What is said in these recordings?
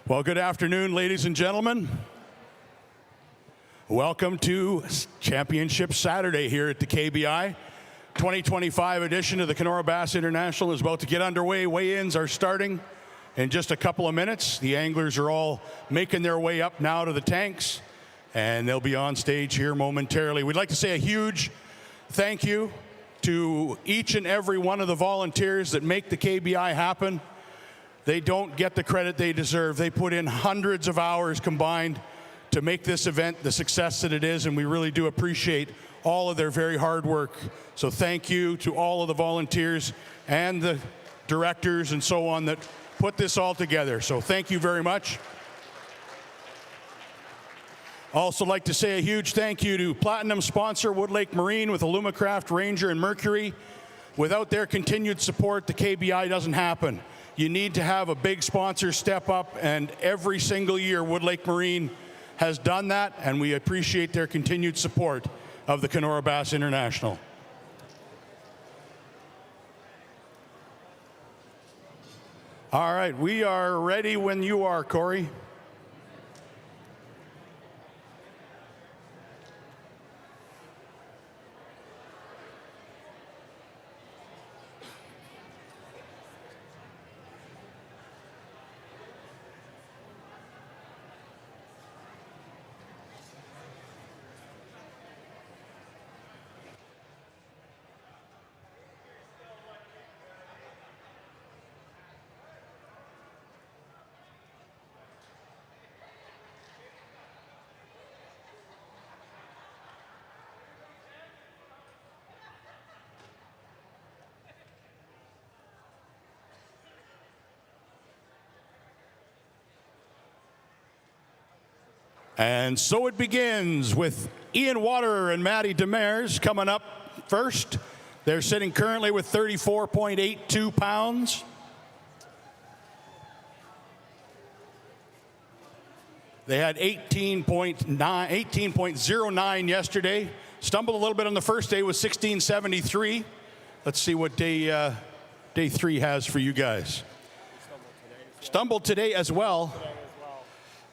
Well, good afternoon, ladies and gentlemen. Welcome to Championship Saturday here at the KBI. 2025 edition of the Kenora Bass International is about to get underway. Weigh-ins are starting in just a couple of minutes. The anglers are all making their way up now to the tanks, and they'll be on stage here momentarily. We'd like to say a huge thank you to each and every one of the volunteers that make the KBI happen. They don't get the credit they deserve. They put in hundreds of hours combined to make this event the success that it is, and we really do appreciate all of their very hard work. So thank you to all of the volunteers and the directors and so on that put this all together. So thank you very much. Also like to say a huge thank you to Platinum sponsor Wood Lake Marine with Alumacraft, Ranger, and Mercury. Without their continued support, the KBI doesn't happen. You need to have a big sponsor step up, and every single year Wood Lake Marine has done that, and we appreciate their continued support of the Kenora Bass International. All right, we are ready when you are, Corey. And so it begins with Ian Water and Matty Demers coming up first. They're sitting currently with 34.82 pounds. They had 18.09 yesterday. Stumbled a little bit on the first day with 16.73. Let's see what day three has for you guys. Stumbled today as well.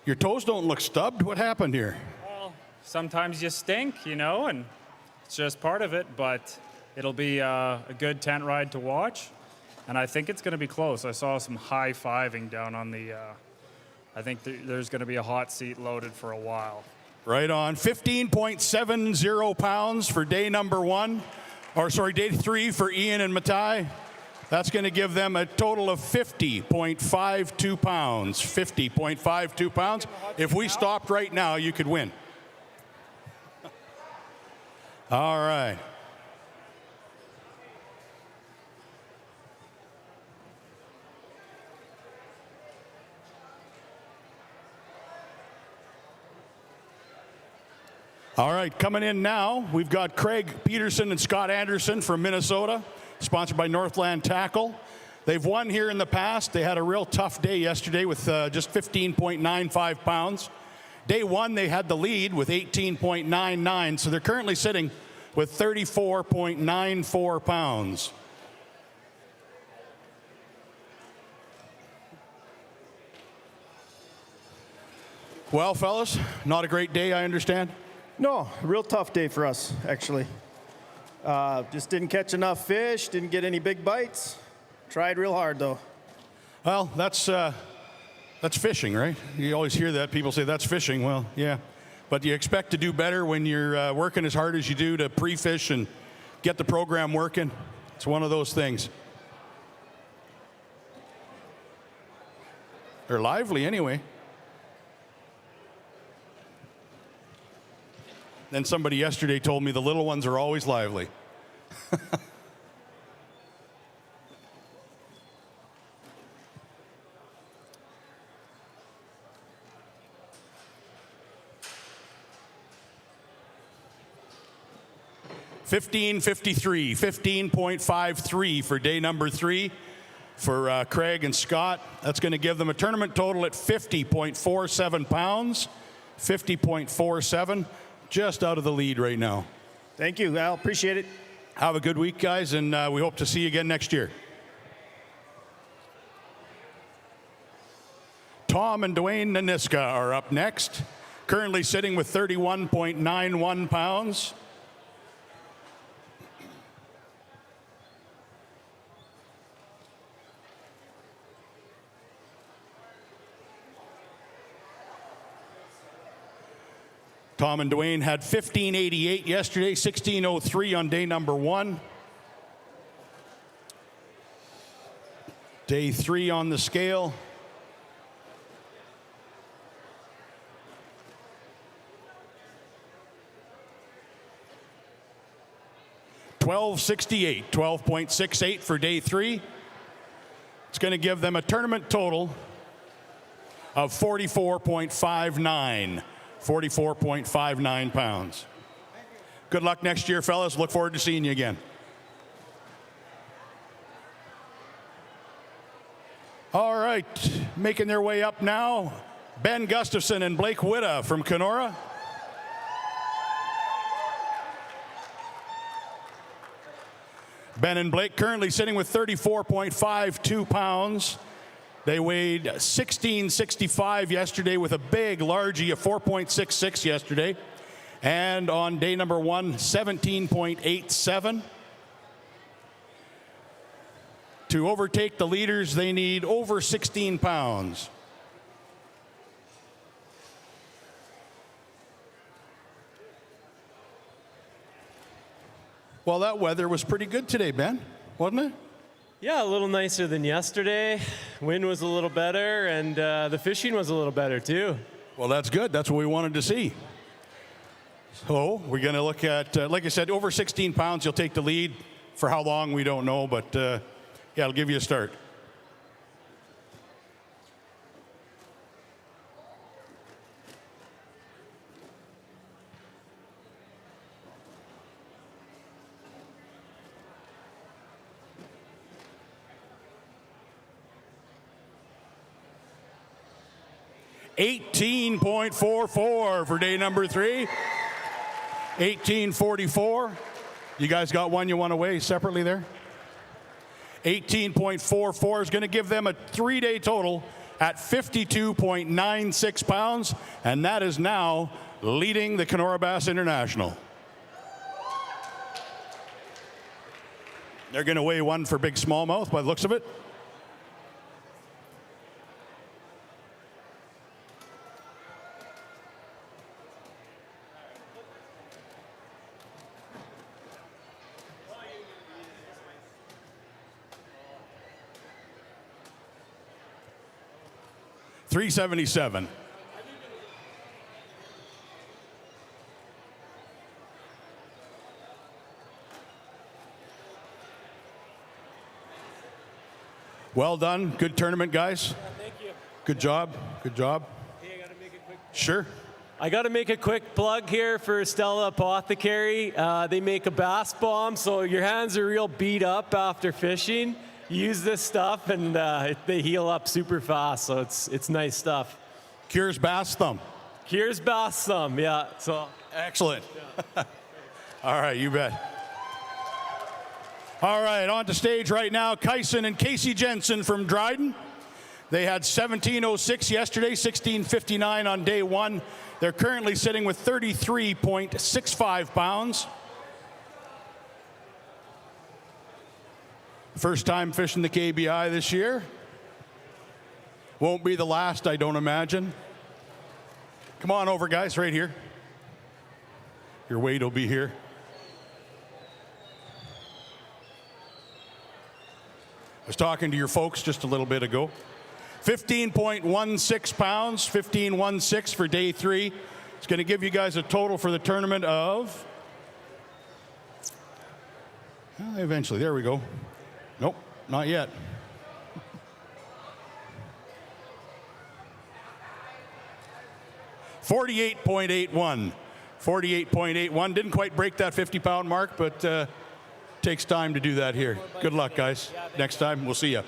Your toes don't look stubbed. What happened here? Well, sometimes you stink, you know, and it's just part of it, but it'll be a good tent ride to watch, and I think it's going to be close. I saw some high-fiving down on the, I think there's going to be a hot seat loaded for a while. Right on. 15.70 pounds for day number one, or sorry, day three for Ian and Matai. That's going to give them a total of 50.52 pounds. 50.52 pounds. If we stopped right now, you could win. All right. All right, coming in now, we've got Craig Peterson and Scott Anderson from Minnesota, sponsored by Northland Tackle. They've won here in the past. They had a real tough day yesterday with just 15.95 pounds. Day one, they had the lead with 18.99, so they're currently sitting with 34.94 pounds. Well, fellas, not a great day, I understand? No, real tough day for us, actually. Just didn't catch enough fish, didn't get any big bites. Tried real hard, though. Well, that's fishing, right? You always hear that. People say that's fishing. Well, yeah. But you expect to do better when you're working as hard as you do to pre-fish and get the program working. It's one of those things. They're lively anyway. Then somebody yesterday told me the little ones are always lively. $15.53 for day number three for Craig and Scott. That's going to give them a tournament total at 50.47 pounds. 50.47. Just out of the lead right now. Thank you, Al. Appreciate it. Have a good week, guys, and we hope to see you again next year. Tom and Dwayne Naniska are up next, currently sitting with 31.91 pounds. Tom and Dwayne had 1588 yesterday, 1603 on day number 1. Day 3 on the scale. $12.68, 12.68 for day 3. It's going to give them a tournament total of 44.59. 44.59 pounds. Good luck next year, fellas. Look forward to seeing you again. All right, making their way up now, Ben Gustafson and Blake Witta from Kenora. Ben and Blake currently sitting with 34.52 pounds. They weighed 1665 yesterday with a big largie of 4.66 yesterday. And on day number 1, 17.87. To overtake the leaders, they need over 16 pounds. Well, that weather was pretty good today, Ben, wasn't it? Yeah, a little nicer than yesterday. Wind was a little better, and the fishing was a little better, too. Well, that's good. That's what we wanted to see. So we're going to look at, like I said, over 16 pounds. You'll take the lead. For how long, we don't know, but yeah, it'll give you a start. $18.44 for day number 3. $18.44. You guys got one you want to weigh separately there? 18.44 is going to give them a 3-day total at 52.96 pounds, and that is now leading the Kenora Bass International. They're going to weigh one for big smallmouth by the looks of it. $377. Well done. Good tournament, guys. Yeah, thank you. Good job. Good job. Hey, I got to make a quick. Sure. I got to make a quick plug here for Stella Apothecary. They make a bass bomb, so your hands are real beat up after fishing. Use this stuff, and they heal up super fast, so it's nice stuff. Cures bass thumb. Cures bass thumb, yeah. So excellent. Yeah. All right, you bet. All right, on to stage right now, Kyson and Casey Jensen from Dryden. They had 1706 yesterday, 1659 on day 1. They're currently sitting with 33.65 pounds. First time fishing the KBI this year. Won't be the last, I don't imagine. Come on over, guys, right here. Your weight will be here. I was talking to your folks just a little bit ago. 15.16 pounds, 15.16 for day 3. It's going to give you guys a total for the tournament of, eventually, there we go. Nope, not yet. $48.81. 48.81. Didn't quite break that 50-pound mark, but takes time to do that here. Good luck, guys. Next time, we'll see you.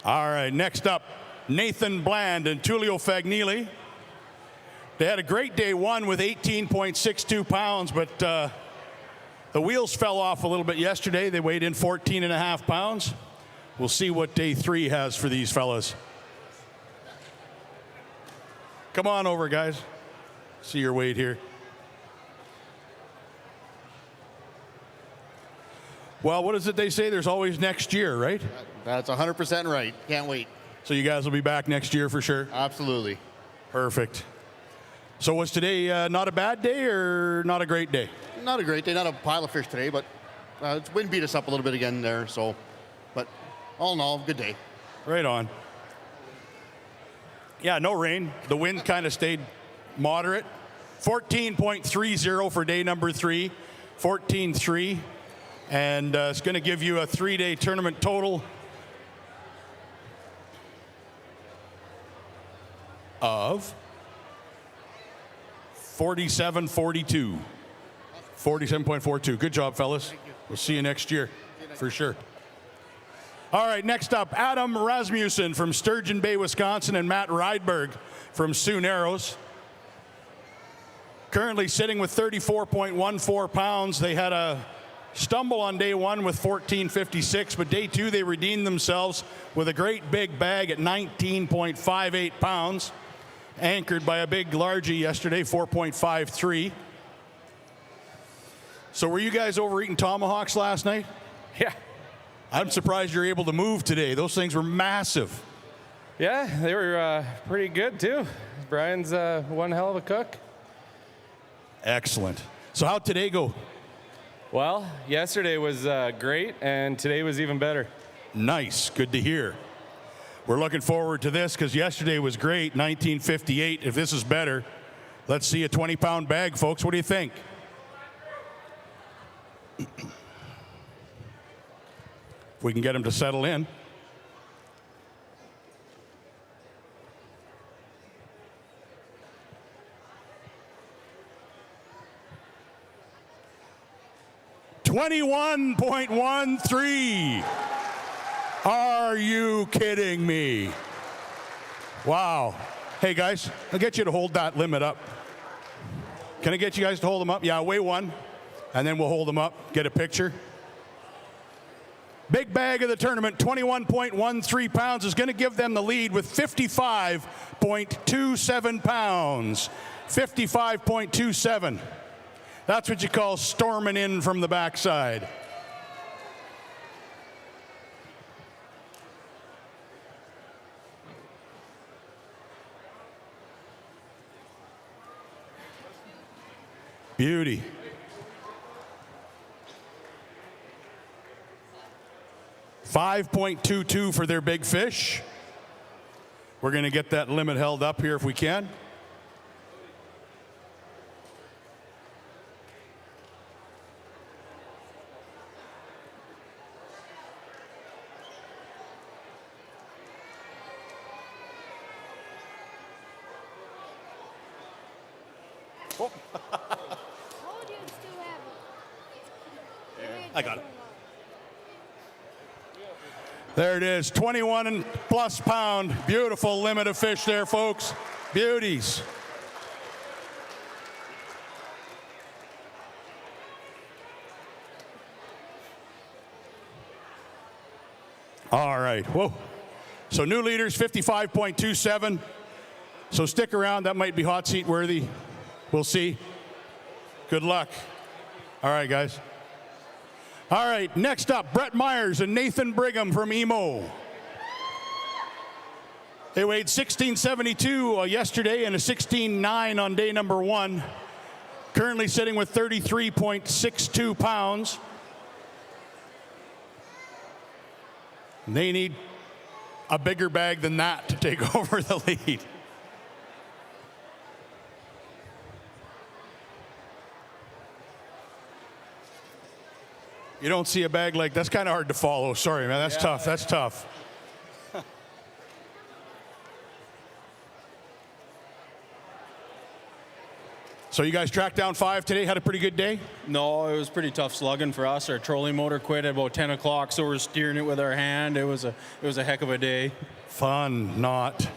All right, next up, Nathan Bland and Tullio Fagnili. They had a great day 1 with 18.62 pounds, but the wheels fell off a little bit yesterday. They weighed in 14.5 pounds. We'll see what day 3 has for these fellas. Come on over, guys. See your weight here. Well, what is it they say? There's always next year, right? That's 100% right. Can't wait. So you guys will be back next year for sure? Absolutely. Perfect. So was today not a bad day or not a great day? Not a great day, not a pile of fish today, but wind beat us up a little bit again there. So, but all in all, good day. Right on. Yeah, no rain. The wind kind of stayed moderate. 14.30 for day number 3, 14.3. And it's going to give you a 3-day tournament total of 47.42. 47.42. Good job, fellas. We'll see you next year for sure. All right, next up, Adam Rasmussen from Sturgeon Bay, Wisconsin, and Matt Rydberg from Sioux Narrows. Currently sitting with 34.14 pounds. They had a stumble on day 1 with 14.56, but day 2 they redeemed themselves with a great big bag at 19.58 pounds, anchored by a big largie yesterday, 4.53. So were you guys over eating tomahawks last night? Yeah. I'm surprised you're able to move today. Those things were massive. Yeah, they were pretty good too. Brian's one hell of a cook. Excellent. So how'd today go? Well, yesterday was great, and today was even better. Nice. Good to hear. We're looking forward to this because yesterday was great, 1958. If this is better, let's see a 20-pound bag, folks. What do you think? If we can get them to settle in. $21.13. Are you kidding me? Wow. Hey, guys, I'll get you to hold that limit up. Can I get you guys to hold them up? Yeah, weigh one, and then we'll hold them up, get a picture. Big bag of the tournament, 21.13 pounds, is going to give them the lead with 55.27 pounds. 55.27. That's what you call storming in from the backside. Beauty. $5.22 for their big fish. We're going to get that limit held up here if we can. Told you it's too heavy. I got it. There it is, 21 plus pound. Beautiful limit of fish there, folks. Beauties. All right, whoa. So new leaders, 55.27. So stick around, that might be hot seat worthy. We'll see. Good luck. All right, guys. All right, next up, Brett Myers and Nathan Brigham from Emo. They weighed 1672 yesterday and a 16.9 on day number 1. Currently sitting with 33.62 pounds. They need a bigger bag than that to take over the lead. You don't see a bag like that's kind of hard to follow. Sorry, man. That's tough. That's tough. So you guys tracked down 5 today. Had a pretty good day. No, it was pretty tough slugging for us. Our trolling motor quit at about 10 o'clock, so we're steering it with our hand. It was a heck of a day. Fun, not.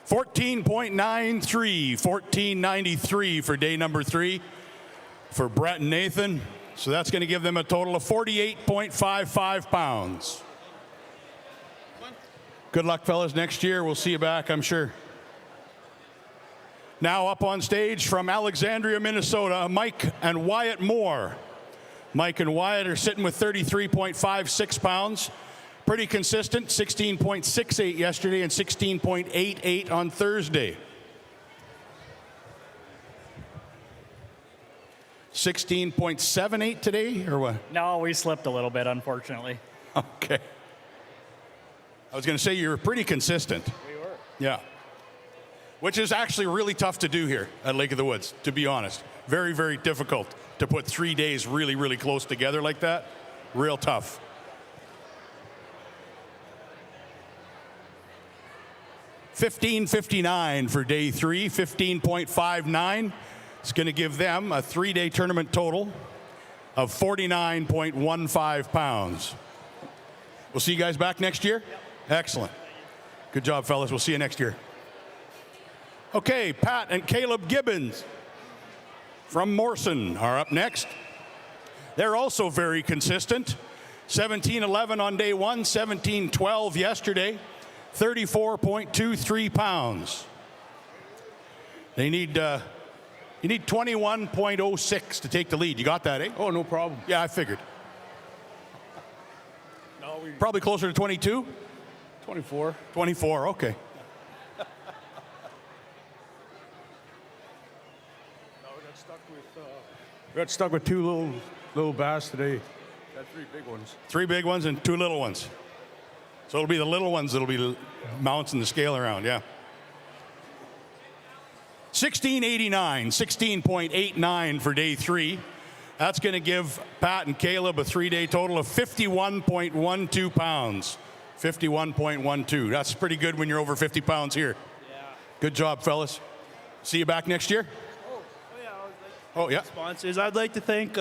14.93, 14.93 for day number 3 for Brett and Nathan. So that's going to give them a total of 48.55 pounds. Good luck, fellas. Next year, we'll see you back, I'm sure. Now up on stage from Alexandria, Minnesota, Mike and Wyatt Moore. Mike and Wyatt are sitting with 33.56 pounds. Pretty consistent, 16.68 yesterday and 16.88 on Thursday. 16.78 today, or what? No, we slipped a little bit, unfortunately. Okay. I was going to say you were pretty consistent. We were. Yeah. Which is actually really tough to do here at Lake of the Woods, to be honest. Very, very difficult to put 3 days really, really close together like that. Real tough. $15.59 for day 3, 15.59. It's going to give them a 3-day tournament total of 49.15 pounds. We'll see you guys back next year? Yep. Excellent. Good job, fellas. We'll see you next year. Okay, Pat and Caleb Gibbons from Morrison are up next. They're also very consistent. 17.11 on day 1, 17.12 yesterday, 34.23 pounds. They need you need 21.06 to take the lead. You got that, eh? Oh, no problem. Yeah, I figured. Probably closer to 22? 24. 24, okay. We got stuck with two little bass today. Got 3 big ones. 3 big ones and 2 little ones. So it'll be the little ones that'll be bouncing the scale around, yeah. 16.89, 16.89 for day 3. That's going to give Pat and Caleb a 3-day total of 51.12 pounds. 51.12. That's pretty good when you're over 50 pounds here. Yeah. Good job, fellas. See you back next year? Oh, yeah. Sponsors. I'd like to thank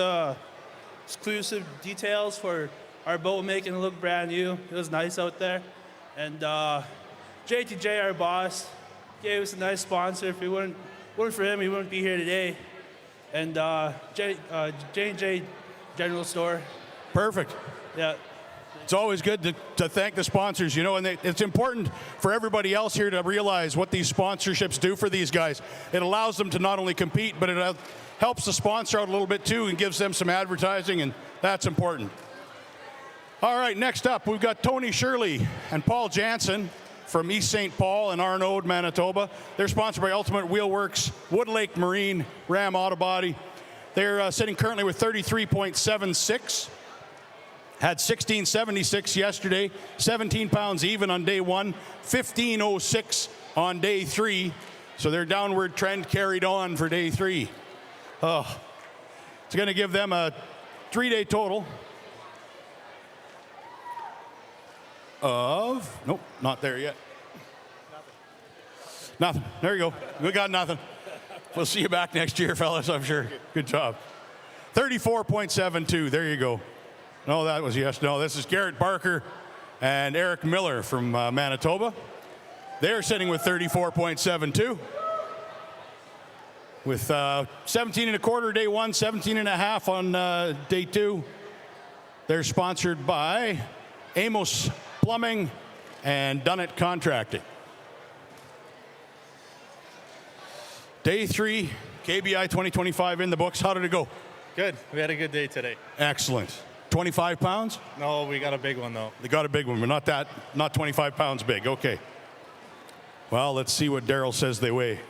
Exclusive Details for our boat making it look brand new. It was nice out there. And JTJ, our boss, gave us a nice sponsor. If it weren't for him, we wouldn't be here today. And J&J General Store. Perfect. Yeah. It's always good to thank the sponsors, you know, and it's important for everybody else here to realize what these sponsorships do for these guys. It allows them to not only compete, but it helps the sponsor out a little bit too and gives them some advertising, and that's important. All right, next up, we've got Tony Shirley and Paul Jansen from East St. Paul and Arnaud, Manitoba. They're sponsored by Ultimate Wheelworks, Wood Lake Marine, Ram Auto Body. They're sitting currently with 33.76. Had 16.76 yesterday, 17 pounds even on day 1, 15.06 on day 3. So their downward trend carried on for day 3. Oh, it's going to give them a 3-day total of, nope, not there yet. Nothing. There you go. We got nothing. We'll see you back next year, fellas, I'm sure. Good job. 34.72. There you go. No, that was yes. No, this is Garrett Barker and Eric Miller from Manitoba. They're sitting with 34.72. With 17 and a quarter day 1, 17 and a half on day 2. They're sponsored by Amos Plumbing and Dunnett Contracting. Day 3, KBI 2025 in the books. How did it go? Good. We had a good day today. Excellent. 25 pounds? No, we got a big one, though. They got a big one, but not 25 pounds big. Okay. Well, let's see what Daryl says they weigh.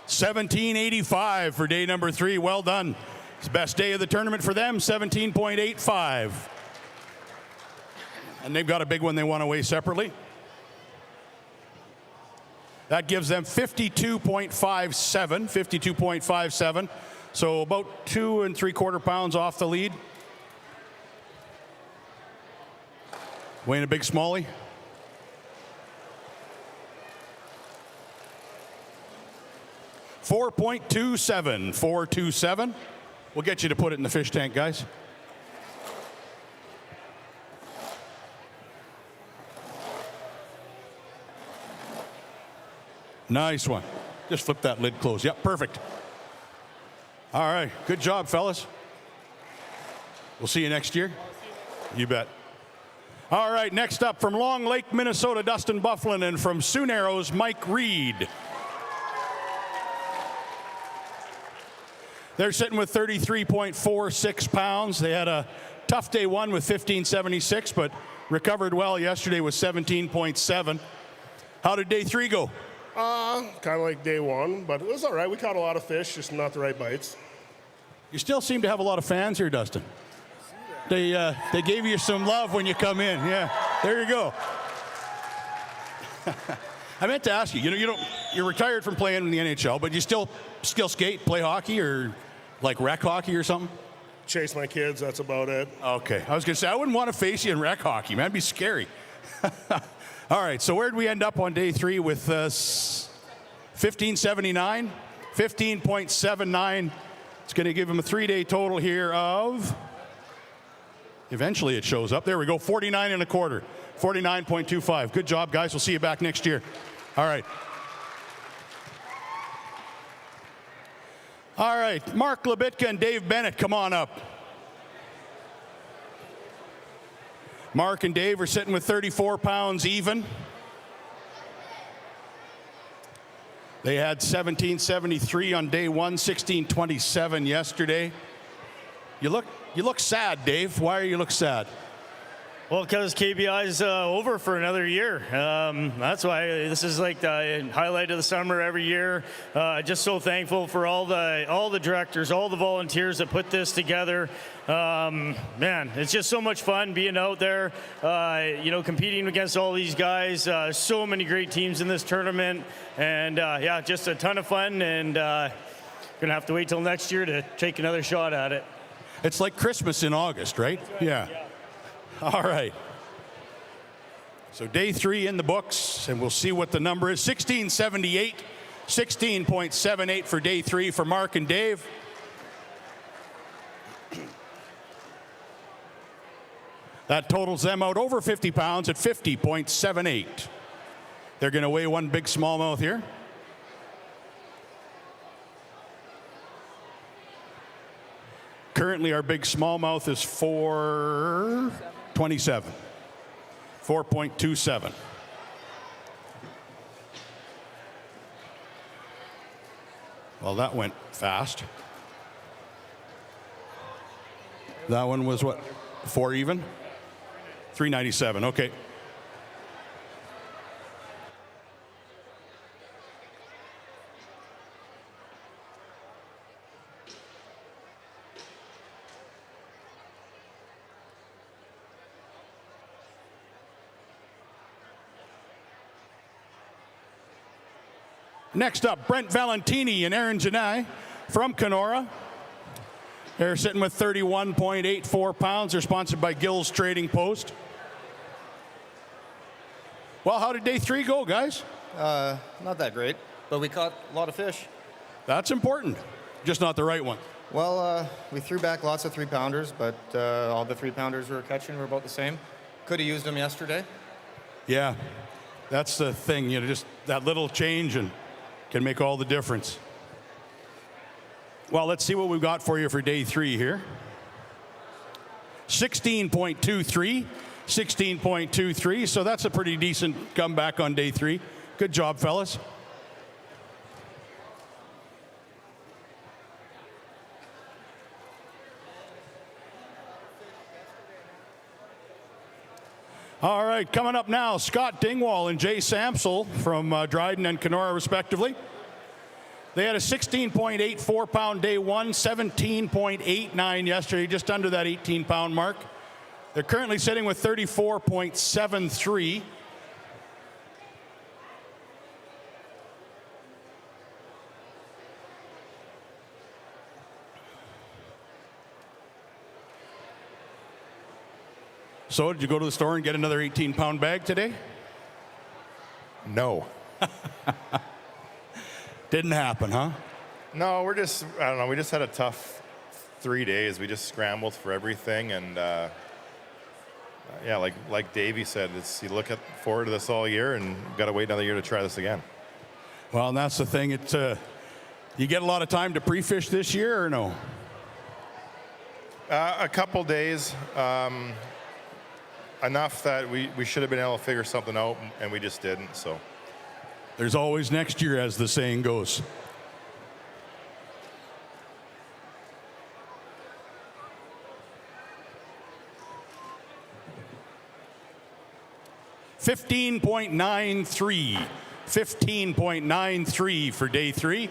$17.85 for day number 3. Well done. It's the best day of the tournament for them, 17.85. And they've got a big one they want to weigh separately. That gives them 52.57, 52.57. So about 2 3/4 pounds off the lead. Weighing a big smallie. 4.27. 4.27. We'll get you to put it in the fish tank, guys. Nice one. Just flip that lid closed. Yep, perfect. All right. Good job, fellas. We'll see you next year. You bet. All right. Next up from Long Lake, Minnesota, Dustin Bufflin, and from Sioux Narrows, Mike Reed. They're sitting with 33.46 pounds. They had a tough day one with 15.76, but recovered well yesterday with 17.7. How did day three go? Kind of like day one, but it was all right. We caught a lot of fish, just not the right bites. You still seem to have a lot of fans here, Dustin. They gave you some love when you come in. Yeah, there you go. I meant to ask you. You're retired from playing in the NHL, but you still skate, play hockey, or like rec hockey or something? Chase my kids. That's about it. Okay, I was gonna say I wouldn't want to face you in rec hockey, man. It'd be scary. All right, so where'd we end up on day three with 15.79? 15.79. It's going to give him a 3-day total here of, eventually it shows up. There we go, 49 and a quarter. 49.25. Good job, guys. We'll see you back next year. All right. All right, Mark Lebitka and Dave Bennett, come on up. Mark and Dave are sitting with 34 pounds even. They had 1773 on day one, 1627 yesterday. You look sad, Dave. Why do you look sad? Well, because KBI is over for another year. That's why this is like the highlight of the summer every year. Just so thankful for all the directors, all the volunteers that put this together. Man, it's just so much fun being out there, competing against all these guys. So many great teams in this tournament, and yeah, just a ton of fun. And gonna have to wait till next year to take another shot at it. It's like Christmas in August, right? Yeah. All right. So day three in the books, and we'll see what the number is. 1678, 16.78 for day three for Mark and Dave. That totals them out over 50 pounds at 50.78. They're going to weigh one big smallmouth here. Currently, our big smallmouth is 4.27. 4.27. Well, that went fast. That one was what? 4 even? 397. Okay. Next up, Brent Valentini and Aaron Janai from Kenora. They're sitting with 31.84 pounds. They're sponsored by Gill's Trading Post. Well, how did day three go, guys? Not that great, but we caught a lot of fish. That's important, just not the right one. Well, we threw back lots of 3-pounders, but all the 3-pounders we were catching were about the same. Could have used them yesterday. Yeah, that's the thing, just that little change and can make all the difference. Well, let's see what we've got for you for day three here. 16.23, 16.23, so that's a pretty decent comeback on day three. Good job, fellas. All right, coming up now, Scott Dingwall and Jay Samsel from Dryden and Kenora, respectively. They had a 16.84 pound day one, 17.89 yesterday, just under that 18 pound mark. They're currently sitting with 34.73. So, did you go to the store and get another 18 pound bag today? No. Didn't happen, huh? No, I don't know, we just had a tough 3 days. We just scrambled for everything, and yeah, like Davey said, you look forward to this all year, and got to wait another year to try this again. Well, and that's the thing. You get a lot of time to pre-fish this year, or no? A couple days, enough that we should have been able to figure something out, and we just didn't. So there's always next year, as the saying goes. $15.93 for day 3.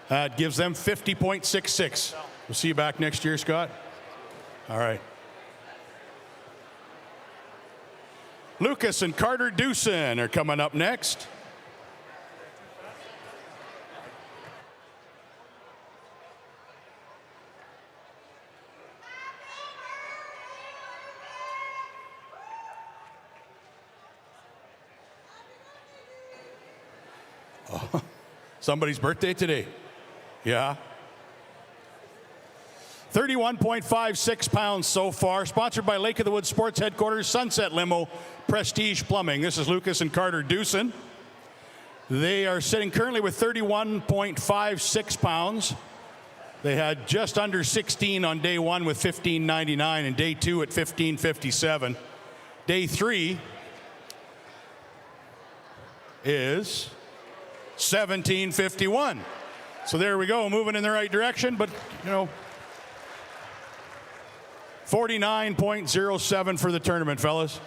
That gives them 50.66. We'll see you back next year, Scott. All right. Lucas and Carter Dewson are coming up next. Oh, somebody's birthday today. Yeah. 31.56 pounds so far. Sponsored by Lake of the Woods Sports Headquarters, Sunset Limo, Prestige Plumbing. This is Lucas and Carter Dewson. They are sitting currently with 31.56 pounds. They had just under 16 on day 1 with 15.99, and day 2 at 15.57. Day 3 is 17.51. So there we go, moving in the right direction, but 49.07 for the tournament, fellas.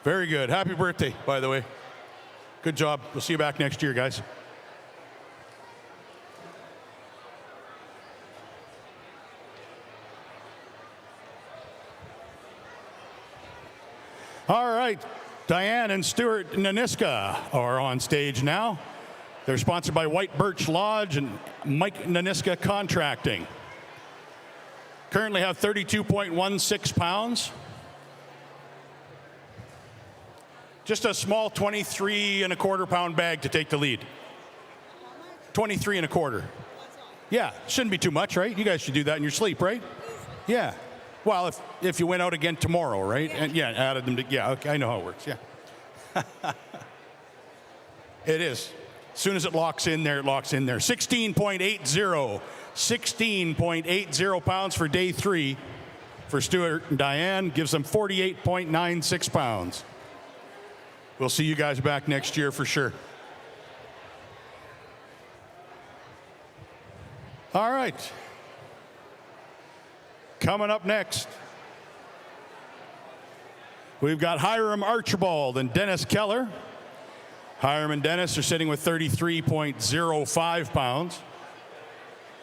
Very good. Happy birthday, by the way. Good job. We'll see you back next year, guys. All right. Diane and Stuart Naniska are on stage now. They're sponsored by White Birch Lodge and Mike Naniska Contracting. Currently have 32.16 pounds. Just a small 23.25 pound bag to take the lead. 23.25. Yeah, shouldn't be too much, right? You guys should do that in your sleep, right? Yeah. Well, if you went out again tomorrow, right? And yeah, added them to, yeah, okay, I know how it works, yeah. It is. As soon as it locks in there, it locks in there. 16.80. 16.80 pounds for day 3 for Stuart and Diane. Gives them 48.96 pounds. We'll see you guys back next year for sure. All right. Coming up next, we've got Hiram Archibald and Dennis Keller. Hiram and Dennis are sitting with 33.05 pounds.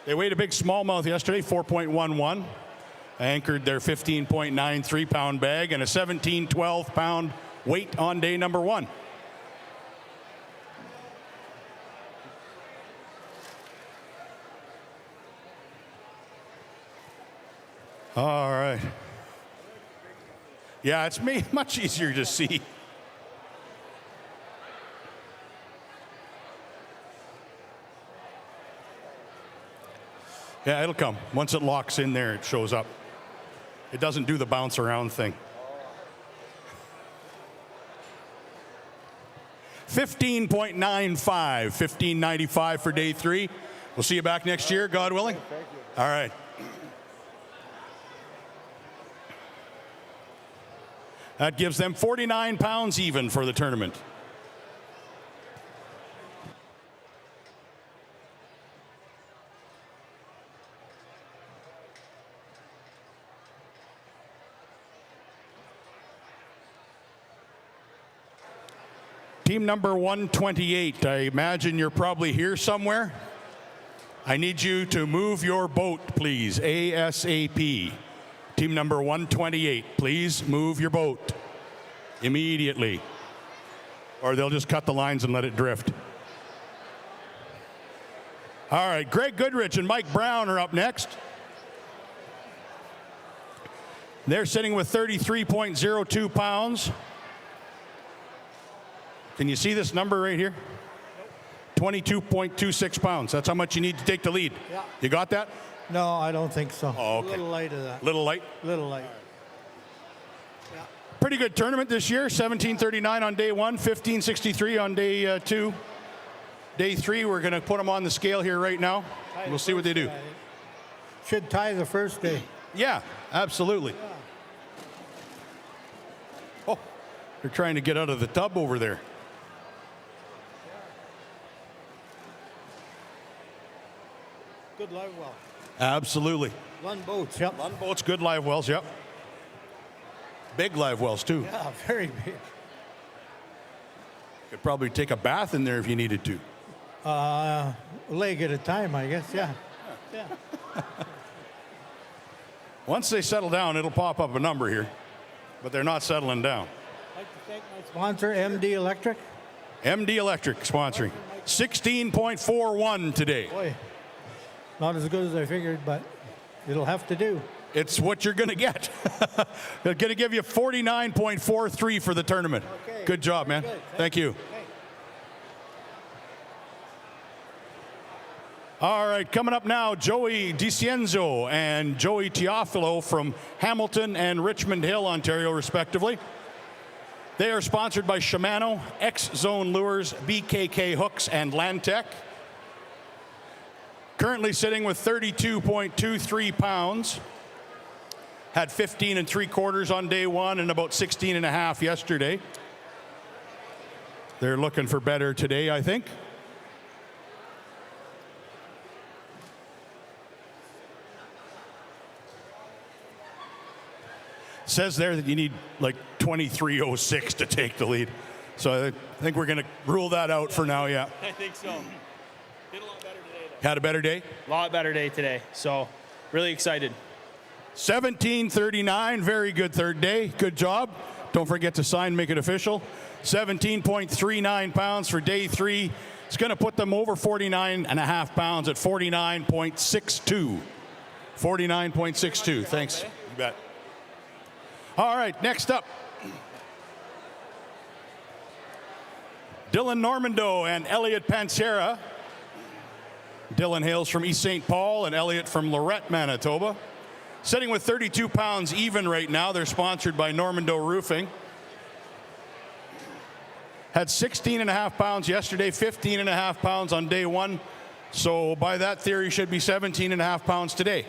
They weighed a big smallmouth yesterday, 4.11. Anchored their 15.93 pound bag and a 17-12 pound weight on day number 1. All right. Yeah, it's much easier to see. Yeah, it'll come. Once it locks in there, it shows up. It doesn't do the bounce around thing. 15.95, 15.95 for day 3. We'll see you back next year, God willing. All right. That gives them 49 pounds even for the tournament. Team number 128, I imagine you're probably here somewhere. I need you to move your boat, please, ASAP. Team number 128, please move your boat immediately, or they'll just cut the lines and let it drift. All right, Greg Goodrich and Mike Brown are up next. They're sitting with 33.02 pounds. Can you see this number right here? 22.26 pounds. That's how much you need to take the lead. Yeah. You got that? No, I don't think so. Oh, okay. A little light of that. Little light? Little light. Pretty good tournament this year. 1739 on day 1, 1563 on day 2. Day 3, we're going to put them on the scale here right now. We'll see what they do. Should tie the first day. Yeah, absolutely. Oh, they're trying to get out of the tub over there. Good live well. Absolutely. Lund boats, yep. Lund boats, good live wells, yep. Big live wells, too. Yeah, very big. Could probably take a bath in there if you needed to. A leg at a time, I guess, yeah. Yeah. Once they settle down, it'll pop up a number here, but they're not settling down. I'd like to thank my sponsor, MD Electric. MD Electric sponsoring. 16.41 today. Boy, not as good as I figured, but it'll have to do. It's what you're going to get. They're going to give you 49.43 for the tournament. Okay. Good job, man. Good. Thank you. All right, coming up now, Joey DiCienzo and Joey Teofilo from Hamilton and Richmond Hill, Ontario, respectively. They are sponsored by Shimano, X-Zone Lures, BKK Hooks, and Landtech. Currently sitting with 32.23 pounds. Had 15 3/4 on day 1 and about 16 1/2 yesterday. They're looking for better today, I think. Says there that you need like 23:06 to take the lead. So I think we're going to rule that out for now, yeah. I think so. Did a lot better today, though. Had a better day? A lot better day today. So, really excited. 17:39, very good third day. Good job. Don't forget to sign, make it official. 17.39 pounds for day 3. It's going to put them over 49.5 pounds at 49.62. 49.62. Thanks. You bet. All right, next up. Dylan Normando and Elliot Pansera. Dylan hails from East St. Paul and Elliot from Lorette, Manitoba. Sitting with 32 pounds even right now. They're sponsored by Normando Roofing. Had 16.5 pounds yesterday, 15.5 pounds on day 1. So by that theory, should be 17.5 pounds today.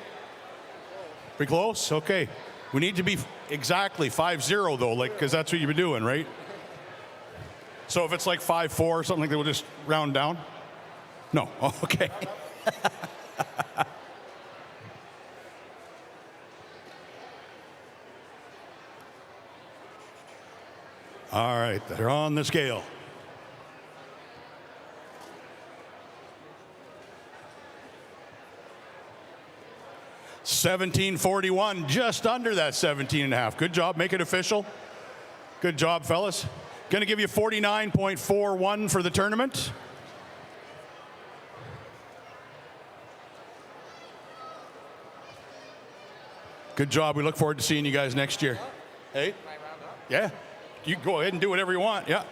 Pretty close? Okay. We need to be exactly 5-0 though, like, because that's what you've been doing, right? So if it's like 5-4 or something like that, we'll just round down? No. Oh, okay. All right, they're on the scale. $17.41, just under that 17.5. Good job, make it official. Good job, fellas. Going to give you 49.41 for the tournament. Good job. We look forward to seeing you guys next year. Hey? Yeah. You go ahead and do whatever you want. Yeah.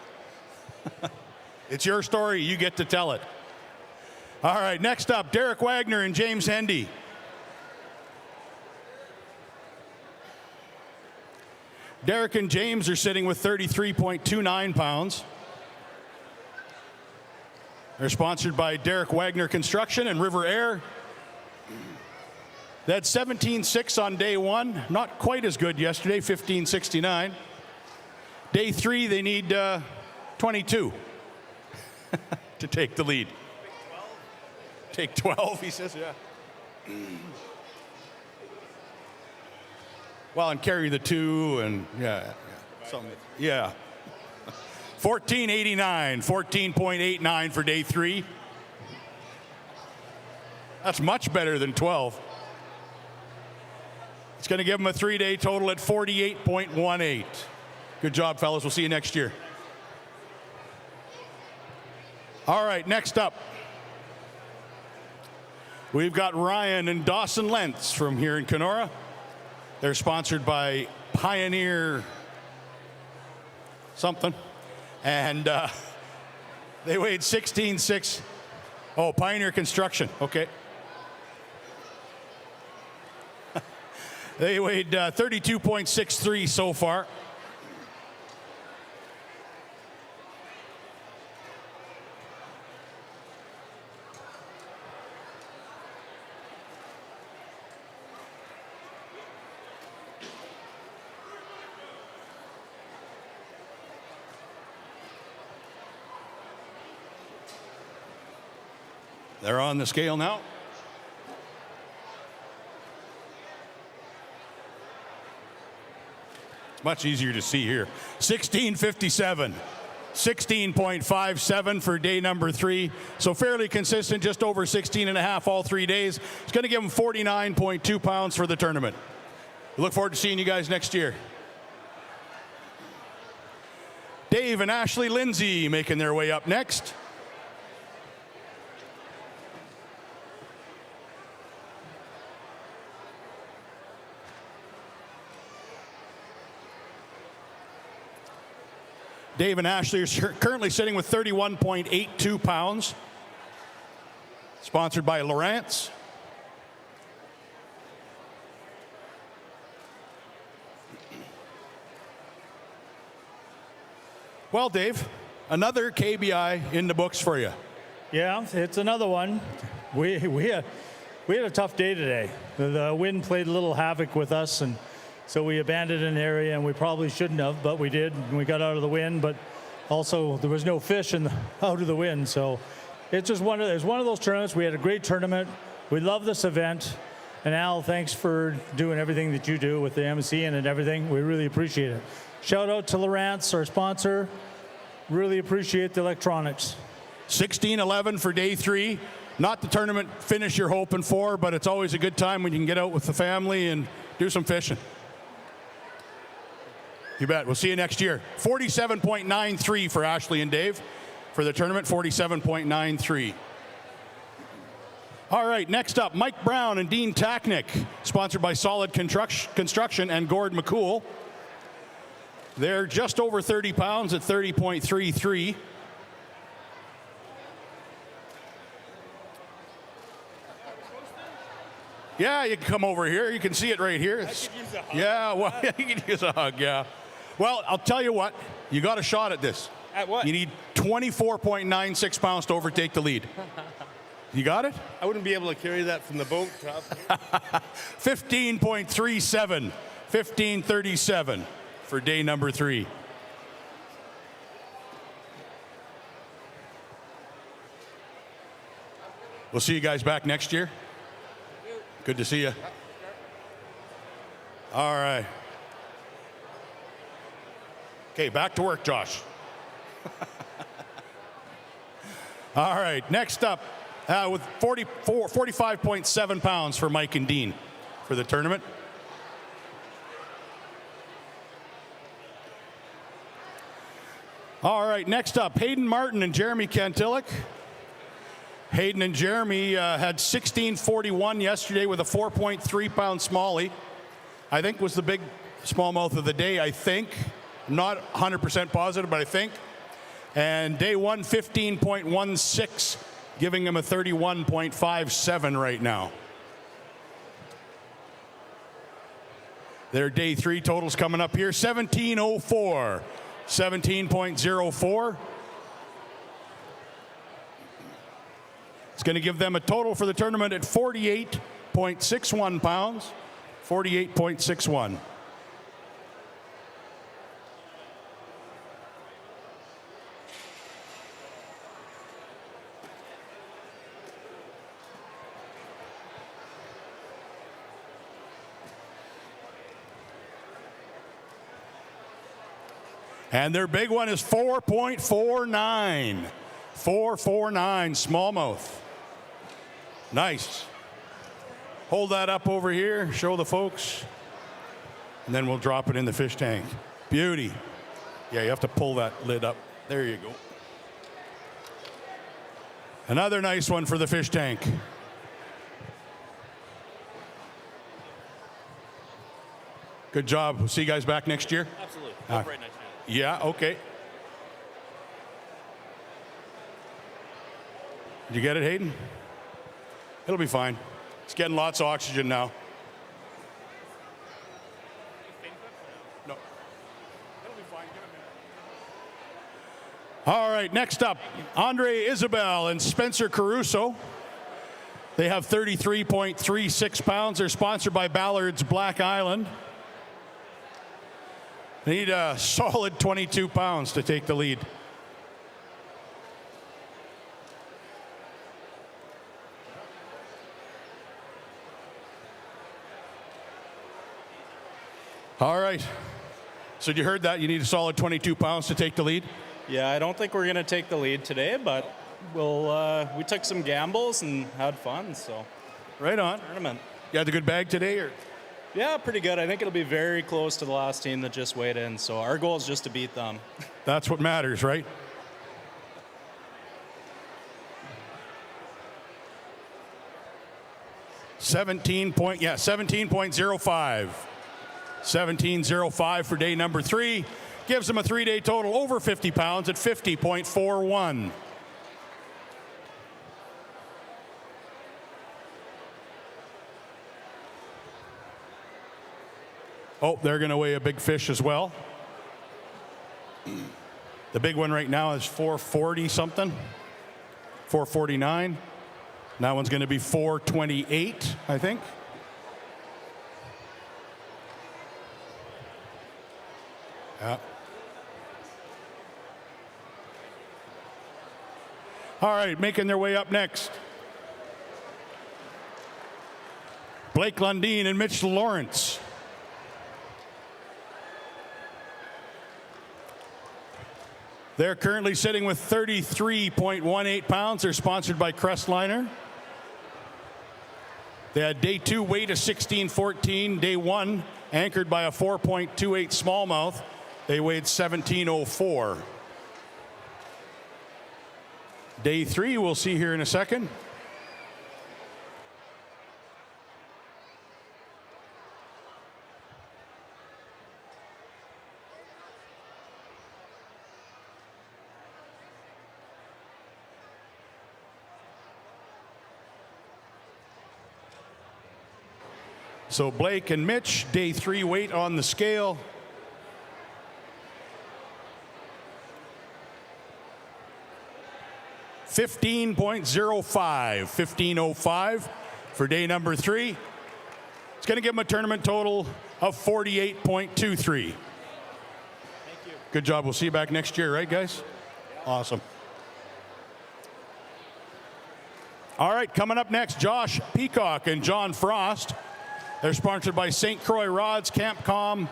It's your story. You get to tell it. All right. Next up, Derek Wagner and James Hendy. Derek and James are sitting with 33.29 pounds. They're sponsored by Derek Wagner Construction and River Air. They had 17.6 on day 1. Not quite as good yesterday, 15.69. Day 3, they need 22 to take the lead. Take 12, he says, yeah. Well, and carry the 2 and, yeah. Yeah. 14.89, 14.89 for day 3. That's much better than 12. It's going to give them a 3-day total at 48.18. Good job, fellas. We'll see you next year. All right, next up. We've got Ryan and Dawson Lentz from here in Kenora. They're sponsored by Pioneer something. And they weighed 16.6. Oh, Pioneer Construction. Okay. They weighed 32.63 so far. They're on the scale now. It's much easier to see here. 16.57. 16.57 for day number 3. So fairly consistent, just over 16 and a half all 3 days. It's going to give them 49.2 pounds for the tournament. We look forward to seeing you guys next year. Dave and Ashley Lindsay making their way up next. Dave and Ashley are currently sitting with 31.82 pounds. Sponsored by Lawrence. Well, Dave, another KBI in the books for you. Yeah, it's another one. We had a tough day today. The wind played a little havoc with us, and so we abandoned an area, and we probably shouldn't have, but we did. And we got out of the wind, but also there was no fish out of the wind. So it's just one of those tournaments. We had a great tournament. We love this event. And Al, thanks for doing everything that you do with the MC and everything. We really appreciate it. Shout out to Lawrence, our sponsor. Really appreciate the electronics. 16-11 for day 3. Not the tournament finish you're hoping for, but it's always a good time when you can get out with the family and do some fishing. You bet. We'll see you next year. 47.93 for Ashley and Dave for the tournament. 47.93. All right, next up, Mike Brown and Dean Taknick, sponsored by Solid Construction and Gord McCool. They're just over 30 pounds at 30.33. Yeah, you can come over here. You can see it right here. I could use a hug. Yeah, well, you can use a hug, yeah. Well, I'll tell you what, you got a shot at this. At what? You need 24.96 pounds to overtake the lead. You got it? I wouldn't be able to carry that from the boat. 15.37, 15.37 for day number 3. We'll see you guys back next year. Good to see you. All right. Okay, back to work, Josh. All right, next up, with 45.7 pounds for Mike and Dean for the tournament. All right, next up, Hayden Martin and Jeremy Kantillik. Hayden and Jeremy had 16.41 yesterday with a 4.3 pound smallie. I think was the big smallmouth of the day, I think. I'm not 100% positive, but I think. And day 1, 15.16, giving him a 31.57 right now. Their day 3 totals coming up here, 17.04, 17.04. It's going to give them a total for the tournament at 48.61 pounds, 48.61. And their big one is 4.49. 4.49 smallmouth. Nice. Hold that up over here, show the folks, and then we'll drop it in the fish tank. Beauty. Yeah, you have to pull that lid up. There you go. Another nice one for the fish tank. Good job. We'll see you guys back next year. Absolutely. Right next year. Yeah, okay. Did you get it, Hayden? It'll be fine. It's getting lots of oxygen now. No. It'll be fine. Give it a minute. All right, next up, Andre Isabel and Spencer Caruso. They have 33.36 pounds. They're sponsored by Ballard's Black Island. They need a solid 22 pounds to take the lead. All right. So you heard that. You need a solid 22 pounds to take the lead? Yeah, I don't think we're going to take the lead today, but we took some gambles and had fun, so. Right on. Tournament. You had a good bag today, or? Yeah, pretty good. I think it'll be very close to the last team that just weighed in, so our goal is just to beat them. That's what matters, right? $17.05. 17.05 for day number 3. Gives them a 3-day total over 50 pounds at 50.41. Oh, they're going to weigh a big fish as well. The big one right now is 440 something, 449. That one's going to be 428, I think. Yeah. All right, making their way up next. Blake Lundeen and Mitch Lawrence. They're currently sitting with 33.18 pounds. They're sponsored by Crestliner. They had day 2 weight of 16.14. Day 1 anchored by a 4.28 smallmouth. They weighed 17.04. Day 3 we'll see here in a second. So Blake and Mitch, day 3 weight on the scale. $15.05 for day number 3. It's going to give them a tournament total of 48.23. Thank you. Good job. We'll see you back next year, right, guys? Awesome. All right, coming up next, Josh Peacock and John Frost. They're sponsored by St. Croix Rods, Campcom,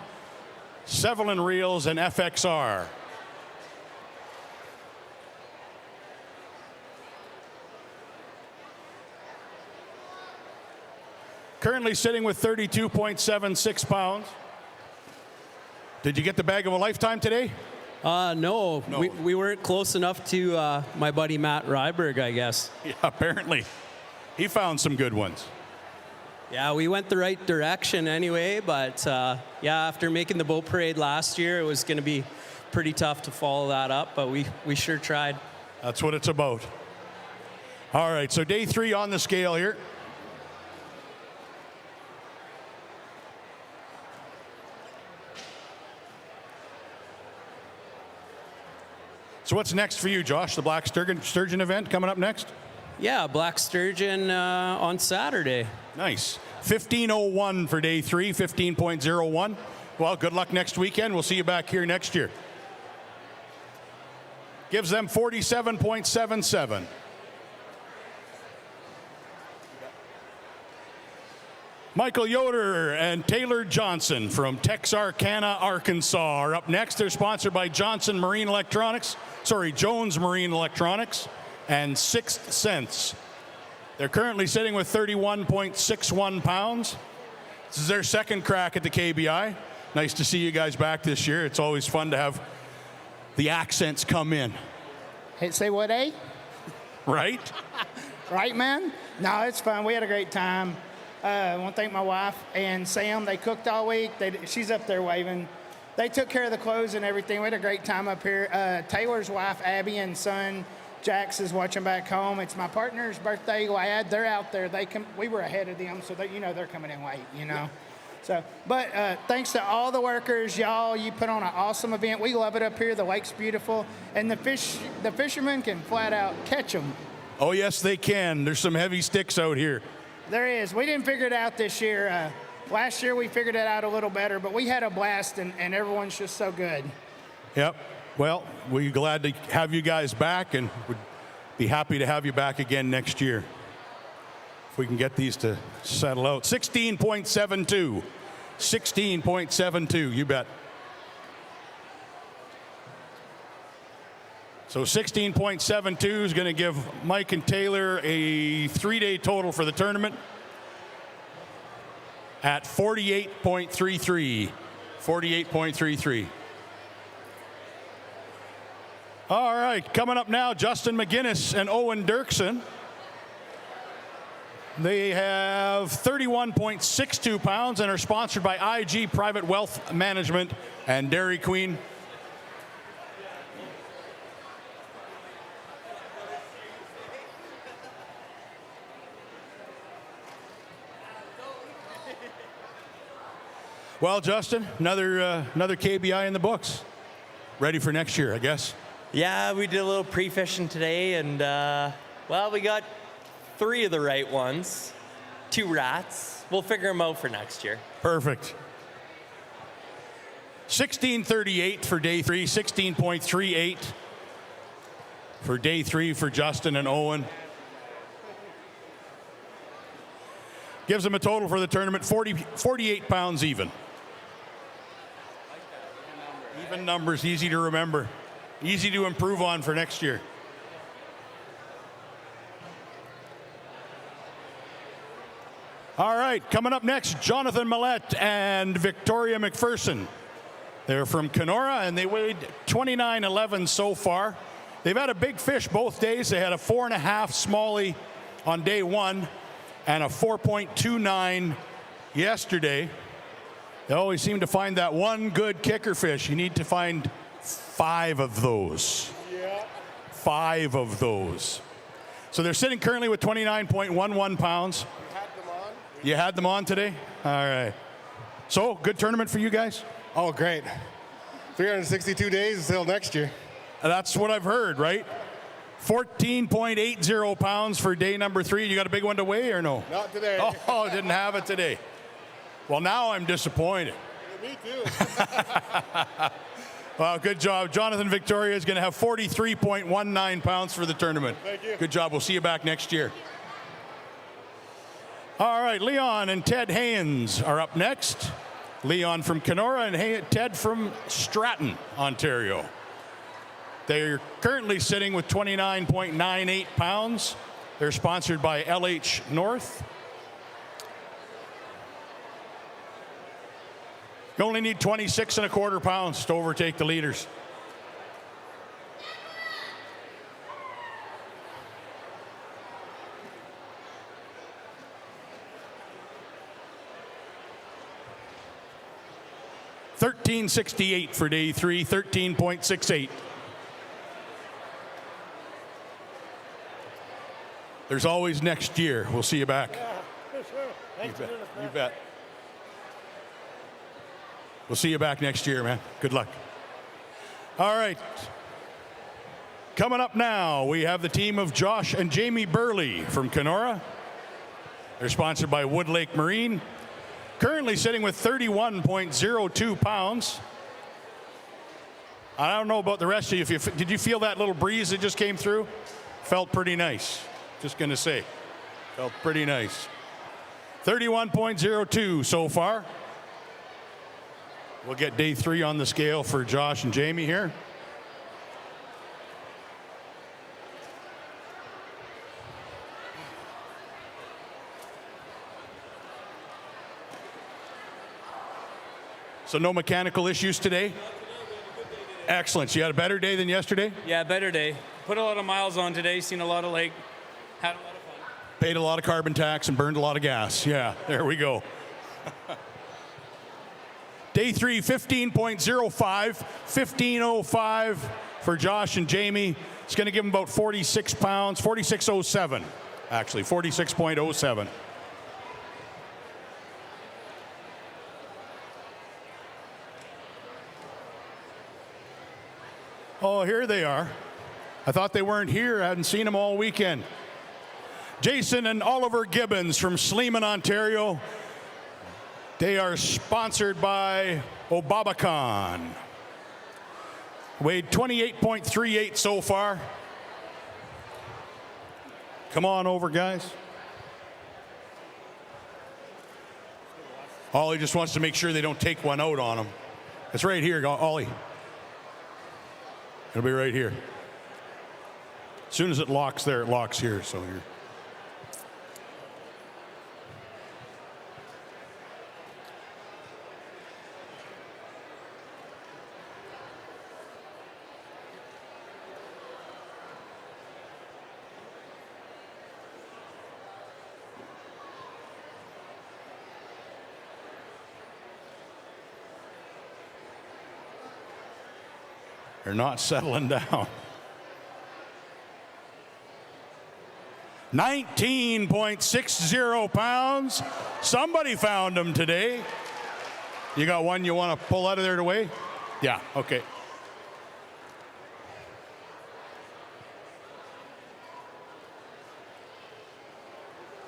Sevelin Reels, and FXR. Currently sitting with 32.76 pounds. Did you get the bag of a lifetime today? No. We weren't close enough to my buddy Matt Ryberg, I guess. Yeah, apparently. He found some good ones. Yeah, we went the right direction anyway, but yeah, after making the boat parade last year, it was going to be pretty tough to follow that up, but we sure tried. That's what it's about. All right, so day 3 on the scale here. So what's next for you, Josh? The Black Sturgeon event coming up next? Yeah, Black Sturgeon on Saturday. Nice. 15.01 for day 3, 15.01. Well, good luck next weekend. We'll see you back here next year. Gives them 47.77. Michael Yoder and Taylor Johnson from Texarkana, Arkansas are up next. They're sponsored by Jones Marine Electronics and Sixth Sense. They're currently sitting with 31.61 pounds. This is their second crack at the KBI. Nice to see you guys back this year. It's always fun to have the accents come in. Hey, say what, eh? Right? Right, man? No, it's fun. We had a great time. I want to thank my wife and Sam. They cooked all week. She's up there waving. They took care of the clothes and everything. We had a great time up here. Taylor's wife, Abby, and son Jax is watching back home. It's my partner's birthday lad. They're out there. We were ahead of them, so they're coming in late, So, but thanks to all the workers, y'all, you put on an awesome event. We love it up here. The lake's beautiful, and the fishermen can flat out catch them. Oh, yes, they can. There's some heavy sticks out here. There is. We didn't figure it out this year. Last year we figured it out a little better, but we had a blast, and everyone's just so good. Yep. Well, we're glad to have you guys back, and would be happy to have you back again next year. If we can get these to settle out. 16.72. 16.72, you bet. So 16.72 is going to give Mike and Taylor a 3-day total for the tournament at 48.33. 48.33. All right, coming up now, Justin McGinnis and Owen Dirksen. They have 31.62 pounds and are sponsored by IG Private Wealth Management and Dairy Queen. Well, Justin, another KBI in the books. Ready for next year, I guess. Yeah, we did a little pre-fishing today, and well, we got 3 of the right ones, 2 rats. We'll figure them out for next year. Perfect. 16:38 for day 3, 16.38 for day 3 for Justin and Owen. Gives them a total for the tournament 48 pounds even. Even numbers, easy to remember. Easy to improve on for next year. All right, coming up next, Jonathan Millette and Victoria McPherson. They're from Kenora, and they weighed 29.11 so far. They've had a big fish both days. They had a 4.5 smallie on day 1 and a 4.29 yesterday. They always seem to find that one good kicker fish. You need to find 5 of those. Yeah. 5 of those. So they're sitting currently with 29.11 pounds. You had them on today? All right. So, good tournament for you guys? Oh, great. 362 days until next year. That's what I've heard, right? 14.80 pounds for day number 3. You got a big one to weigh or no? Not today. Oh, didn't have it today. Well, now I'm disappointed. Me too. Well, good job. Jonathan Victoria is going to have 43.19 pounds for the tournament. Thank you. Good job. We'll see you back next year. All right, Leon and Ted Haynes are up next. Leon from Kenora and Ted from Stratton, Ontario. They're currently sitting with 29.98 pounds. They're sponsored by LH North. You only need 26.25 pounds to overtake the leaders. $13.68 for day 3, 13.68. There's always next year. We'll see you back. Yeah, for sure. Thanks for doing this, man. You bet. We'll see you back next year, man. Good luck. All right. Coming up now, we have the team of Josh and Jamie Burley from Kenora. They're sponsored by Wood Lake Marine. Currently sitting with 31.02 pounds. I don't know about the rest of you. Did you feel that little breeze that just came through? Felt pretty nice. Just going to say. Felt pretty nice. 31.02 so far. We'll get day 3 on the scale for Josh and Jamie here. So no mechanical issues today? Excellent. So you had a better day than yesterday? Yeah, better day. Put a lot of miles on today, seen a lot of lake, had a lot of fun. Paid a lot of carbon tax and burned a lot of gas. Yeah, there we go. Day 3, 15.05, 15.05 for Josh and Jamie. It's going to give them about 46 pounds, 46.07, actually, 46.07. Oh, here they are. I thought they weren't here. I hadn't seen them all weekend. Jason and Oliver Gibbons from Sleeman, Ontario. They are sponsored by Obabacon. Weighed 28.38 so far. Come on over, guys. Ollie just wants to make sure they don't take one out on him. It's right here, Ollie. It'll be right here. As soon as it locks there, it locks here. So here. They're not settling down. 19.60 pounds. Somebody found them today. You got one you want to pull out of there to weigh? Yeah, okay.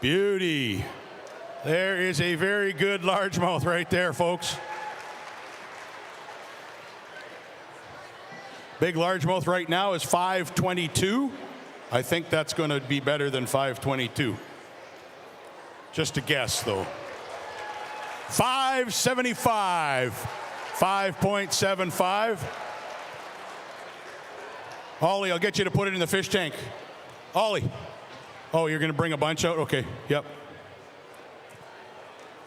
Beauty. There is a very good largemouth right there, folks. Big largemouth right now is 522. I think that's going to be better than 522. Just a guess, though. 575. 5.75. Ollie, I'll get you to put it in the fish tank. Ollie. Oh, you're going to bring a bunch out? Okay. Yep.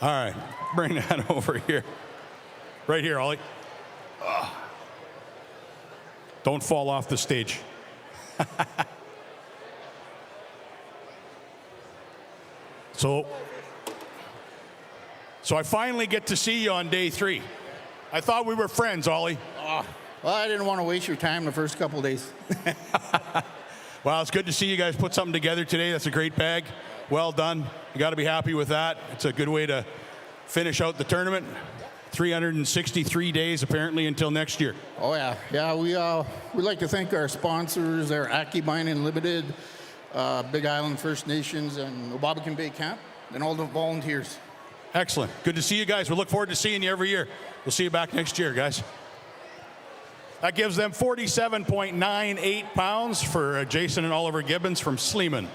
All right. Bring that over here. Right here, Ollie. Ugh. Don't fall off the stage. So I finally get to see you on day 3. I thought we were friends, Ollie. Well, I didn't want to waste your time the first couple of days. Well, it's good to see you guys put something together today. That's a great bag. Well done. You got to be happy with that. It's a good way to finish out the tournament. 363 days apparently until next year. Oh yeah, we like to thank our sponsors, our AccuMine Limited, Big Island First Nations, and Obabacon Bay Camp, and all the volunteers. Excellent. Good to see you guys. We look forward to seeing you every year. We'll see you back next year, guys. That gives them 47.98 pounds for Jason and Oliver Gibbons from Sleeman.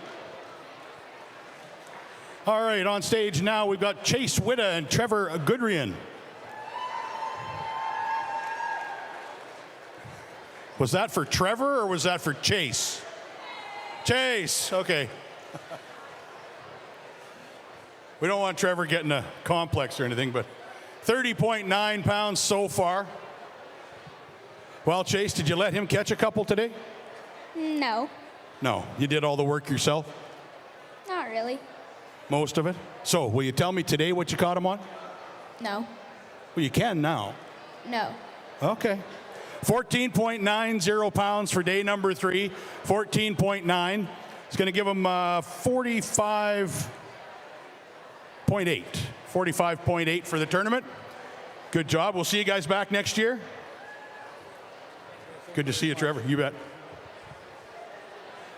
All right, on stage now we've got Chase Witta and Trevor Goodrian. Was that for Trevor or was that for Chase? Chase, okay. We don't want Trevor getting a complex or anything, but 30.9 pounds so far. Well, Chase, did you let him catch a couple today? No, No, you did all the work yourself? not really. Most of it? So, will you tell me today what you caught him on? No, Well, you can now. no. Okay. 14.90 pounds for day number 3. 14.9. It's going to give him 45.8. 45.8 for the tournament. Good job. We'll see you guys back next year. Good to see you, Trevor. You bet.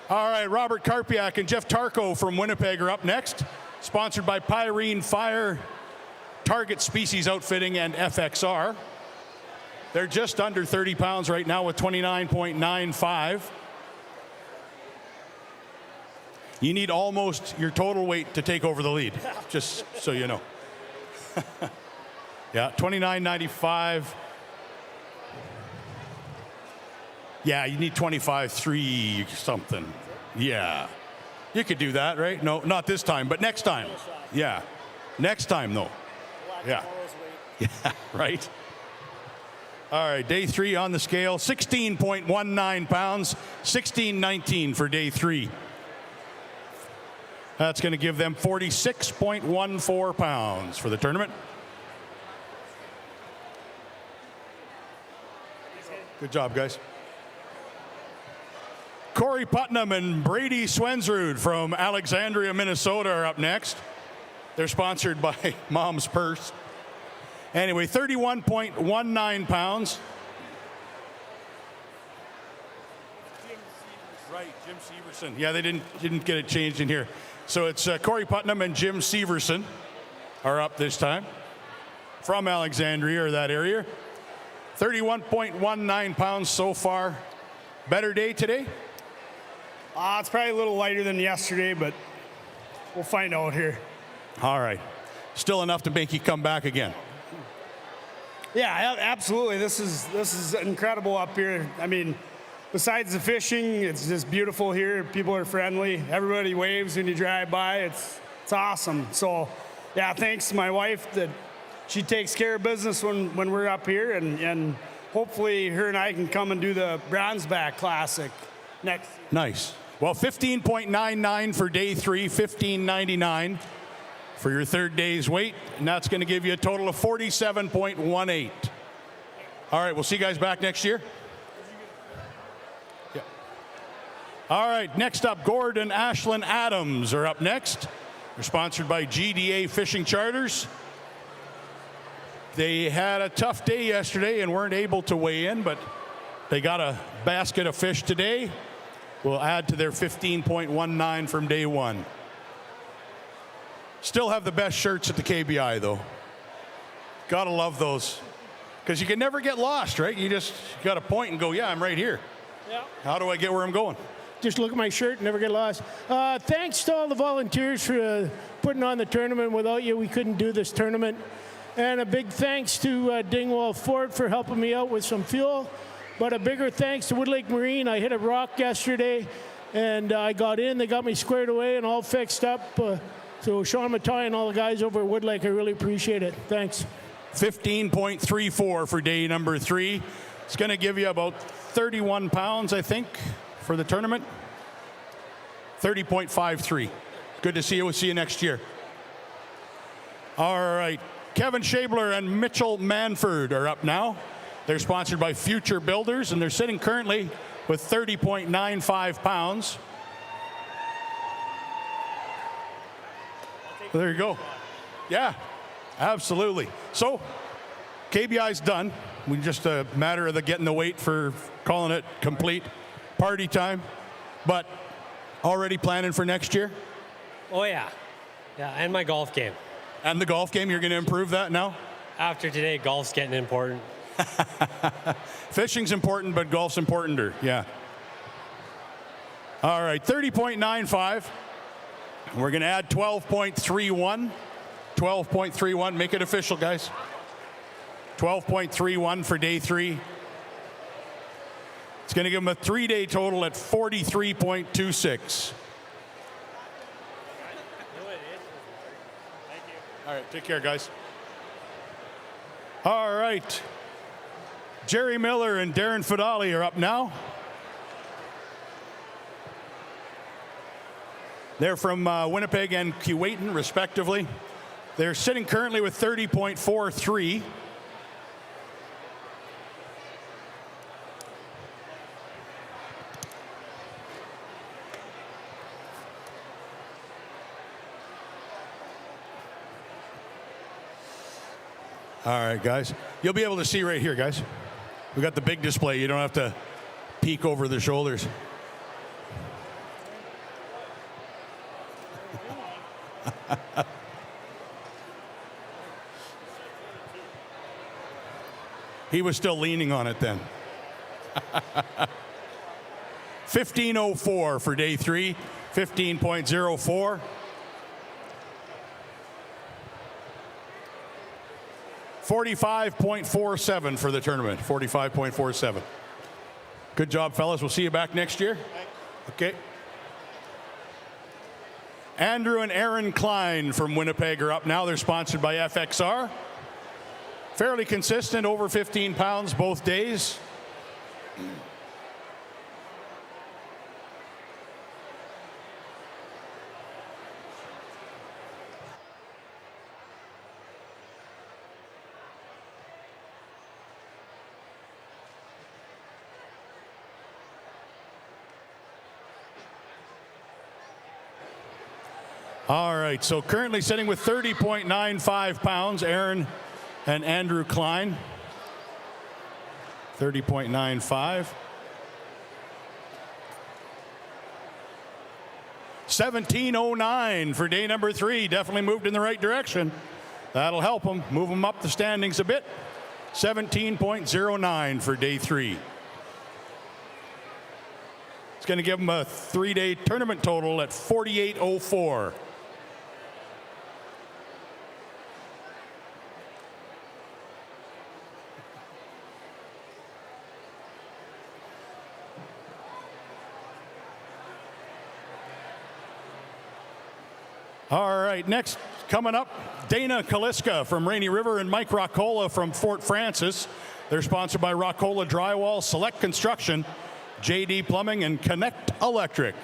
All right, Robert Karpiak and Jeff Tarko from Winnipeg are up next. Sponsored by Pyrene Fire, Target Species Outfitting, and FXR. They're just under 30 pounds right now with 29.95. You need almost your total weight to take over the lead, just so you know. Yeah, 29.95. Yeah, you need 25.3 something. Yeah. You could do that, right? No, not this time, but next time. Yeah. Next time, though. Yeah. Yeah, right. All right, day 3 on the scale, 16.19 pounds, 16.19 for day 3. That's going to give them 46.14 pounds for the tournament. Good job, guys. Corey Putnam and Brady Swensrud from Alexandria, Minnesota are up next. They're sponsored by Mom's Purse. Anyway, 31.19 pounds. Right, Jim Severson. Yeah, they didn't get it changed in here. So it's Corey Putnam and Jim Severson are up this time from Alexandria or that area. 31.19 pounds so far. Better day today? It's probably a little lighter than yesterday, but we'll find out here. All right. Still enough to make you come back again. Yeah, absolutely. This is incredible up here. I mean, besides the fishing, it's just beautiful here. People are friendly. Everybody waves when you drive by. It's awesome. So, yeah, thanks to my wife that she takes care of business when we're up here, and hopefully her and I can come and do the Bronzeback Classic next. Nice. Well, 15.99 for day 3, 15.99 for your third day's weight, and that's going to give you a total of 47.18. All right, we'll see you guys back next year. Yeah. All right, next up, Gordon Ashlyn Adams are up next. They're sponsored by GDA Fishing Charters. They had a tough day yesterday and weren't able to weigh in, but they got a basket of fish today. Will add to their 15.19 from day 1. Still have the best shirts at the KBI, though. Gotta love those. Because you can never get lost, right? You just got to point and go, yeah, I'm right here. Yeah. How do I get where I'm going? Just look at my shirt, never get lost. Thanks to all the volunteers for putting on the tournament. Without you, we couldn't do this tournament. And a big thanks to Dingwall Ford for helping me out with some fuel. But a bigger thanks to Wood Lake Marine. I hit a rock yesterday, and I got in. They got me squared away and all fixed up. So Sean Matai and all the guys over at Wood Lake, I really appreciate it. Thanks. 15.34 for day number 3. It's going to give you about 31 pounds, I think, for the tournament. 30.53. Good to see you. We'll see you next year. All right. Kevin Shabler and Mitchell Manford are up now. They're sponsored by Future Builders, and they're sitting currently with 30.95 pounds. There you go. Yeah, absolutely. So, KBI's done. We just a matter of getting the weight for calling it complete. Party time. But already planning for next year? Oh, yeah. Yeah, and my golf game. And the golf game, you're going to improve that now? After today, golf's getting important. Fishing's important, but golf's importanter. Yeah. All right, 30.95. We're going to add 12.31. 12.31. Make it official, guys. 12.31 for day 3. It's going to give them a 3-day total at 43.26. All right, take care, guys. All right. Jerry Miller and Darren Fidali are up now. They're from Winnipeg and Keewatin, respectively. They're sitting currently with 30.43. All right, guys. You'll be able to see right here, guys. We got the big display. You don't have to peek over the shoulders. He was still leaning on it then. 15.04 for day 3. 15.04. $45.47 for the tournament. 45.47. Good job, fellas. We'll see you back next year. Okay. Andrew and Aaron Klein from Winnipeg are up now. They're sponsored by FXR. Fairly consistent, over 15 pounds both days. All right, so currently sitting with 30.95 pounds, Aaron and Andrew Klein. 30.95. 17.09 for day number 3. Definitely moved in the right direction. That'll help them, move them up the standings a bit. 17.09 for day 3. It's going to give them a 3-day tournament total at 48.04. All right, next coming up, Dana Kaliska from Rainy River and Mike Roccola from Fort Francis. They're sponsored by Roccola Drywall, Select Construction, JD Plumbing, and Connect Electric.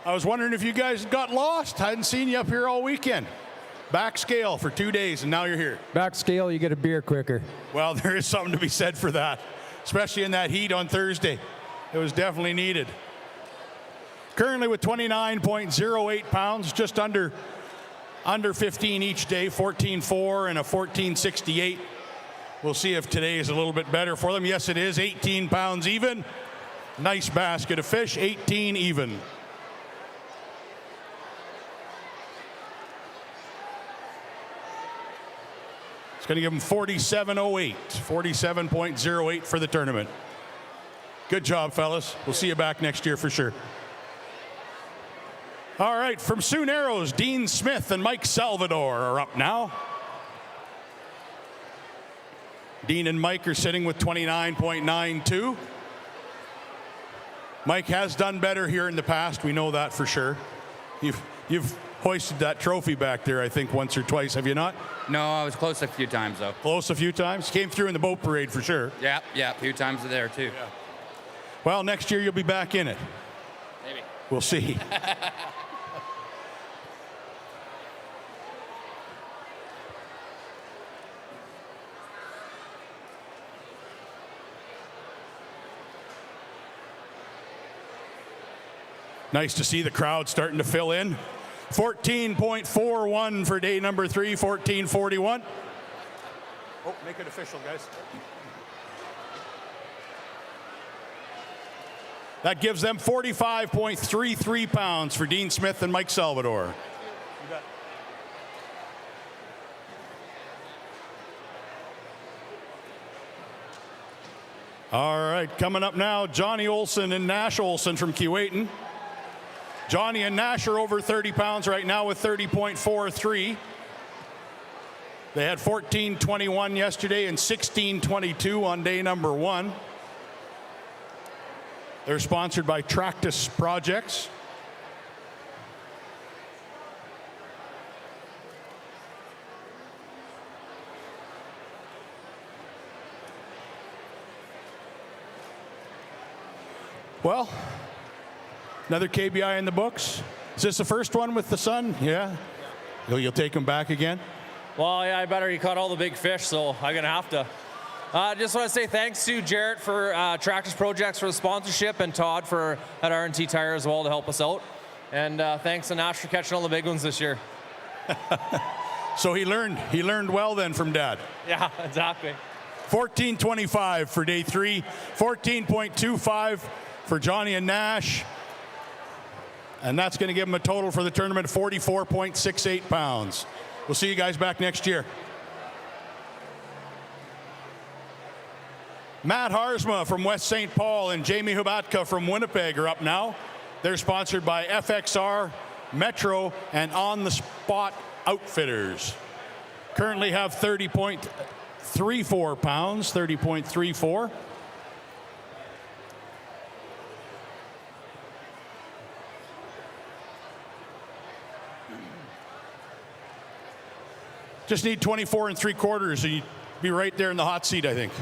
I was wondering if you guys got lost. I hadn't seen you up here all weekend. Back scale for 2 days, and now you're here. Back scale, you get a beer quicker. Well, there is something to be said for that, especially in that heat on Thursday. It was definitely needed. Currently with 29.08 pounds, just under 15 each day, 14.4 and a 14.68. We'll see if today is a little bit better for them. Yes, it is. 18 pounds even. Nice basket of fish, 18 even. It's going to give them 47.08, 47.08 for the tournament. Good job, fellas. We'll see you back next year for sure. All right, from Sioux Narrows, Dean Smith and Mike Salvador are up now. Dean and Mike are sitting with 29.92. Mike has done better here in the past. We know that for sure. You've hoisted that trophy back there, I think, once or twice, have you not? No, I was close a few times, though. Close a few times? Came through in the boat parade for sure. Yeah, a few times there, too. Yeah. Well, next year you'll be back in it. Maybe. We'll see. Nice to see the crowd starting to fill in. 14.41 for day number 3, 14.41. Oh, make it official, guys. That gives them 45.33 pounds for Dean Smith and Mike Salvador. You bet. All right, coming up now, Johnny Olson and Nash Olson from Keewatin. Johnny and Nash are over 30 pounds right now with 30.43. They had 14.21 yesterday and 16.22 on day number 1. They're sponsored by Tractus Projects. Well, another KBI in the books. Is this the first one with the son? Yeah? You'll take him back again? Well, yeah, I better. He caught all the big fish, so I'm going to have to. Just want to say thanks to Jarrett for Tractus Projects for the sponsorship and Todd at R&T Tire as well to help us out. And thanks to Nash for catching all the big ones this year. So he learned well then from Dad. Yeah, exactly. 14.25 for day 3, 14.25 for Johnny and Nash. And that's going to give them a total for the tournament of 44.68 pounds. We'll see you guys back next year. Matt Harsma from West St. Paul and Jamie Hubatka from Winnipeg are up now. They're sponsored by FXR, Metro, and On the Spot Outfitters. Currently have 30.34 pounds, 30.34. Just need 24 3/4, and you'd be right there in the hot seat, I think. Yeah,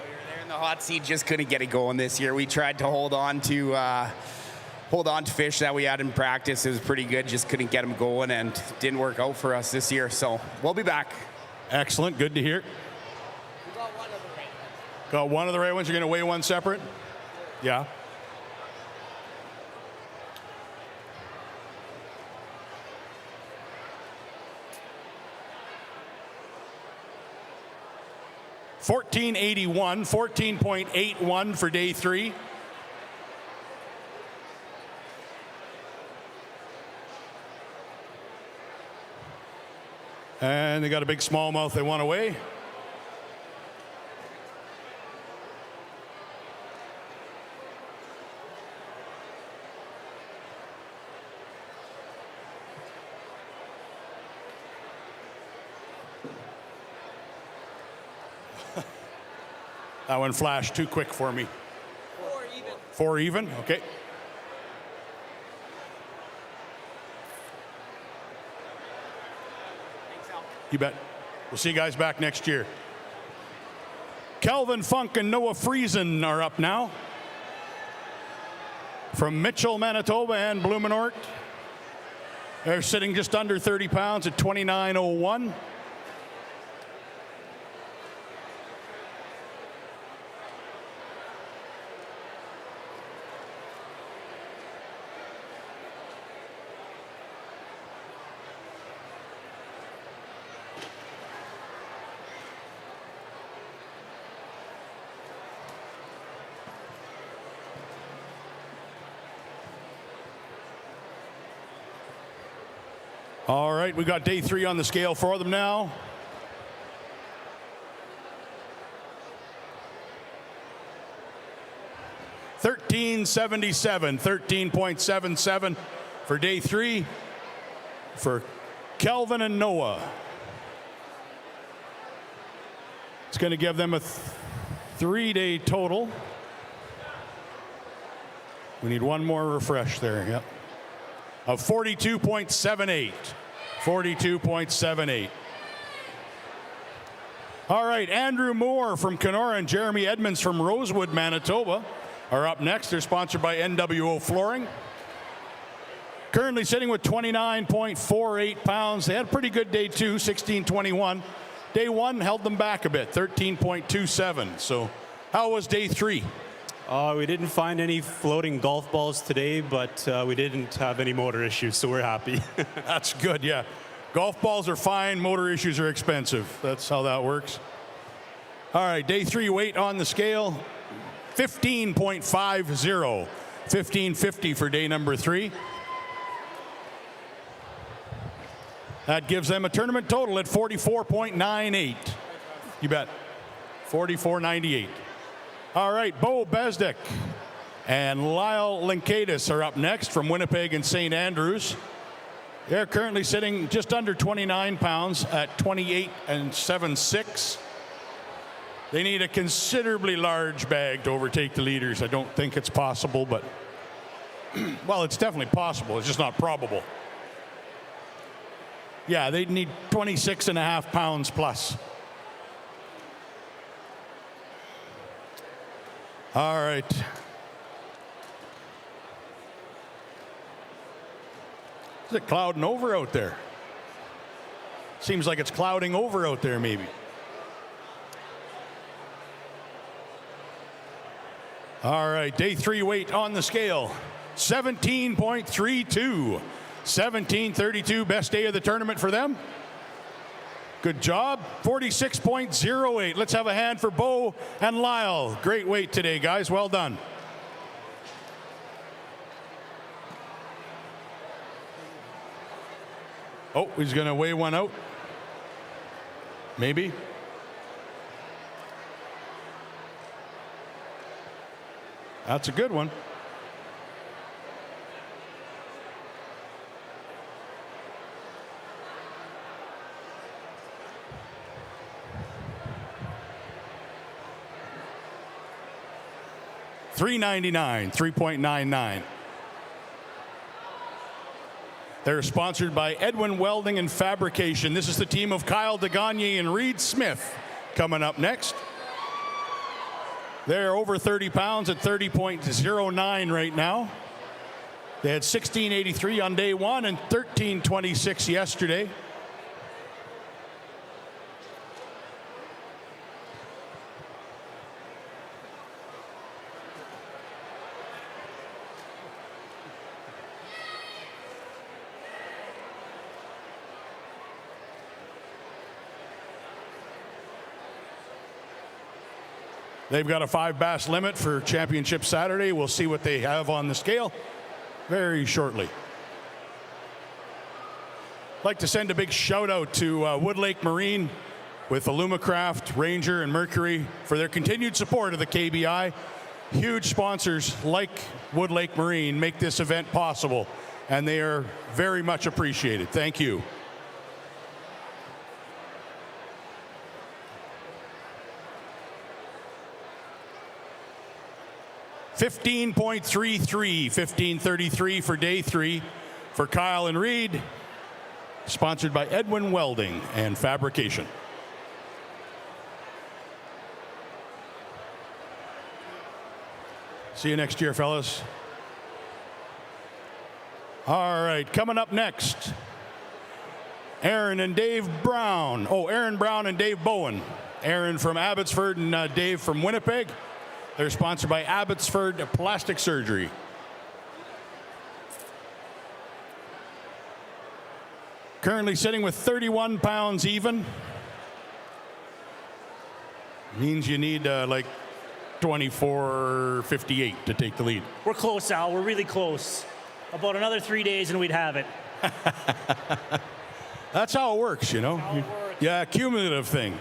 we were there in the hot seat, just couldn't get it going this year. We tried to hold on to fish that we had in practice. It was pretty good, just couldn't get them going, and didn't work out for us this year. So we'll be back. Excellent, good to hear. We got one of the right ones. Got one of the right ones. You're going to weigh one separate? Yeah. 1481, 14.81 for day 3. And they got a big smallmouth they want away. That one flashed too quick for me. 4 even. 4 even? Okay. You bet. We'll see you guys back next year. Kelvin Funk and Noah Friesen are up now. From Mitchell, Manitoba and Blumenort. They're sitting just under 30 pounds at 29.01. All right, we got day 3 on the scale for them now. $13.77 for day 3 for Kelvin and Noah. It's going to give them a 3-day total. We need one more refresh there. Yep. Of 42.78. 42.78. All right, Andrew Moore from Kenora and Jeremy Edmonds from Rosewood, Manitoba are up next. They're sponsored by NWO Flooring. Currently sitting with 29.48 pounds. They had a pretty good day 2, 16.21. Day 1 held them back a bit, 13.27. So how was day 3? We didn't find any floating golf balls today, but we didn't have any motor issues, so we're happy. That's good, yeah. Golf balls are fine, motor issues are expensive. That's how that works. All right, day 3 weight on the scale, 15.50. 1550 for day number 3. That gives them a tournament total at 44.98. You bet. 44.98. All right, Bo Besdick and Lyle Linkadis are up next from Winnipeg and St. Andrews. They're currently sitting just under 29 pounds at 28.76. They need a considerably large bag to overtake the leaders. I don't think it's possible, but well, it's definitely possible. It's just not probable. Yeah, they'd need 26.5 pounds plus. All right. Is it clouding over out there? Seems like it's clouding over out there, maybe. All right, day 3 weight on the scale, 17.32. 17.32, best day of the tournament for them. Good job. 46.08. Let's have a hand for Bo and Lyle. Great weight today, guys. Well done. Oh, he's going to weigh one out. Maybe. That's a good one. $3.99, 3.99. They're sponsored by Edwin Welding and Fabrication. This is the team of Kyle DeGagne and Reed Smith coming up next. They're over 30 pounds at 30.09 right now. They had 16.83 on day 1 and 13.26 yesterday. They've got a 5 bass limit for Championship Saturday. We'll see what they have on the scale very shortly. I'd like to send a big shout out to Wood Lake Marine with Alumacraft, Ranger, and Mercury for their continued support of the KBI. Huge sponsors like Wood Lake Marine make this event possible, and they are very much appreciated. Thank you. $15.33, $15.33 for day 3 for Kyle and Reed, sponsored by Edwin Welding and Fabrication. See you next year, fellas. All right, coming up next, Aaron and Dave Brown. Oh, Aaron Brown and Dave Bowen. Aaron from Abbotsford and Dave from Winnipeg. They're sponsored by Abbotsford Plastic Surgery. Currently sitting with 31 pounds even. Means you need like 24.58 to take the lead. We're close, Al. We're really close. About another 3 days and we'd have it. That's how it works, you know. Yeah, cumulative thing.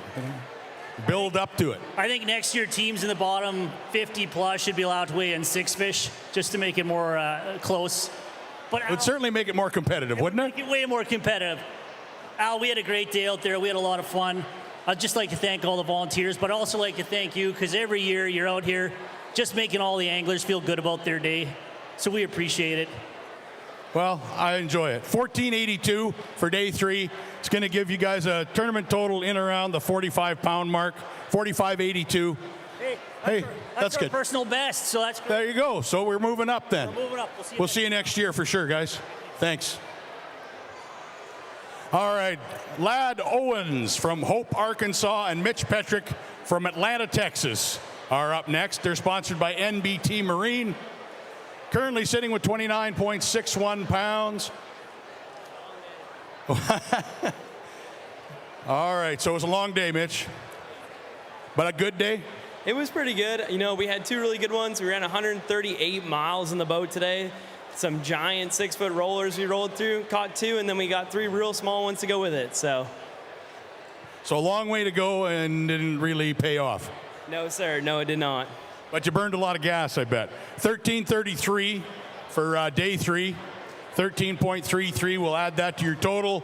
Build up to it. I think next year teams in the bottom 50 plus should be allowed to weigh in 6 fish just to make it more close. But it would certainly make it more competitive, wouldn't it? Make it way more competitive. Al, we had a great day out there. We had a lot of fun. I'd just like to thank all the volunteers, but I'd also like to thank you because every year you're out here just making all the anglers feel good about their day. So we appreciate it. Well, I enjoy it. 1482 for day 3. It's going to give you guys a tournament total in around the 45-pound mark, 4582. Hey, that's our good. Personal best, so that's great. There you go. So we're moving up then. We're moving up. We'll see you next year for sure, guys. Thanks. All right, Lad Owens from Hope, Arkansas, and Mitch Petrick from Atlanta, Texas are up next. They're sponsored by NBT Marine. Currently sitting with 29.61 pounds. All right, so it was a long day, Mitch, but a good day? It was pretty good. You know, we had 2 really good ones. We ran 138 miles in the boat today. Some giant 6-foot rollers we rolled through, caught 2, and then we got 3 real small ones to go with it. So a long way to go and didn't really pay off. No, sir. No, it did not. But you burned a lot of gas, I bet. 1333 for day 3. 13.33. We'll add that to your total.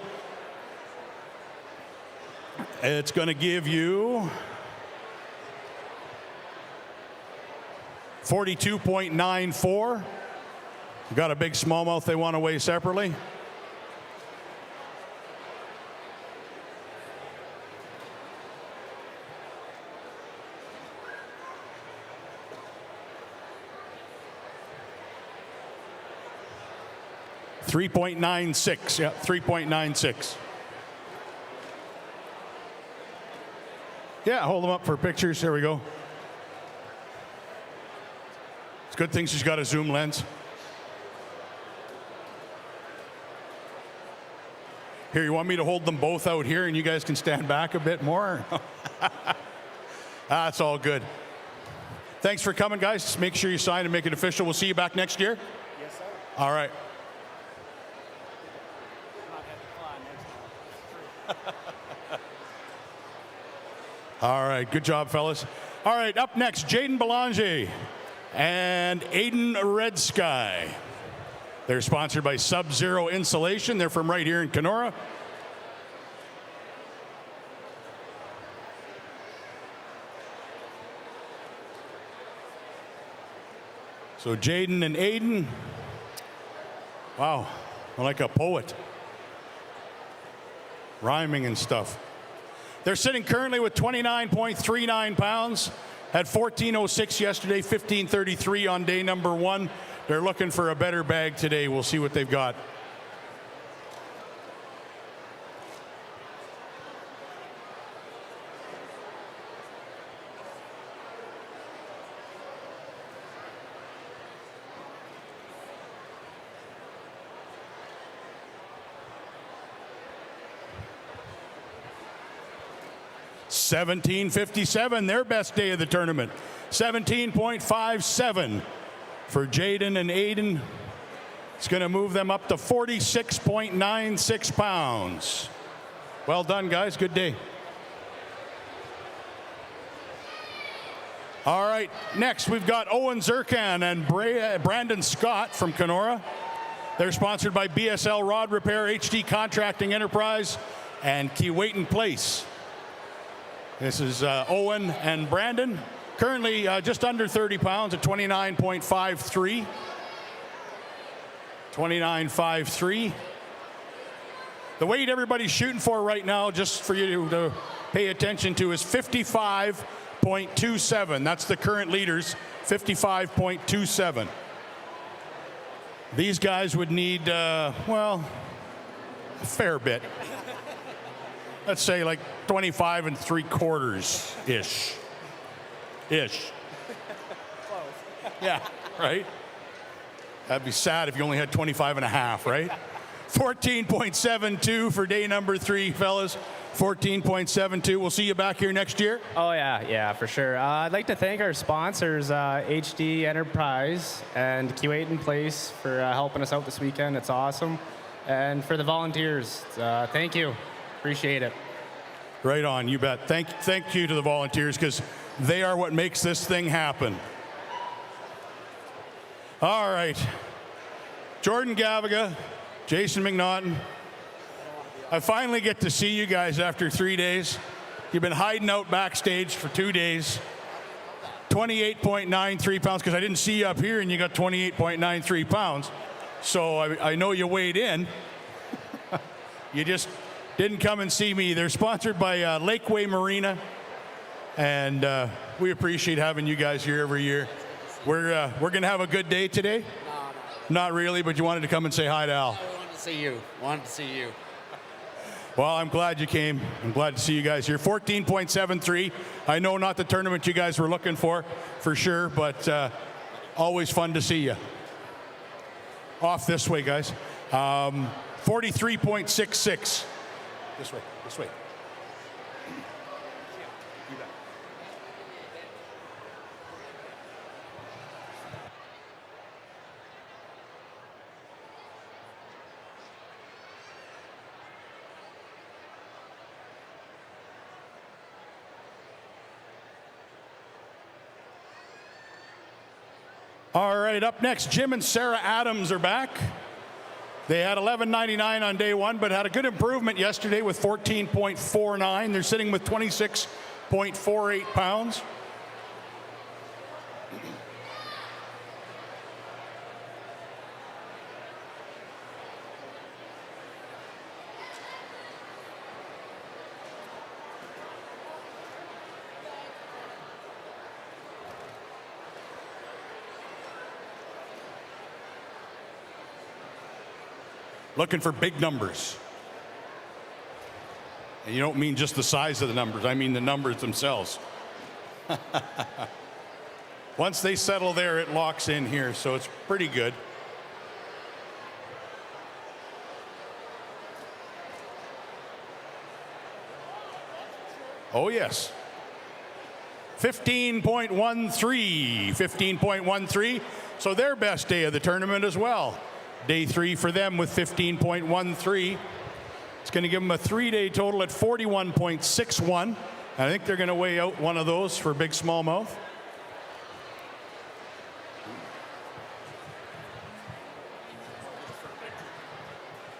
It's going to give you 42.94. Got a big smallmouth they want to weigh separately. $3.96. Yeah, 3.96. Yeah, hold them up for pictures. There we go. It's good thing she's got a zoom lens. Here, you want me to hold them both out here and you guys can stand back a bit more? That's all good. Thanks for coming, guys. Make sure you sign and make it official. We'll see you back next year. Yes, sir. All right. All right, good job, fellas. All right, up next, Jaden Belanger and Aiden Red Sky. They're sponsored by Sub-Zero Insulation. They're from right here in Kenora. So Jaden and Aiden, wow, like a poet. Rhyming and stuff. They're sitting currently with 29.39 pounds. Had 14.06 yesterday, 15.33 on day number 1. They're looking for a better bag today. We'll see what they've got. $17.57, their best day of the tournament. 17.57 for Jaden and Aiden. It's going to move them up to 46.96 pounds. Well done, guys. Good day. All right, next we've got Owen Zirkan and Brandon Scott from Kenora. They're sponsored by BSL Rod Repair, HD Contracting Enterprise, and Keewatin Place. This is Owen and Brandon, currently just under 30 pounds at 29.53. 29.53. The weight everybody's shooting for right now, just for you to pay attention to, is 55.27. That's the current leaders, 55.27. These guys would need, well, a fair bit. Let's say like 25 3/4-ish. Yeah, right? That'd be sad if you only had 25 1/2, right? 14.72 for day number 3, fellas. 14.72. We'll see you back here next year. Oh, yeah, for sure. I'd like to thank our sponsors, HD Enterprise and Keewatin Place, for helping us out this weekend. It's awesome. And for the volunteers, thank you. Appreciate it. Right on, you bet. Thank you to the volunteers, because they are what makes this thing happen. All right. Jordan Gaviga, Jason McNaughton. I finally get to see you guys after 3 days. You've been hiding out backstage for 2 days. 28.93 pounds, because I didn't see you up here and you got 28.93 pounds. So I know you weighed in. You just didn't come and see me. They're sponsored by Lakeway Marina, and we appreciate having you guys here every year. We're going to have a good day today. Not really, but you wanted to come and say hi to Al. I wanted to see you. Well, I'm glad you came. I'm glad to see you guys here. 14.73. I know not the tournament you guys were looking for sure, but always fun to see you. Off this way, guys. 43.66. This way. All right, up next, Jim and Sarah Adams are back. They had 11.99 on day 1, but had a good improvement yesterday with 14.49. They're sitting with 26.48 pounds. Looking for big numbers. And you don't mean just the size of the numbers, I mean the numbers themselves. Once they settle there, it locks in here, so it's pretty good. Oh, yes. 15.13. So their best day of the tournament as well. Day 3 for them with 15.13. It's going to give them a 3-day total at 41.61. I think they're going to weigh out one of those for big smallmouth.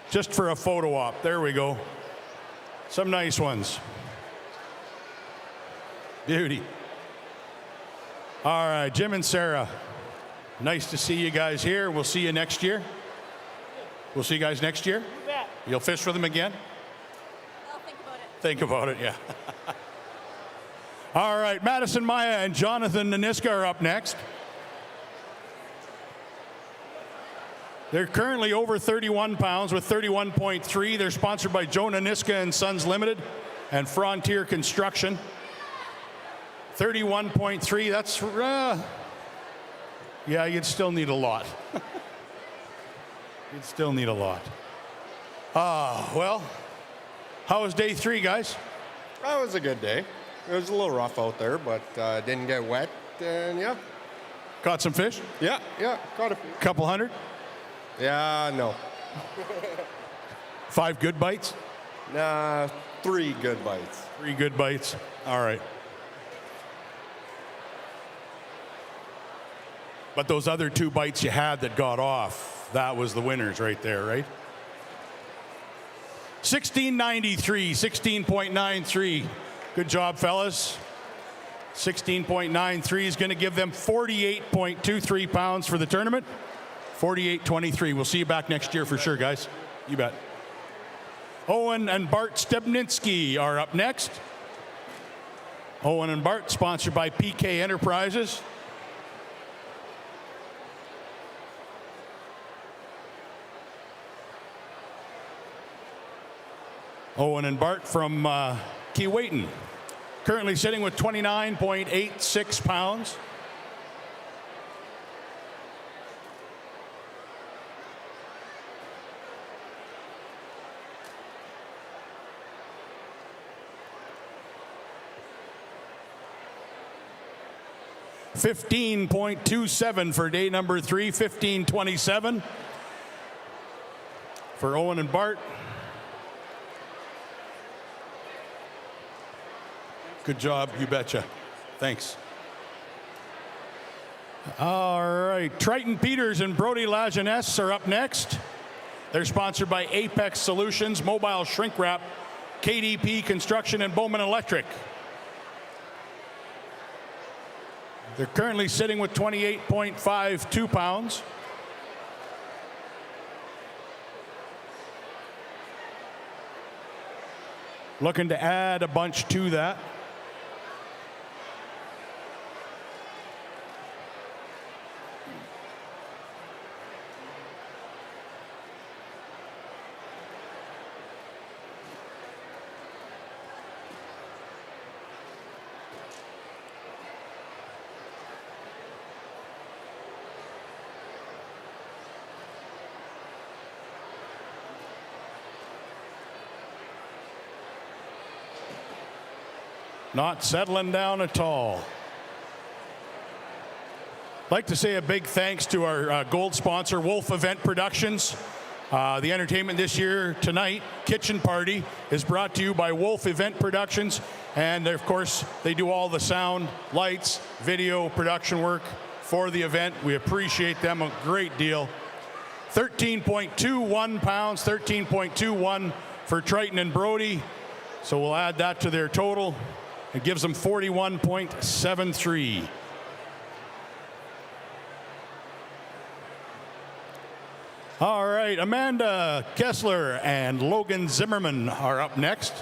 Just for a photo op. There we go. Some nice ones. Beauty. All right, Jim and Sarah. Nice to see you guys here. We'll see you next year. We'll see you guys next year. You bet. You'll fish for them again? I'll think about it. Think about it, yeah. All right, Madison Maya and Jonathan Naniska are up next. They're currently over 31 pounds with 31.3. They're sponsored by Joe Naniska and Sons Limited and Frontier Construction. 31.3, that's, yeah, you'd still need a lot. You'd still need a lot. Well, how was day 3, guys? That was a good day. It was a little rough out there, but didn't get wet. And yeah. Caught some fish? Yeah, caught a few. Couple hundred? Yeah, no. 5 good bites? Nah, 3 good bites. 3 good bites. All right. But those other 2 bites you had that got off, that was the winners right there, right? 1693, 16.93. Good job, fellas. 16.93 is going to give them 48.23 pounds for the tournament. 48.23. We'll see you back next year for sure, guys. You bet. Owen and Bart Stebninski are up next. Owen and Bart, sponsored by PK Enterprises. Owen and Bart from Keewatin, currently sitting with 29.86 pounds. $15.27 for day number 3, 15.27 for Owen and Bart. Good job, you betcha. Thanks. All right, Triton Peters and Brody Lajeunesse are up next. They're sponsored by Apex Solutions, Mobile Shrink Wrap, KDP Construction, and Bowman Electric. They're currently sitting with 28.52 pounds. Looking to add a bunch to that. Not settling down at all. I'd like to say a big thanks to our gold sponsor, Wolf Event Productions. The entertainment this year, tonight, Kitchen Party, is brought to you by Wolf Event Productions. And of course, they do all the sound, lights, video, production work for the event. We appreciate them a great deal. 13.21 pounds, 13.21 for Triton and Brody. So we'll add that to their total. It gives them 41.73. All right, Amanda Kessler and Logan Zimmerman are up next.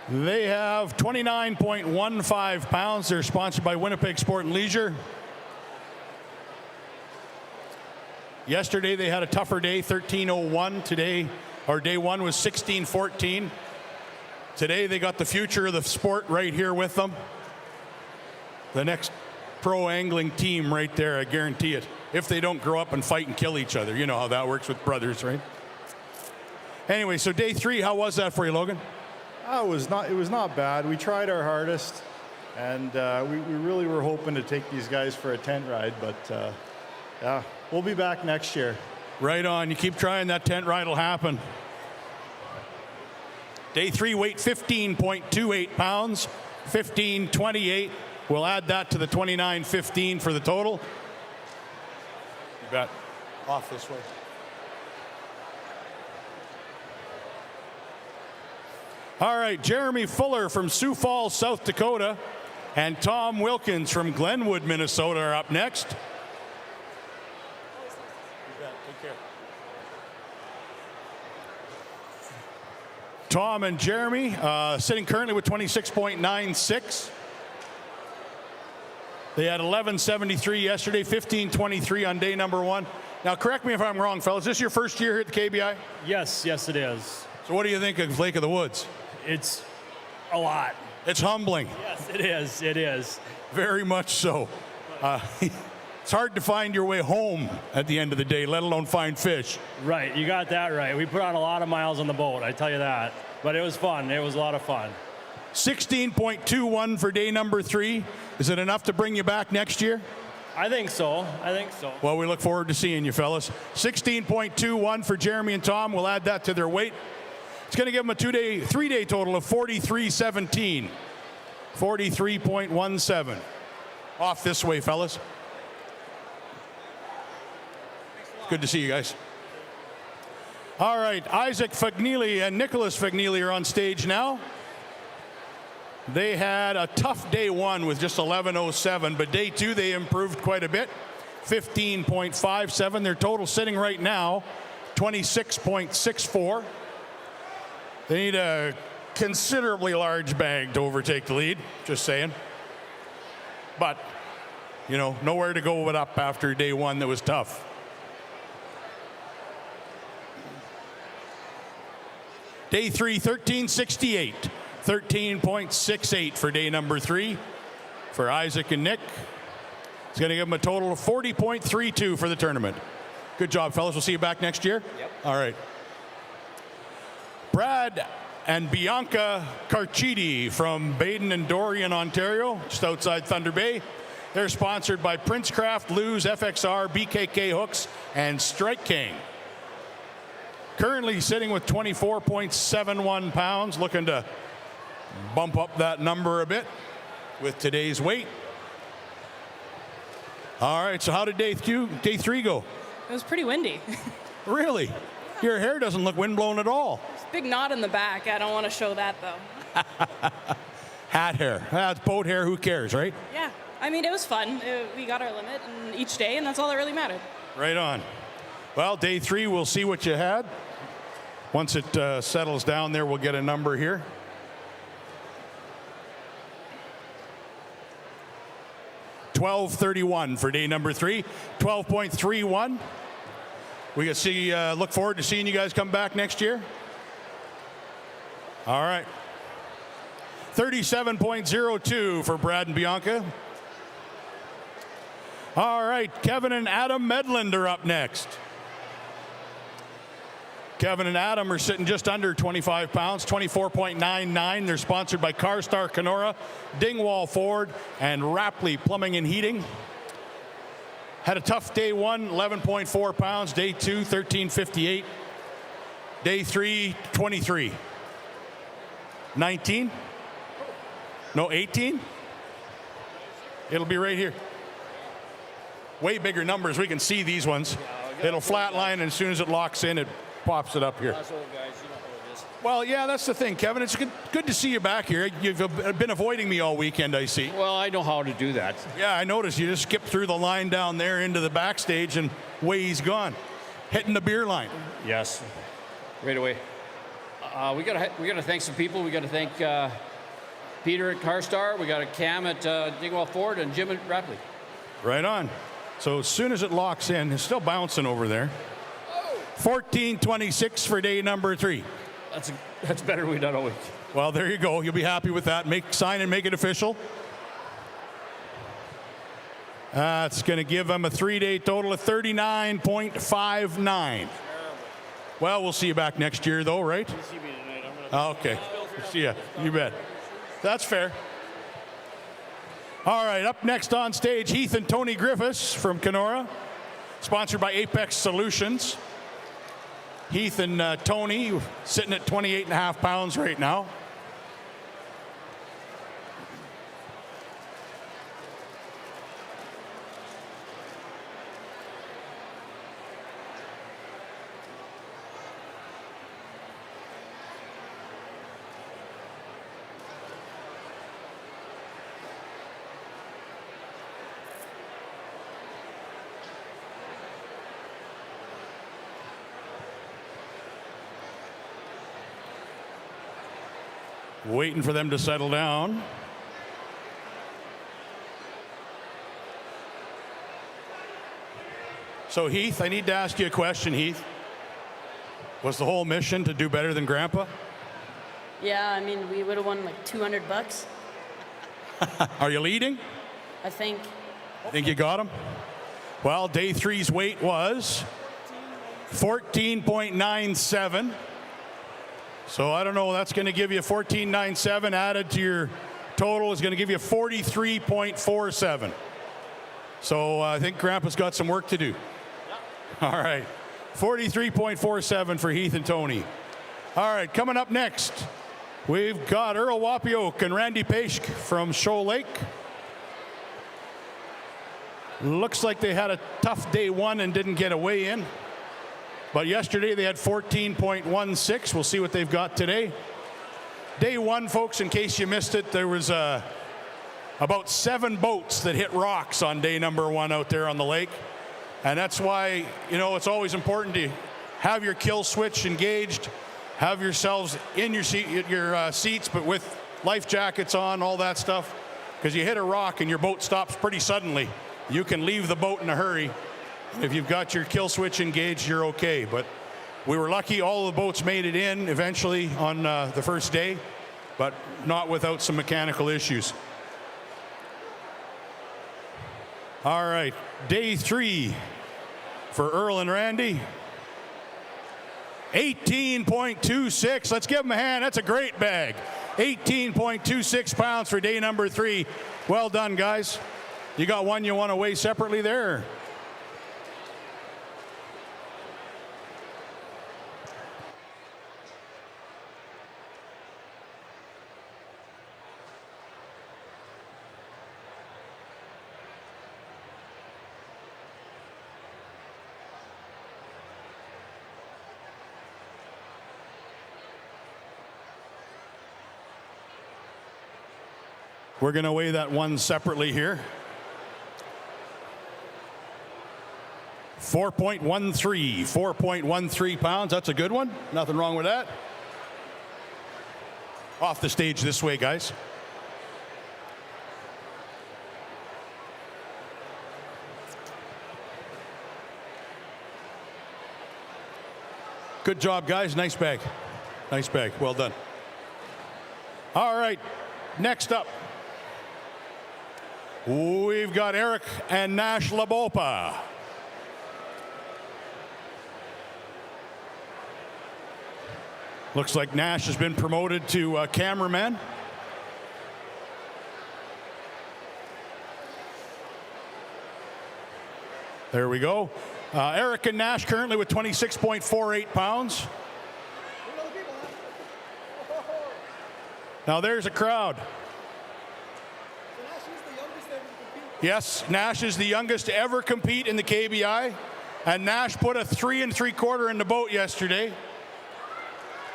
They have 29.15 pounds. They're sponsored by Winnipeg Sport and Leisure. Yesterday they had a tougher day, 13:01. Today, or day one, was 16:14. Today they got the future of the sport right here with them. The next pro angling team right there, I guarantee it. If they don't grow up and fight and kill each other. You know how that works with brothers, right? Anyway, so day 3, how was that for you, Logan? It was not bad. We tried our hardest, and we really were hoping to take these guys for a tent ride, but yeah, we'll be back next year. Right on. You keep trying, that tent ride will happen. Day 3, weight 15.28 pounds, 15.28. We'll add that to the 29.15 for the total. You bet. Off this way. All right, Jeremy Fuller from Sioux Falls, South Dakota, and Tom Wilkins from Glenwood, Minnesota are up next. You bet. Take care. Tom and Jeremy sitting currently with 26.96. They had 11.73 yesterday, 15.23 on day number 1. Now, correct me if I'm wrong, fellas. Is this your first year here at the KBI? Yes, it is. So what do you think of Lake of the Woods? It's a lot. It's humbling. Yes, it is. It is. Very much so. It's hard to find your way home at the end of the day, let alone find fish. Right, you got that right. We put on a lot of miles on the boat, I tell you that. But it was fun. It was a lot of fun. 16.21 for day number 3. Is it enough to bring you back next year? I think so. I think so. Well, we look forward to seeing you, fellas. 16.21 for Jeremy and Tom. We'll add that to their weight. It's going to give them a 3-day total of 43.17. 43.17. Off this way, fellas. Good to see you guys. All right, Isaac Fagnili and Nicholas Fagnili are on stage now. They had a tough day 1 with just 11.07, but day 2 they improved quite a bit, 15.57. Their total sitting right now, 26.64. They need a considerably large bag to overtake the lead, just saying. But, you know, nowhere to go but up after day 1 that was tough. Day 3, 13.68. 13.68 for day number 3 for Isaac and Nick. It's going to give them a total of 40.32 for the tournament. Good job, fellas. We'll see you back next year. Yep. All right. Brad and Bianca Carchidi from Baden and Dorian, Ontario, just outside Thunder Bay. They're sponsored by Princecraft, Lew's, FXR, BKK Hooks, and Strike King. Currently sitting with 24.71 pounds, looking to bump up that number a bit with today's weight. All right, so how did day 3 go? It was pretty windy. Really? Your hair doesn't look windblown at all. Big knot in the back. I don't want to show that, though. Hat hair. That's boat hair. Who cares, right? Yeah. I mean, it was fun. We got our limit each day, and that's all that really mattered. Right on. Well, day 3, we'll see what you had. Once it settles down there, we'll get a number here. $12.31 for day number 3. 12.31. We can see. Look forward to seeing you guys come back next year. All right. 37.02 for Brad and Bianca. All right, Kevin and Adam Medland are up next. Kevin and Adam are sitting just under 25 pounds, 24.99. They're sponsored by CarStar Kenora, Dingwall Ford, and Rapley Plumbing and Heating. Had a tough day 1, 11.4 pounds. Day 2, 13.58. Day 3, 23. 19? No, 18? It'll be right here. Way bigger numbers. We can see these ones. It'll flatline, and as soon as it locks in, it pops it up here. Well, yeah, that's the thing, Kevin. It's good to see you back here. You've been avoiding me all weekend, I see. Well, I know how to do that. Yeah, I noticed you just skipped through the line down there into the backstage, and away he's gone, hitting the beer line. Yes, right away. We gotta thank some people. We gotta thank Peter at CarStar. We got a Cam at Dingwall Ford and Jim at Rapley. Right on. So as soon as it locks in, it's still bouncing over there. 14.26 for day number 3. That's better than we've done all week. Well, there you go. You'll be happy with that. Sign and make it official. It's going to give them a 3-day total of 39.59. Well, we'll see you back next year, though, right? You see me tonight. I'm gonna Okay. See ya. You bet. That's fair. All right, up next on stage, Heath and Tony Griffiths from Kenora, sponsored by Apex Solutions. Heath and Tony sitting at 28.5 pounds right now. Waiting for them to settle down. So Heath, I need to ask you a question, Heath. Was the whole mission to do better than Grandpa? Yeah, I mean, we would have won like $200. Are you leading? I think. Think you got him? Well, day 3's weight was 14.97. So I don't know, that's going to give you 14.97 added to your total is going to give you 43.47. So I think Grandpa's got some work to do. All right. 43.47 for Heath and Tony. All right, coming up next, we've got Earl Wapioke and Randy Pashk from Shoal Lake. Looks like they had a tough day one and didn't get a weigh in. But yesterday they had 14.16. We'll see what they've got today. Day one, folks, in case you missed it, there was about 7 boats that hit rocks on day number 1 out there on the lake. And that's why, you know, it's always important to have your kill switch engaged, have yourselves in your seats, but with life jackets on, all that stuff. Because you hit a rock and your boat stops pretty suddenly. You can leave the boat in a hurry. If you've got your kill switch engaged, you're okay. But we were lucky all the boats made it in eventually on the first day, but not without some mechanical issues. All right, day 3 for Earl and Randy. 18.26. Let's give them a hand. That's a great bag. 18.26 pounds for day number 3. Well done, guys. You got one you want to weigh separately there? We're going to weigh that one separately here. 4.13 pounds. That's a good one. Nothing wrong with that. Off the stage this way, guys. Good job, guys. Nice bag. Nice bag. Well done. All right. Next up, we've got Eric and Nash Labopa. Looks like Nash has been promoted to cameraman. There we go. Eric and Nash currently with 26.48 pounds. Now there's a crowd. Yes, Nash is the youngest to ever compete in the KBI. And Nash put a 3 3/4 in the boat yesterday.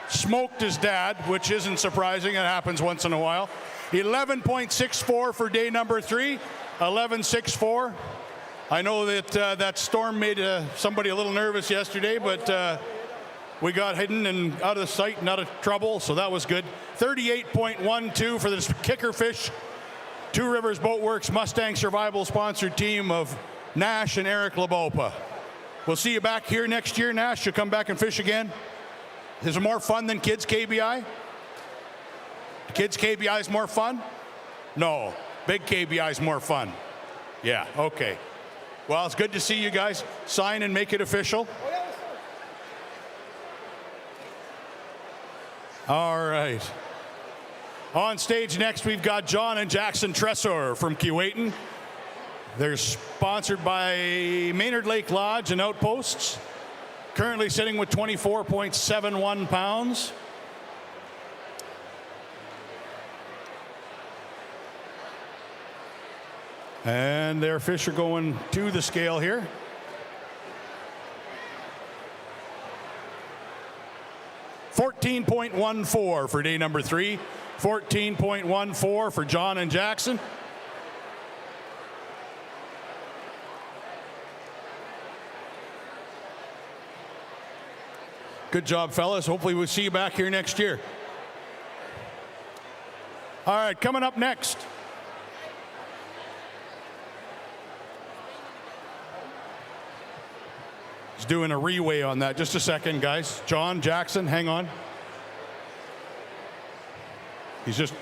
Smoked his dad, which isn't surprising. It happens once in a while. 11.64 for day number 3. 11.64. I know that that storm made somebody a little nervous yesterday, but we got hidden and out of sight and out of trouble, so that was good. 38.12 for this Kickerfish Two Rivers Boatworks Mustang Survival sponsored team of Nash and Eric Labopa. We'll see you back here next year, Nash. You'll come back and fish again. Is it more fun than Kids KBI? Kids KBI is more fun? No. Big KBI is more fun. Yeah, okay. Well, it's good to see you guys. Sign and make it official. All right. On stage next, we've got John and Jackson Tresor from Keewatin. They're sponsored by Maynard Lake Lodge and Outposts. Currently sitting with 24.71 pounds. And their fish are going to the scale here. $14.14 for day number 3. 14.14 for John and Jackson. Good job, fellas. Hopefully we'll see you back here next year. All right, coming up next. He's doing a reweigh on that. Just a second, guys. John, Jackson, hang on. He's just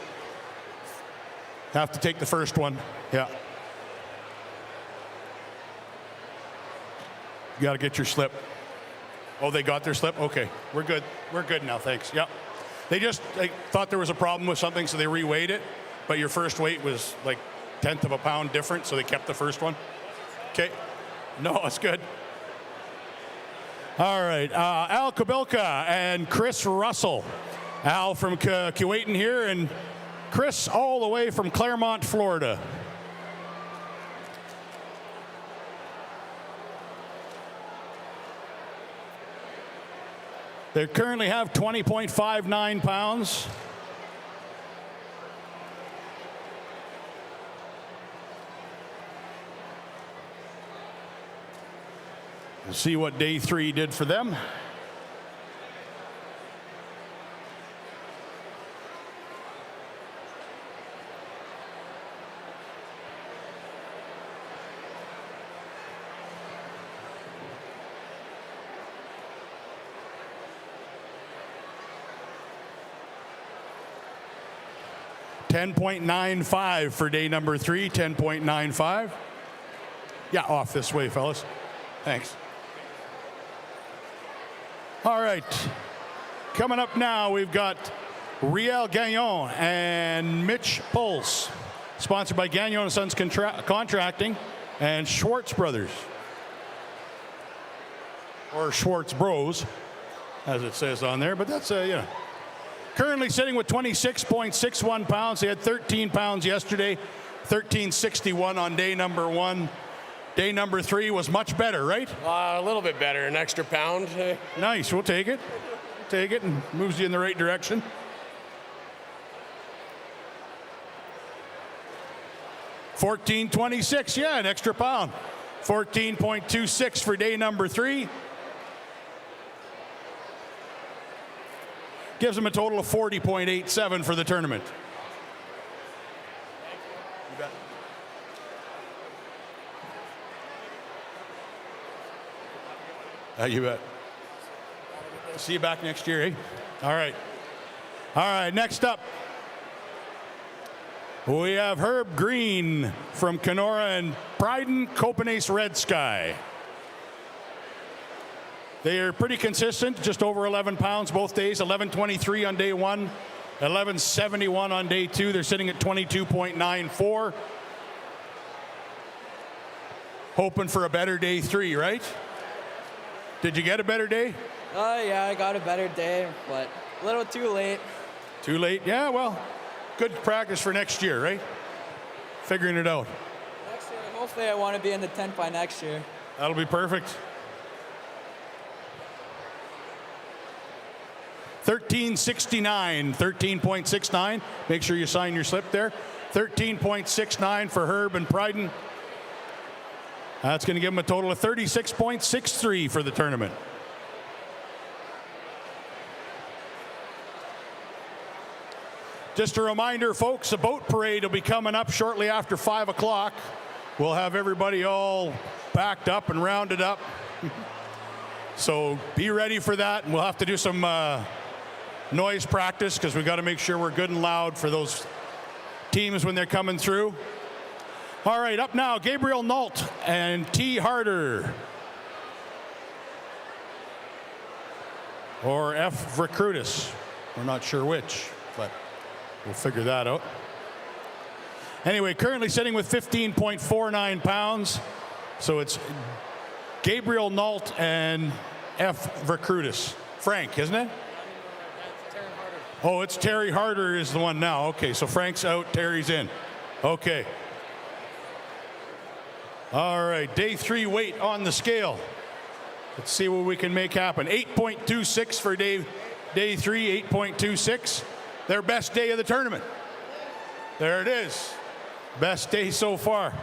have to take the first one. Yeah. You got to get your slip. Oh, they got their slip? Okay. We're good. We're good now. Thanks. Yep. They just thought there was a problem with something, so they reweighed it. But your first weight was like 1/10 of a pound different, so they kept the first one. Okay. No, that's good. All right. Al Kabilka and Chris Russell. Al from Kuwaitan here, and Chris all the way from Claremont, Florida. They currently have 20.59 pounds. We'll see what day 3 did for them. $10.95 for day number 3, 10.95. Yeah, off this way, fellas. Thanks. All right. Coming up now, we've got Riel Gagnon and Mitch Pulse. Sponsored by Gagnon & Sons Contracting and Schwartz Brothers. Or Schwartz Bros, as it says on there. But that's, currently sitting with 26.61 pounds. They had 13 pounds yesterday, 1361 on day number 1. Day number 3 was much better, right? A little bit better, an extra pound. Nice, we'll take it. Take it, and moves you in the right direction. $14.26, yeah, an extra pound. 14.26 for day number 3. Gives them a total of 40.87 for the tournament. You bet. You bet. See you back next year, eh? All right. All right, next up, we have Herb Green from Kenora and Pryden Copenhagen Red Sky. They are pretty consistent, just over 11 pounds both days, 11.23 on day 1, 11.71 on day 2. They're sitting at 22.94. Hoping for a better day 3, right? Did you get a better day? Yeah, I got a better day, but a little too late. Too late? Yeah, well, good practice for next year, right? Figuring it out. Next year, hopefully I want to be in the tent by next year. That'll be perfect. 13.69, 13.69. Make sure you sign your slip there. 13.69 for Herb and Pryden. That's going to give them a total of 36.63 for the tournament. Just a reminder, folks, the boat parade will be coming up shortly after 5 o'clock. We'll have everybody all backed up and rounded up. So be ready for that, and we'll have to do some noise practice because we've got to make sure we're good and loud for those teams when they're coming through. All right, up now, Gabriel Nault and T. Harder. Or F. Recruitus. We're not sure which, but we'll figure that out. Anyway, currently sitting with 15.49 pounds. So it's Gabriel Nault and F. Recruitus. Frank, isn't it? Oh, it's Terry Harder is the one now. Okay, so Frank's out, Terry's in. Okay. All right, day 3 weight on the scale. Let's see what we can make happen. 8.26 for day 3, 8.26. Their best day of the tournament. There it is. Best day so far.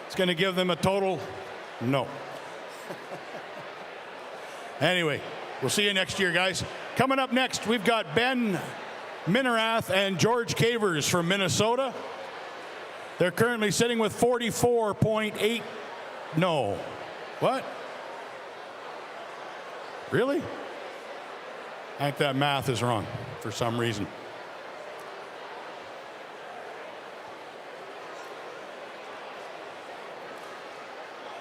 It's going to give them a total, no. Anyway, we'll see you next year, guys. Coming up next, we've got Ben Minerath and George Cavers from Minnesota. They're currently sitting with 44.8. No. What? Really? I think that math is wrong for some reason.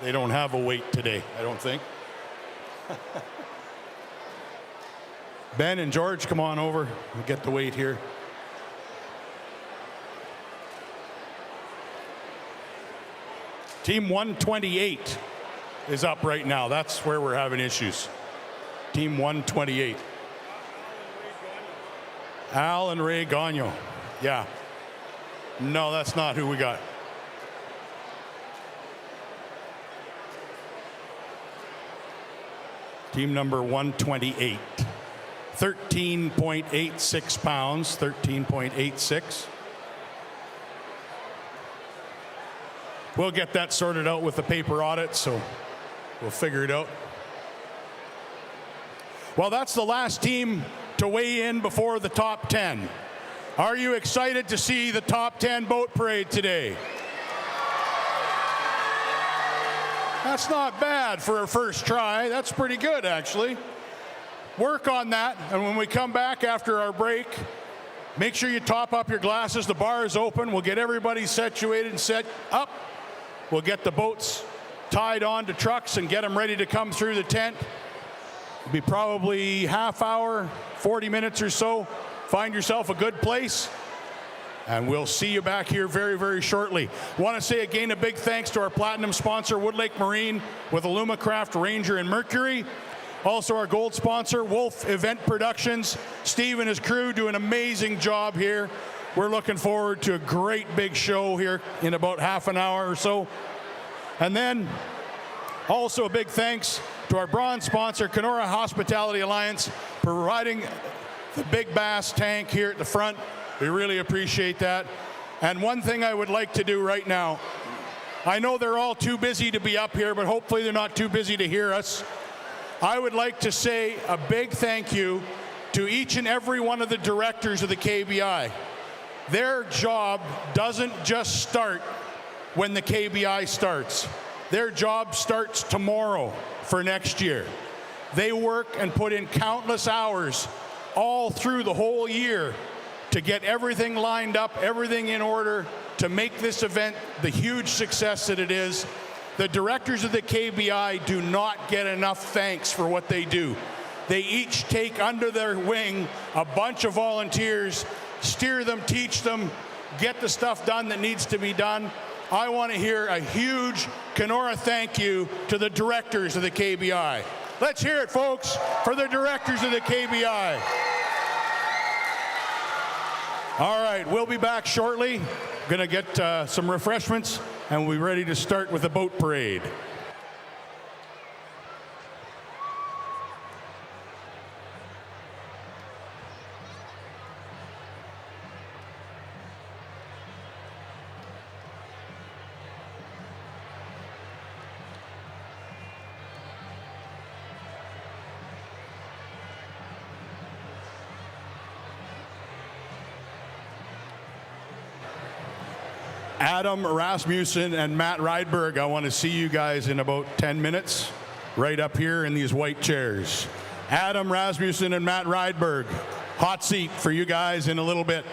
They don't have a weight today, I don't think. Ben and George, come on over and get the weight here. Team 128 is up right now. That's where we're having issues. Team 128. Al and Ray Gagnon. Yeah. No, that's not who we got. Team number 128. 13.86 pounds, 13.86. We'll get that sorted out with the paper audit, so we'll figure it out. Well, that's the last team to weigh in before the top 10. Are you excited to see the top 10 boat parade today? That's not bad for a first try. That's pretty good, actually. Work on that, and when we come back after our break, make sure you top up your glasses. The bar is open. We'll get everybody situated and set up. We'll get the boats tied on to trucks and get them ready to come through the tent. It'll be probably half hour, 40 minutes or so. Find yourself a good place, and we'll see you back here very, very shortly. Want to say again a big thanks to our platinum sponsor, Woodlake Marine, with Alumacraft, Ranger, and Mercury. Also our gold sponsor, Wolf Event Productions. Steve and his crew do an amazing job here. We're looking forward to a great big show here in about half an hour or so. And then also a big thanks to our bronze sponsor, Kenora Hospitality Alliance, providing the big bass tank here at the front. We really appreciate that. And one thing I would like to do right now, I know they're all too busy to be up here, but hopefully they're not too busy to hear us. I would like to say a big thank you to each and every one of the directors of the KBI. Their job doesn't just start when the KBI starts. Their job starts tomorrow for next year. They work and put in countless hours all through the whole year to get everything lined up, everything in order to make this event the huge success that it is. The directors of the KBI do not get enough thanks for what they do. They each take under their wing a bunch of volunteers, steer them, teach them, get the stuff done that needs to be done. I want to hear a huge Kenora thank you to the directors of the KBI. Let's hear it, folks, for the directors of the KBI. All right, we'll be back shortly. Going to get some refreshments, and we'll be ready to start with the boat parade. Adam Rasmussen and Matt Rydberg, I want to see you guys in about 10 minutes, right up here in these white chairs. Adam Rasmussen and Matt Rydberg, hot seat for you guys in a little bit.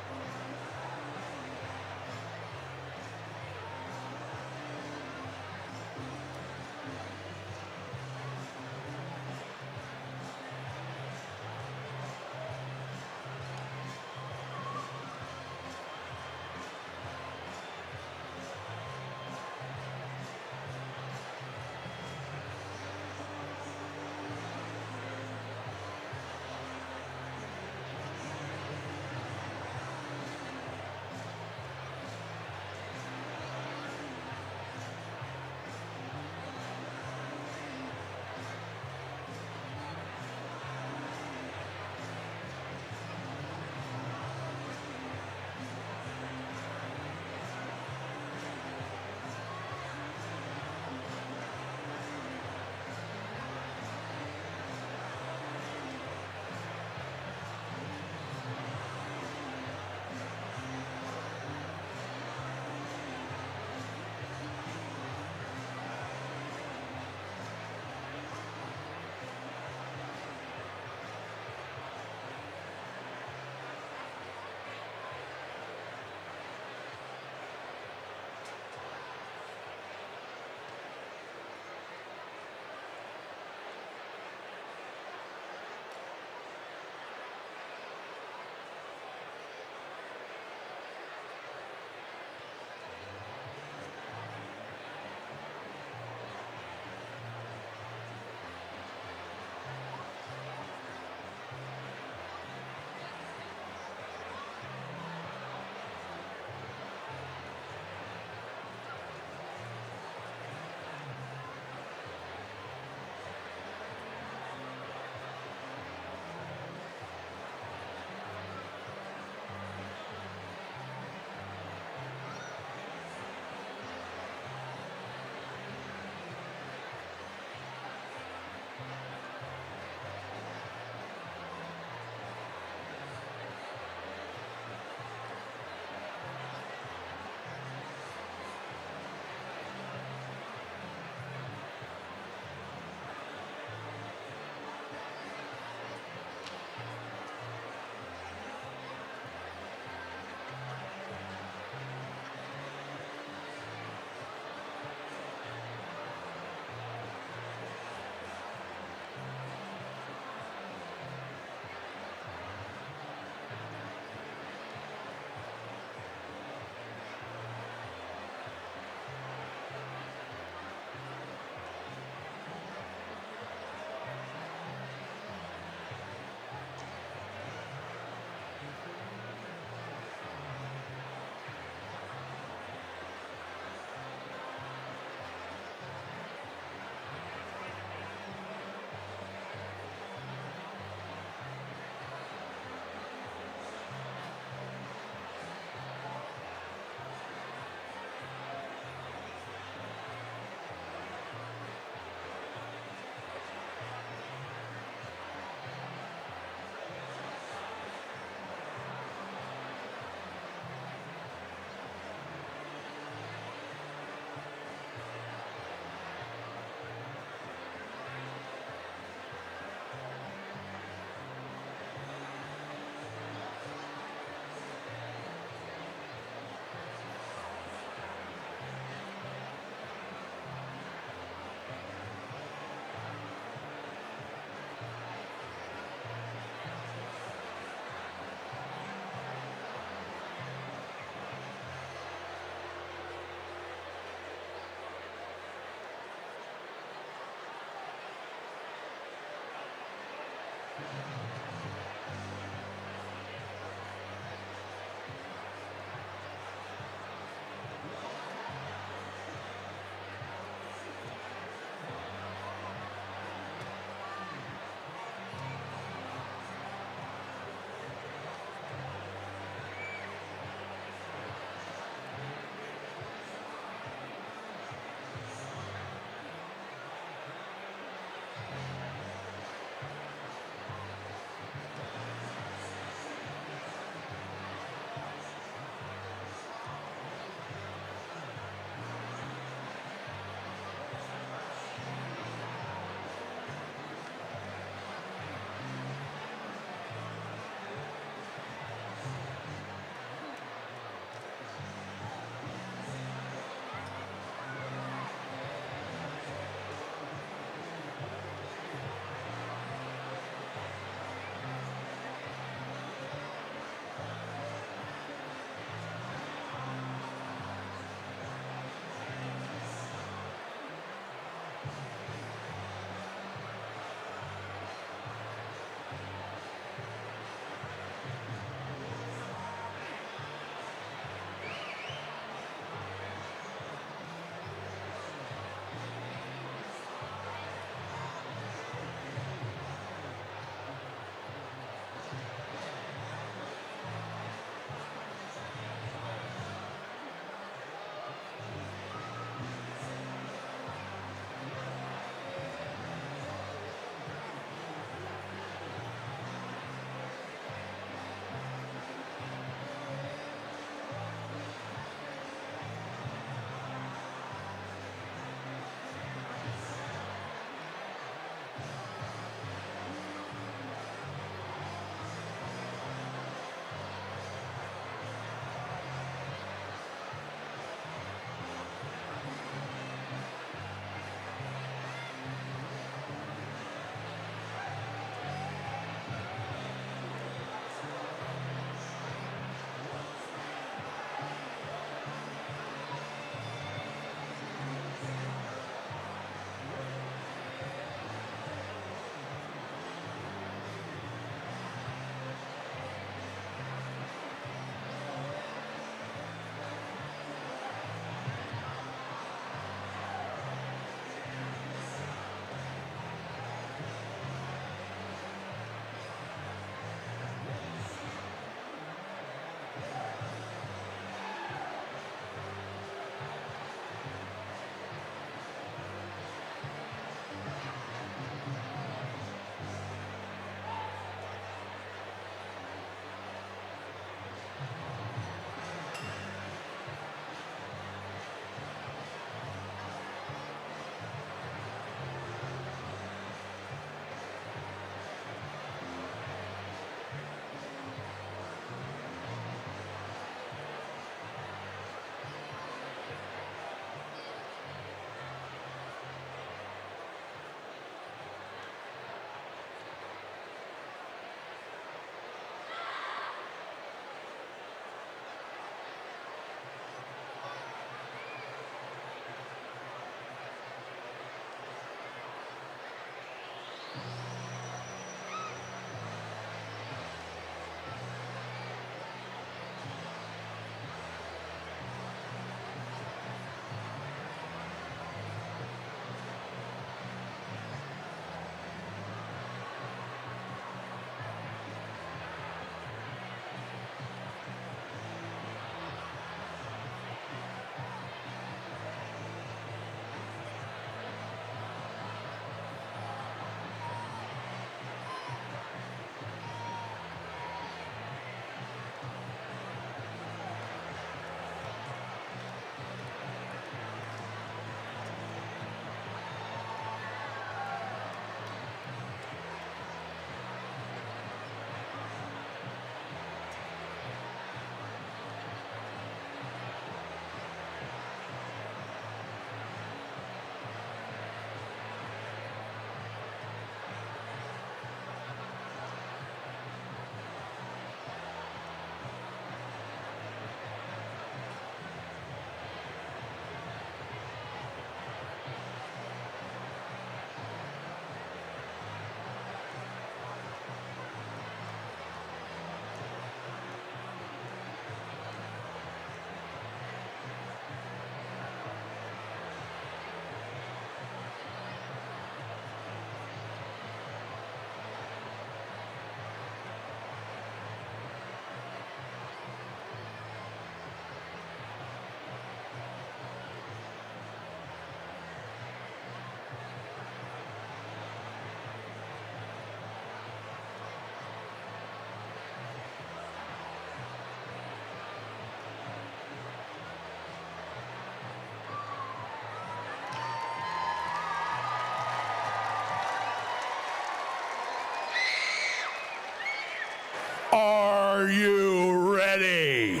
Are you ready?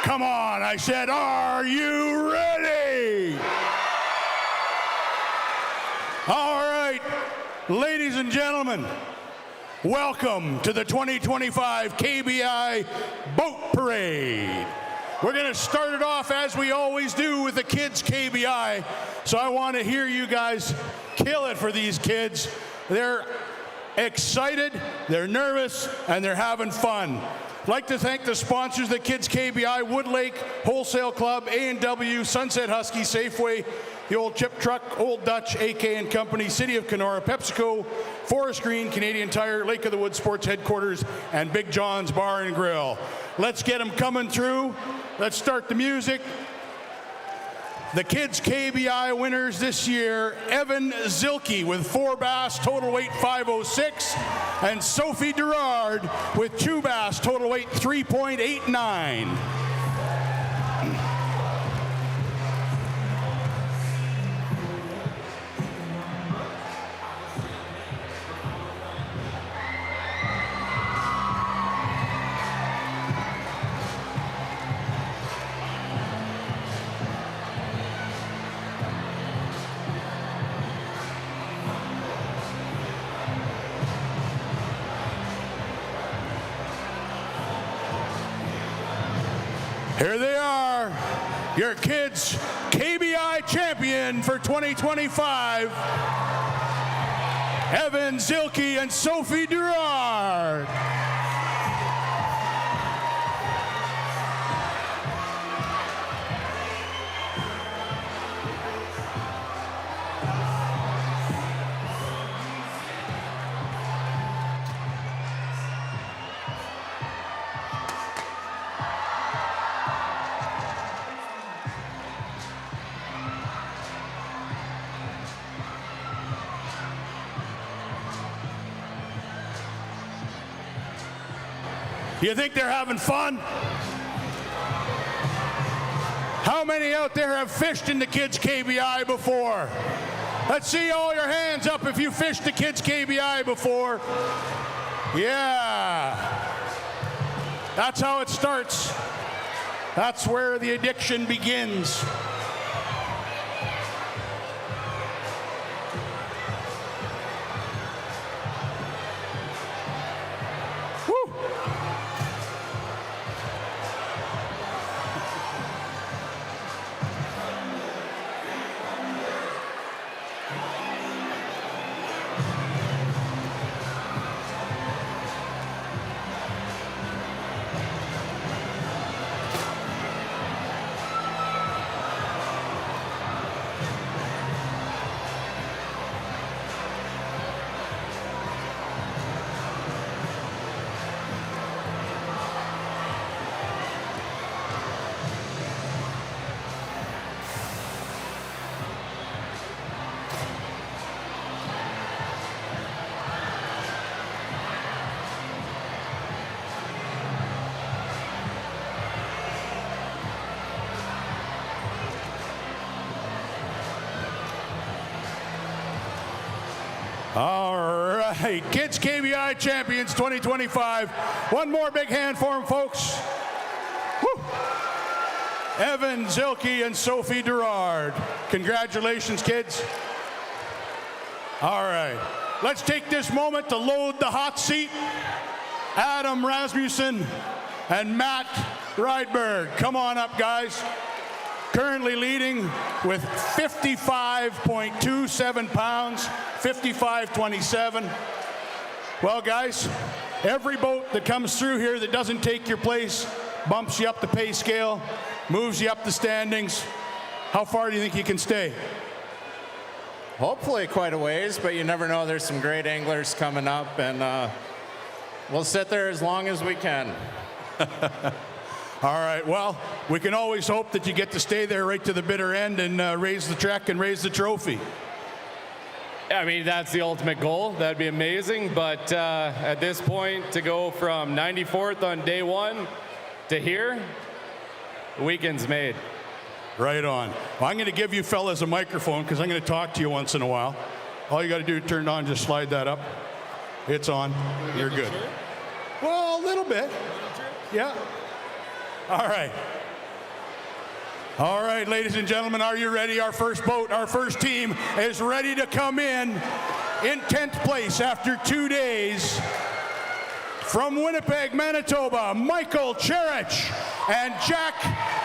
Come on, I said, are you ready? All right, ladies and gentlemen, welcome to the 2025 KBI Boat Parade. We're going to start it off as we always do with the kids KBI. So I want to hear you guys kill it for these kids. They're excited, they're nervous, and they're having fun. I'd like to thank the sponsors, the Kids KBI, Wood Lake Wholesale Club, A&W, Sunset Husky, Safeway, the Old Chip Truck, Old Dutch, AK & Company, City of Kenora, PepsiCo, Forest Green, Canadian Tire, Lake of the Woods Sports Headquarters, and Big John's Bar and Grill. Let's get them coming through. Let's start the music. The Kids KBI winners this year, Evan Zilke with 4 bass, total weight 506, and Sophie Durard with 2 bass, total weight 3.89. Here they are, your Kids KBI champion for 2025, Evan Zilke and Sophie Durard. You think they're having fun? How many out there have fished in the Kids KBI before? Let's see all your hands up if you fished the Kids KBI before. Yeah. That's how it starts. That's where the addiction begins. All right, Kids KBI champions 2025. One more big hand for them, folks. Woo. Evan Zilke and Sophie Durard. Congratulations, kids. All right, let's take this moment to load the hot seat. Adam Rasmussen and Matt Rydberg. Come on up, guys. Currently leading with 55.27 pounds, 55.27. Well, guys, every boat that comes through here that doesn't take your place bumps you up the pay scale, moves you up the standings. How far do you think you can stay? Hopefully quite a ways, but you never know. There's some great anglers coming up, and we'll sit there as long as we can. All right, well, we can always hope that you get to stay there right to the bitter end and raise the check and raise the trophy. I mean, that's the ultimate goal. That'd be amazing. But at this point, to go from 94th on day one to here, the weekend's made. Right on. Well, I'm going to give you fellas a microphone because I'm going to talk to you once in a while. All you got to do is turn it on, just slide that up. It's on. You're good. Well, a little bit. Yeah. All right. All right, ladies and gentlemen, are you ready? Our first boat, our first team is ready to come in 10th place after 2 days. From Winnipeg, Manitoba, Michael Cherich and Jack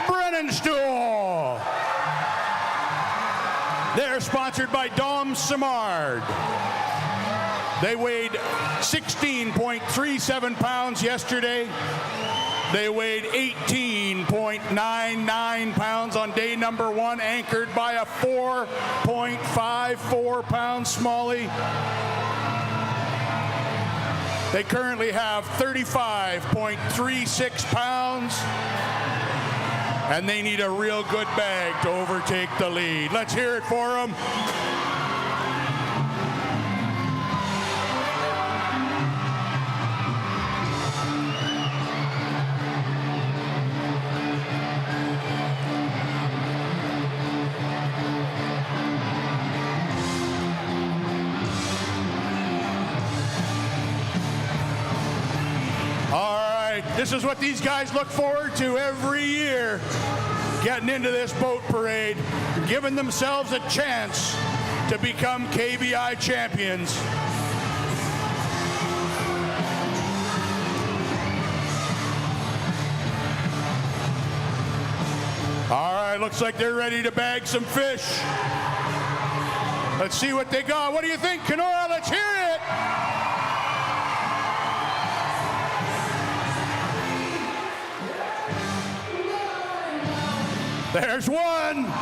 Brennenstuhl. They're sponsored by Dom Simard. They weighed 16.37 pounds yesterday. They weighed 18.99 pounds on day number 1, anchored by a 4.54 pound smallie. They currently have 35.36 pounds, and they need a real good bag to overtake the lead. Let's hear it for them. This is what these guys look forward to every year, getting into this boat parade, giving themselves a chance to become KBI champions. All right, looks like they're ready to bag some fish. Let's see what they got. What do you think, Kenora? Let's hear it. There's one.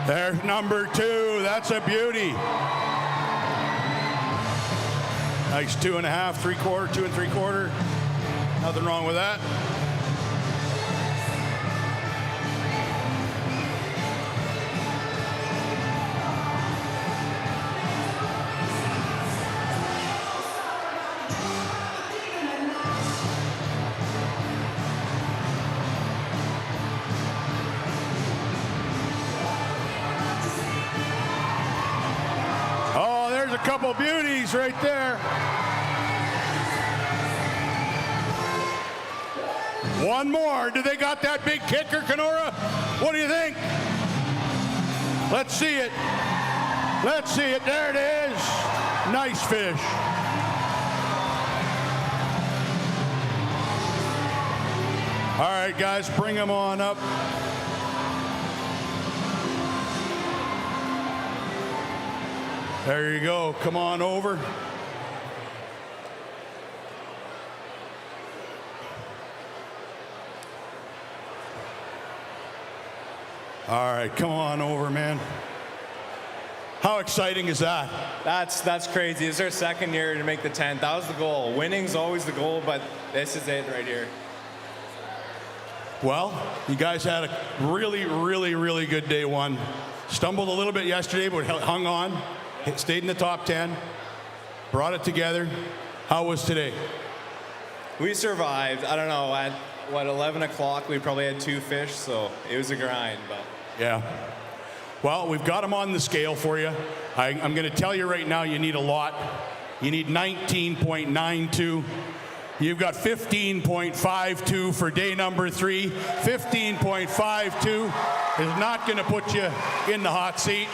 There's number 2. That's a beauty. Nice 2.5, 3/4, 2 3/4. Nothing wrong with that. Oh, there's a couple beauties right there. One more. Do they got that big kicker, Kenora? What do you think? Let's see it. Let's see it. There it is. Nice fish. All right, guys, bring them on up. There you go. Come on over. All right, come on over, man. How exciting is that? That's crazy. It's our second year to make the 10th. That was the goal. Winning's always the goal, but this is it right here. Well, you guys had a really, really, really good day 1. Stumbled a little bit yesterday, but hung on. Stayed in the top 10. Brought it together. How was today? We survived. I don't know, at 11 o'clock, we probably had 2 fish, so it was a grind, but. Yeah. Well, we've got them on the scale for you. I'm going to tell you right now, you need a lot. You need 19.92. You've got 15.52 for day number 3. 15.52 is not going to put you in the hot seat.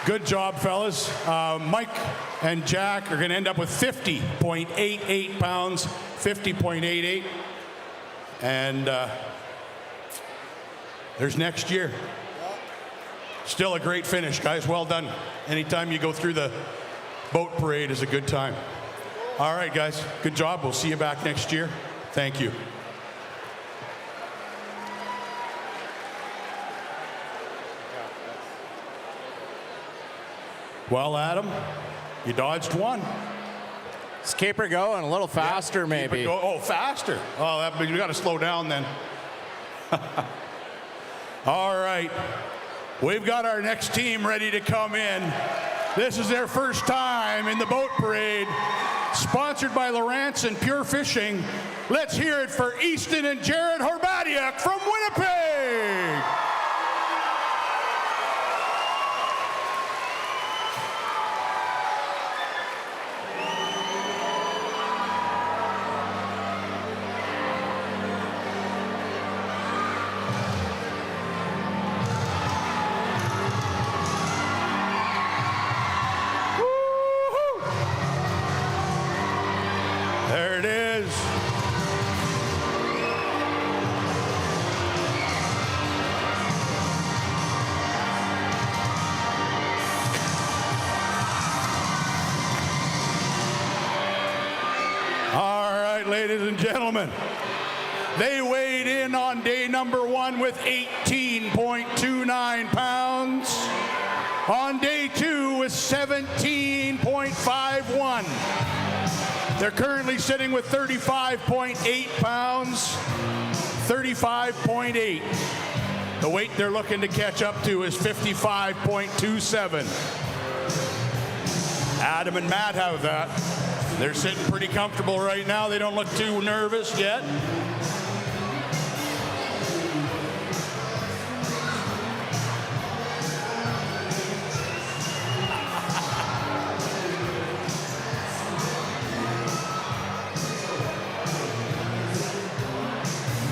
Good job, fellas. Mike and Jack are going to end up with 50.88 pounds, 50.88. And there's next year. Still a great finish, guys. Well done. Anytime you go through the boat parade is a good time. All right, guys. Good job. We'll see you back next year. Thank you. Well, Adam, you dodged one. Just keep her going a little faster, maybe. Oh, faster. Oh, we got to slow down then. All right. We've got our next team ready to come in. This is their first time in the boat parade, sponsored by Lawrence and Pure Fishing. Let's hear it for Easton and Jared Horbadiuk from Winnipeg. There it is. All right, ladies and gentlemen. They weighed in on day number 1 with 18.29 pounds. On day 2 with 17.51. They're currently sitting with 35.8 pounds, 35.8. The weight they're looking to catch up to is 55.27. Adam and Matt have that. They're sitting pretty comfortable right now. They don't look too nervous yet.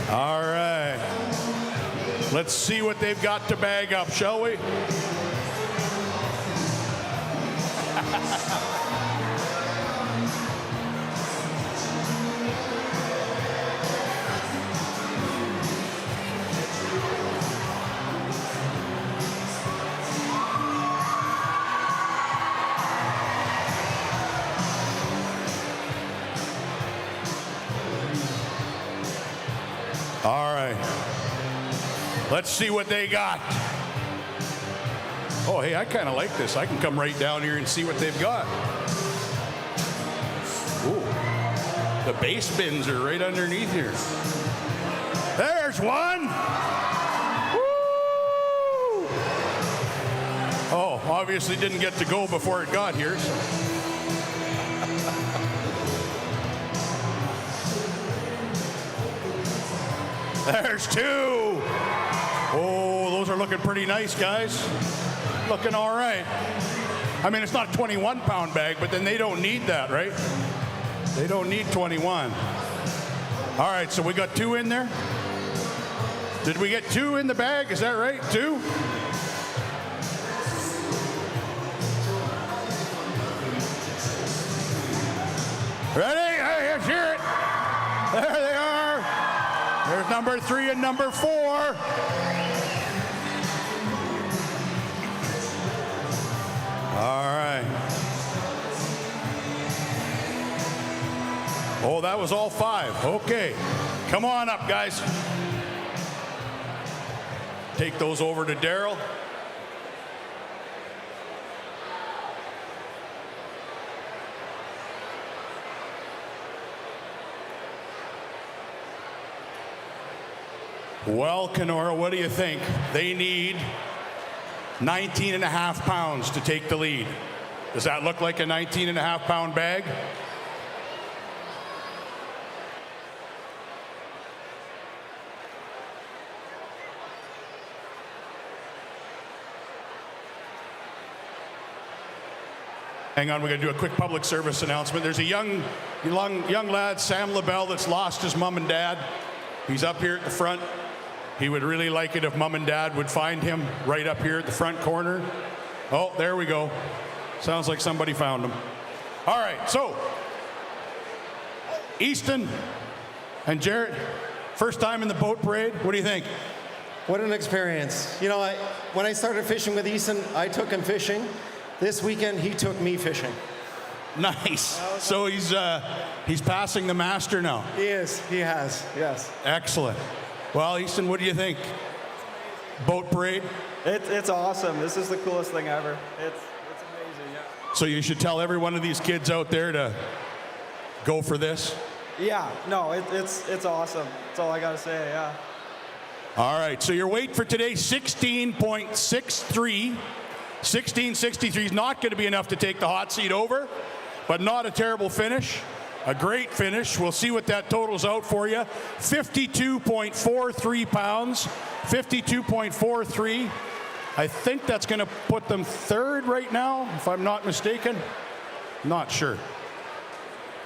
All right. Let's see what they've got to bag up, shall we? All right. Let's see what they got. Oh, hey, I kind of like this. I can come right down here and see what they've got. Ooh. The base bins are right underneath here. There's one. Woo! Oh, obviously didn't get to go before it got here. There's 2. Oh, those are looking pretty nice, guys. Looking all right. I mean, it's not a 21-pound bag, but then they don't need that, right? They don't need 21. All right, so we got 2 in there. Did we get 2 in the bag? Is that right? 2? Ready? Hey, let's hear it. There they are. There's number 3 and number 4. All right. Oh, that was all 5. Okay. Come on up, guys. Take those over to Daryl. Well, Kenora, what do you think? They need 19.5 pounds to take the lead. Does that look like a 19.5 pound bag? Hang on, we're going to do a quick public service announcement. There's a young lad, Sam LaBelle, that's lost his mom and dad. He's up here at the front. He would really like it if mom and dad would find him right up here at the front corner. Oh, there we go. Sounds like somebody found him. All right, so Easton and Jarrett, first time in the boat parade. What do you think? What an experience. You know, when I started fishing with Easton, I took him fishing. This weekend, he took me fishing. Nice. So he's passing the master now. He is. He has. Yes. Excellent. Well, Easton, what do you think? Boat parade? It's awesome. This is the coolest thing ever. It's amazing. Yeah. So you should tell every one of these kids out there to go for this. Yeah. No, it's awesome. That's all I gotta say. Yeah. All right, so your weight for today, 16.63. 1663 is not going to be enough to take the hot seat over, but not a terrible finish. A great finish. We'll see what that totals out for you. 52.43 pounds. 52.43. I think that's going to put them third right now, if I'm not mistaken. Not sure.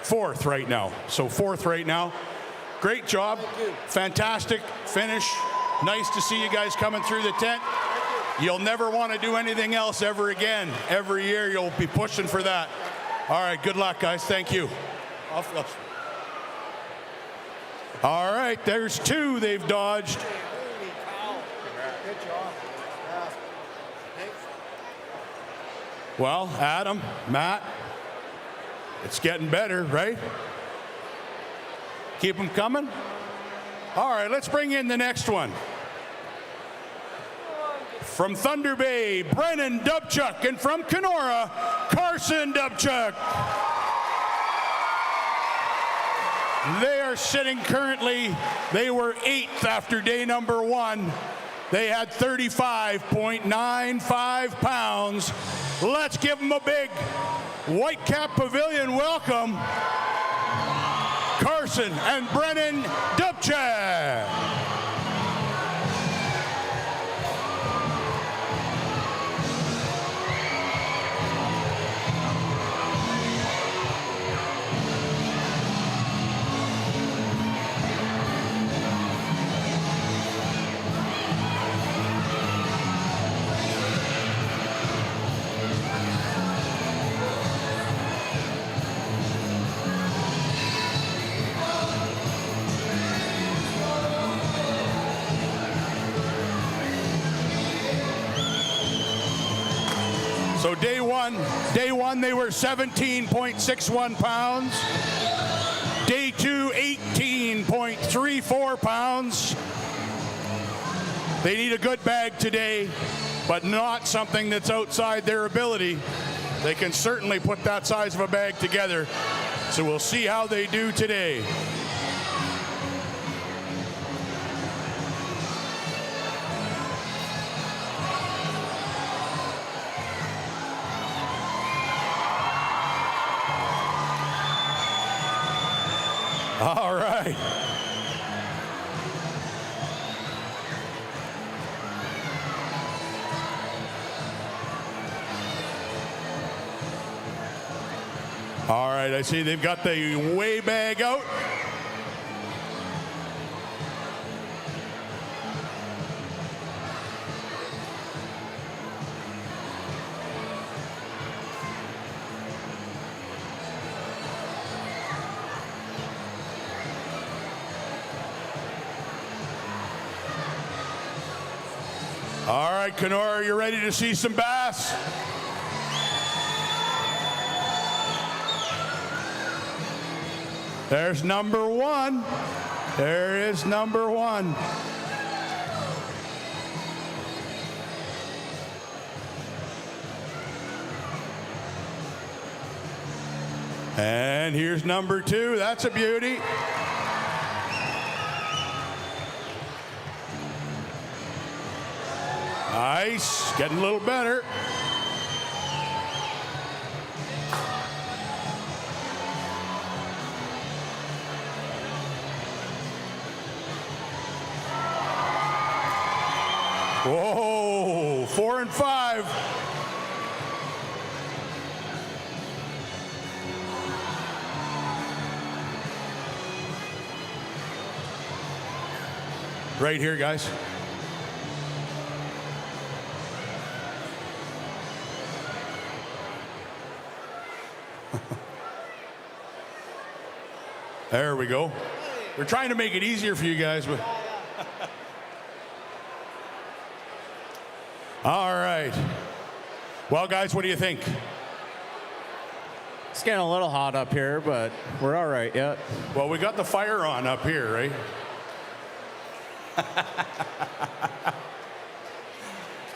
Fourth right now. So fourth right now. Great job. Fantastic finish. Nice to see you guys coming through the tent. You'll never want to do anything else ever again. Every year you'll be pushing for that. All right, good luck, guys. Thank you. All right, there's two they've dodged. Well, Adam, Matt, it's getting better, right? Keep them coming. All right, let's bring in the next one. From Thunder Bay, Brennan Dubchuk, and from Kenora, Carson Dubchuk. They are sitting currently, they were 8th after day number 1. They had 35.95 pounds. Let's give them a big Whitecap Pavilion welcome. Carson and Brennan Dubchuk. So day one they were 17.61 pounds. Day 2, 18.34 pounds. They need a good bag today, but not something that's outside their ability. They can certainly put that size of a bag together. So we'll see how they do today. All right. All right, I see they've got the weigh bag out. All right, Kenora, you ready to see some bass? There's number 1. There is number 1. And here's number 2. That's a beauty. Nice, getting a little better. Whoa, 4 and 5. Right here, guys. There we go. We're trying to make it easier for you guys, but. All right. Well, guys, what do you think? It's getting a little hot up here, but we're all right yet. Well, we got the fire on up here, right?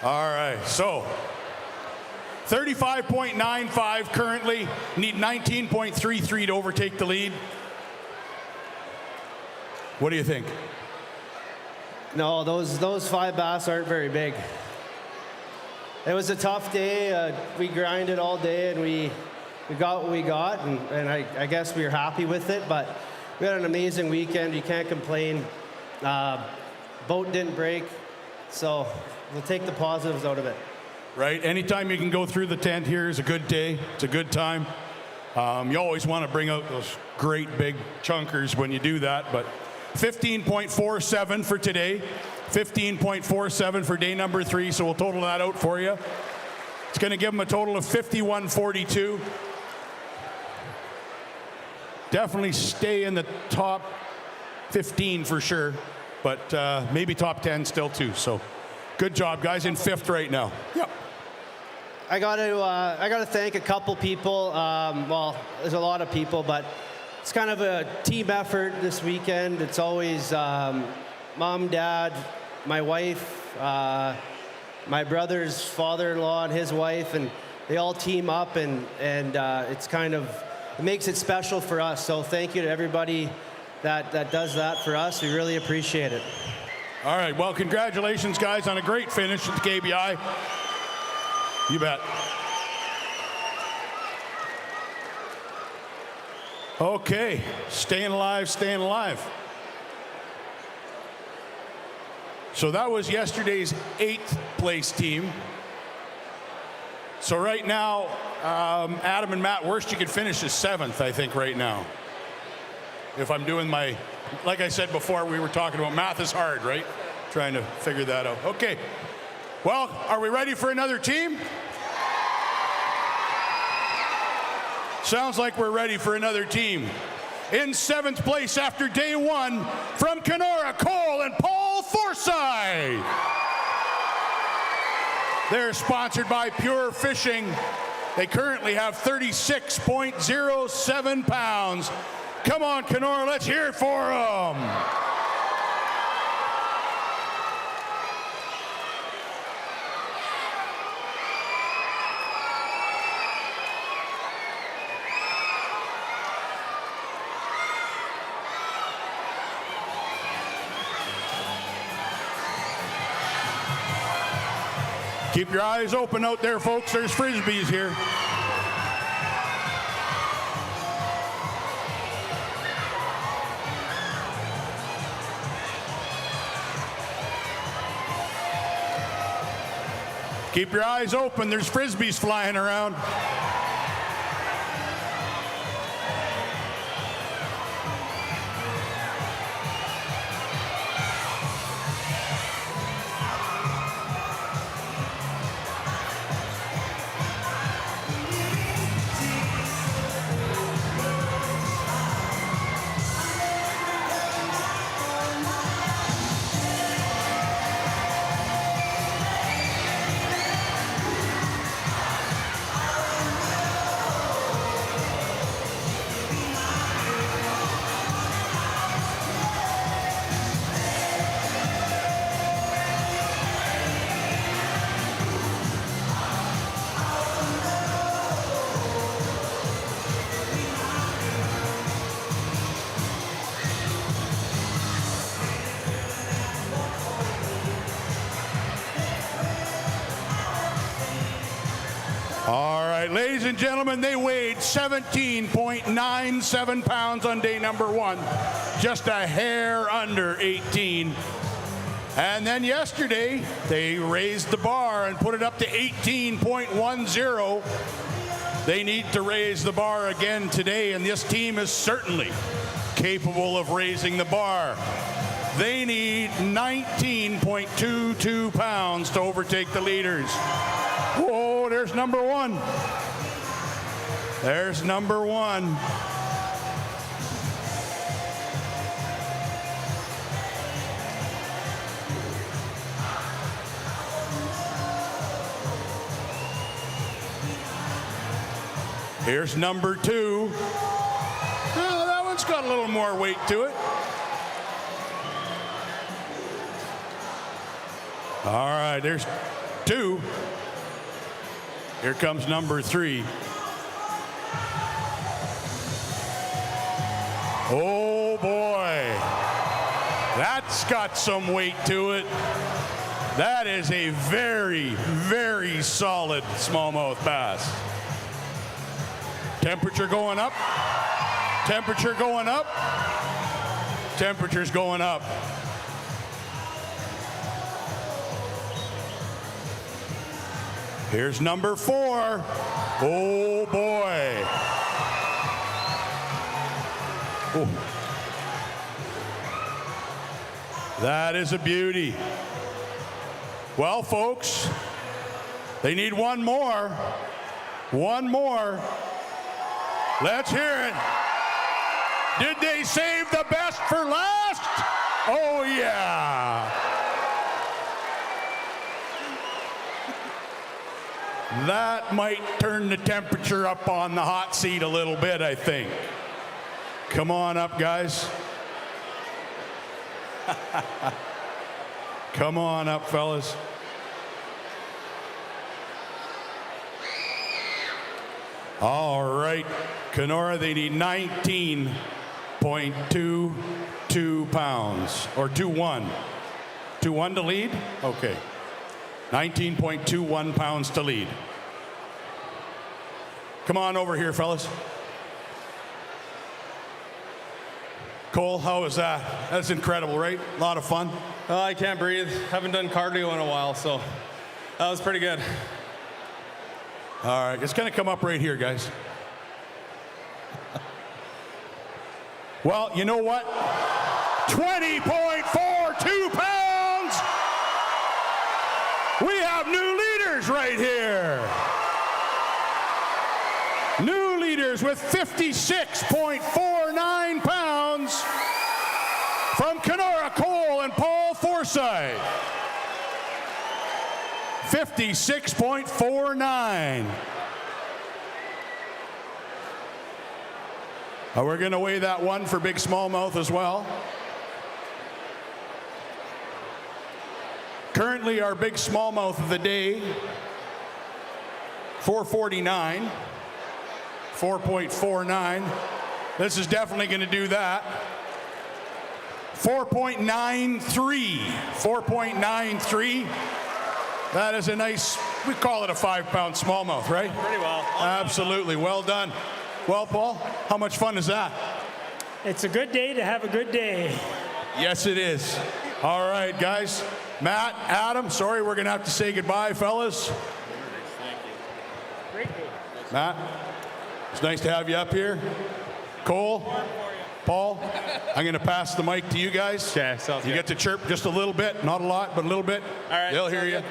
All right, so 35.95 currently, need 19.33 to overtake the lead. What do you think? No, those 5 bass aren't very big. It was a tough day. We grinded all day, and we got what we got, and I guess we were happy with it, but we had an amazing weekend. You can't complain. Boat didn't break, so we'll take the positives out of it. Right. Anytime you can go through the tent here is a good day. It's a good time. You always want to bring out those great big chunkers when you do that, but 15.47 for today, 15.47 for day number 3, so we'll total that out for you. It's going to give them a total of 51.42. Definitely stay in the top 15 for sure, but maybe top 10 still too. So good job, guys, in 5th right now. Yep. I got to thank a couple people. Well, there's a lot of people, but it's kind of a team effort this weekend. It's always mom, dad, my wife, my brother's father-in-law and his wife, and they all team up, and it's kind of, it makes it special for us. So thank you to everybody that does that for us. We really appreciate it. All right, well, congratulations, guys, on a great finish at the KBI. You bet. Okay, staying alive, staying alive. So that was yesterday's 8th place team. So right now, Adam and Matt, worst you could finish is 7th, I think, right now. If I'm doing my, like I said before, we were talking about math is hard, right? Trying to figure that out. Okay. Well, are we ready for another team? Sounds like we're ready for another team. In 7th place after day 1, from Kenora, Cole and Paul Forsyth. They're sponsored by Pure Fishing. They currently have 36.07 pounds. Come on, Kenora, let's hear it for them. Keep your eyes open out there, folks. There's Frisbees here. Keep your eyes open. There's Frisbees flying around. All right, ladies and gentlemen, they weighed 17.97 pounds on day number 1, just a hair under 18. And then yesterday, they raised the bar and put it up to 18.10. They need to raise the bar again today, and this team is certainly capable of raising the bar. They need 19.22 pounds to overtake the leaders. Whoa, there's number 1. There's number 1. Here's number 2. Oh, that one's got a little more weight to it. All right, there's 2. Here comes number 3. Oh boy, that's That's got some weight to it. That is a very, very solid smallmouth bass. Temperature going up. Temperature going up. Temperature's going up. Here's number 4. Oh boy. Oh. That is a beauty. Well, folks, they need one more. One more. Let's hear it. Did they save the best for last? Oh, yeah. That might turn the temperature up on the hot seat a little bit, I think. Come on up, guys. Come on up, fellas. All right, Kenora, they need 19.22 pounds, or 2-1. 2-1 to lead? Okay. 19.21 pounds to lead. Come on over here, fellas. Cole, how was that? That's incredible, right? A lot of fun. I can't breathe. Haven't done cardio in a while, so that was pretty good. All right, it's going to come up right here, guys. Well, you know what? 20.42 pounds! We have new leaders right here. New leaders with 56.49 pounds from Kenora, Cole, and Paul Forsyth. 56.49. We're going to weigh that one for big smallmouth as well. Currently, our big smallmouth of the day, 449, 4.49. This is definitely going to do that. 4.93, 4.93. That is a nice, we call it a 5-pound smallmouth, right? Pretty well. Absolutely, well done. Well, Paul, how much fun is that? It's a good day to have a good day. Yes, it is. All right, guys. Matt, Adam, sorry, we're going to have to say goodbye, fellas. Great day. Matt, it's nice to have you up here. Cole, Paul, I'm going to pass the mic to you guys. Okay, sounds you good. get to chirp just a little bit, not a lot, but a little bit. All right, they'll hear you. good.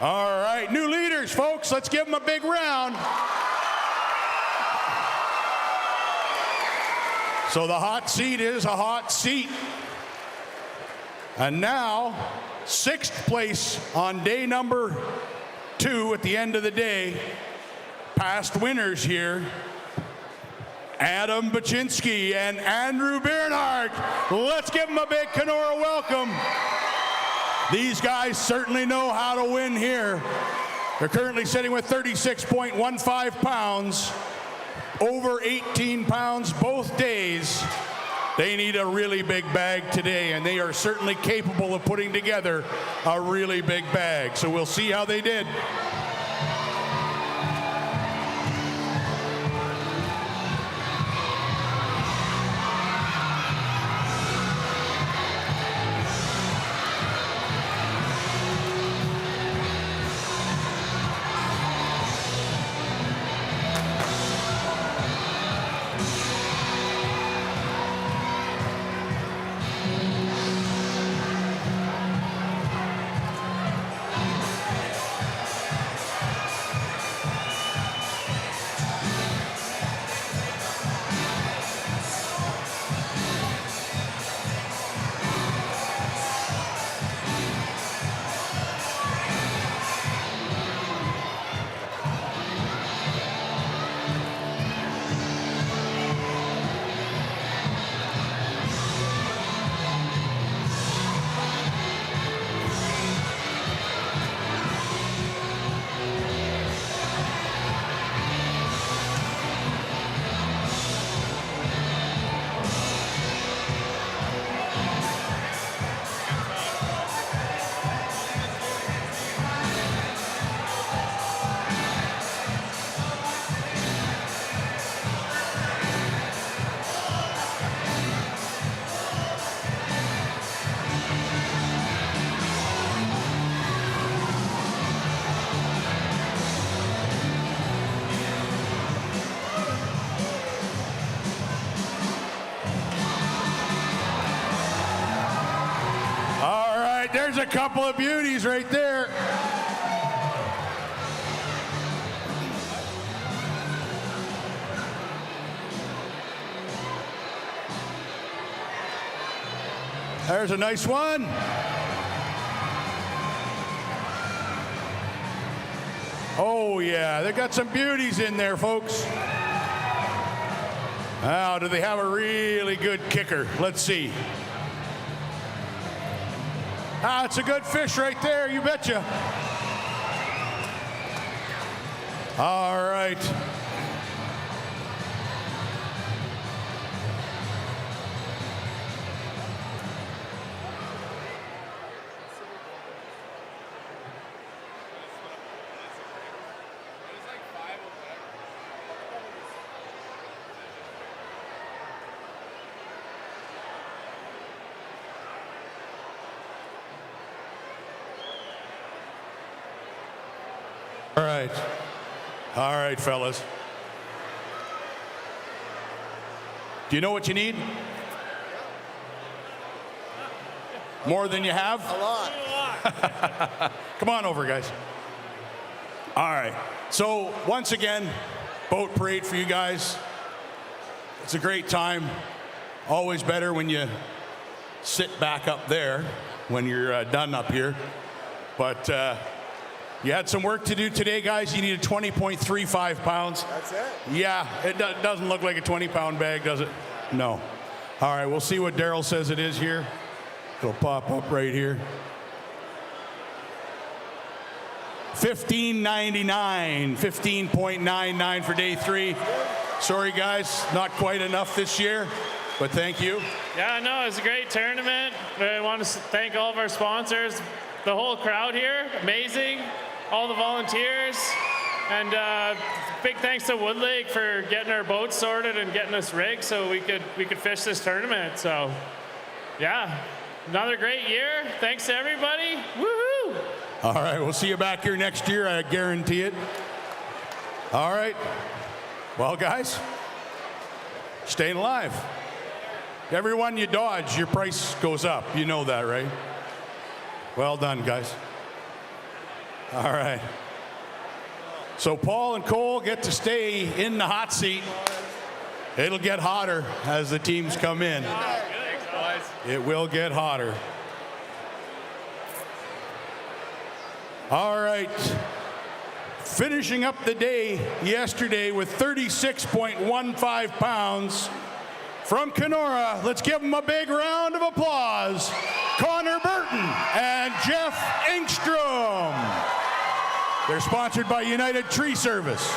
All right, new leaders, folks. Let's give them a big round. So the hot seat is a hot seat. And now, 6th place on day number 2 at the end of the day. Past winners here. Adam Baczynski and Andrew Bernhardt. Let's give them a big Kenora welcome. These guys certainly know how to win here. They're currently sitting with 36.15 pounds, over 18 pounds both days. They need a really big bag today, and they are certainly capable of putting together a really big bag. So we'll see how they did. there's a couple of beauties right there. There's a nice one. Oh, yeah, they got some beauties in there, folks. Now, do they have a really good kicker? Let's see. Ah, it's a good fish right there, you betcha. All right. All right, fellas. Do you know what you need? More than you have? A lot. Come on over, guys. All right. So, once again, boat parade for you guys. It's a great time. Always better when you sit back up there when you're done up here. But you had some work to do today, guys. You needed 20.35 pounds. That's it? Yeah, it doesn't look like a 20-pound bag, does it? No. All right, we'll see what Daryl says it is here. It'll pop up right here. $15.99, 15.99 for day 3. Sorry, guys, not quite enough this year, but thank you. Yeah, no, it was a great tournament. I want to thank all of our sponsors, the whole crowd here, amazing, all the volunteers, and big thanks to Woodlake for getting our boats sorted and getting us rigged so we could fish this tournament. So, yeah, another great year. Thanks to everybody. Woohoo! All right, we'll see you back here next year, I guarantee it. All right. Well, guys, staying alive. Everyone you dodge, your price goes up. You know that, right? Well done, guys. All right. So Paul and Cole get to stay in the hot seat. It'll get hotter as the teams come in. It will get hotter. All right. Finishing up the day yesterday with 36.15 pounds from Kenora. Let's give them a big round of applause. Connor Burton and Jeff Engstrom. They're sponsored by United Tree Service.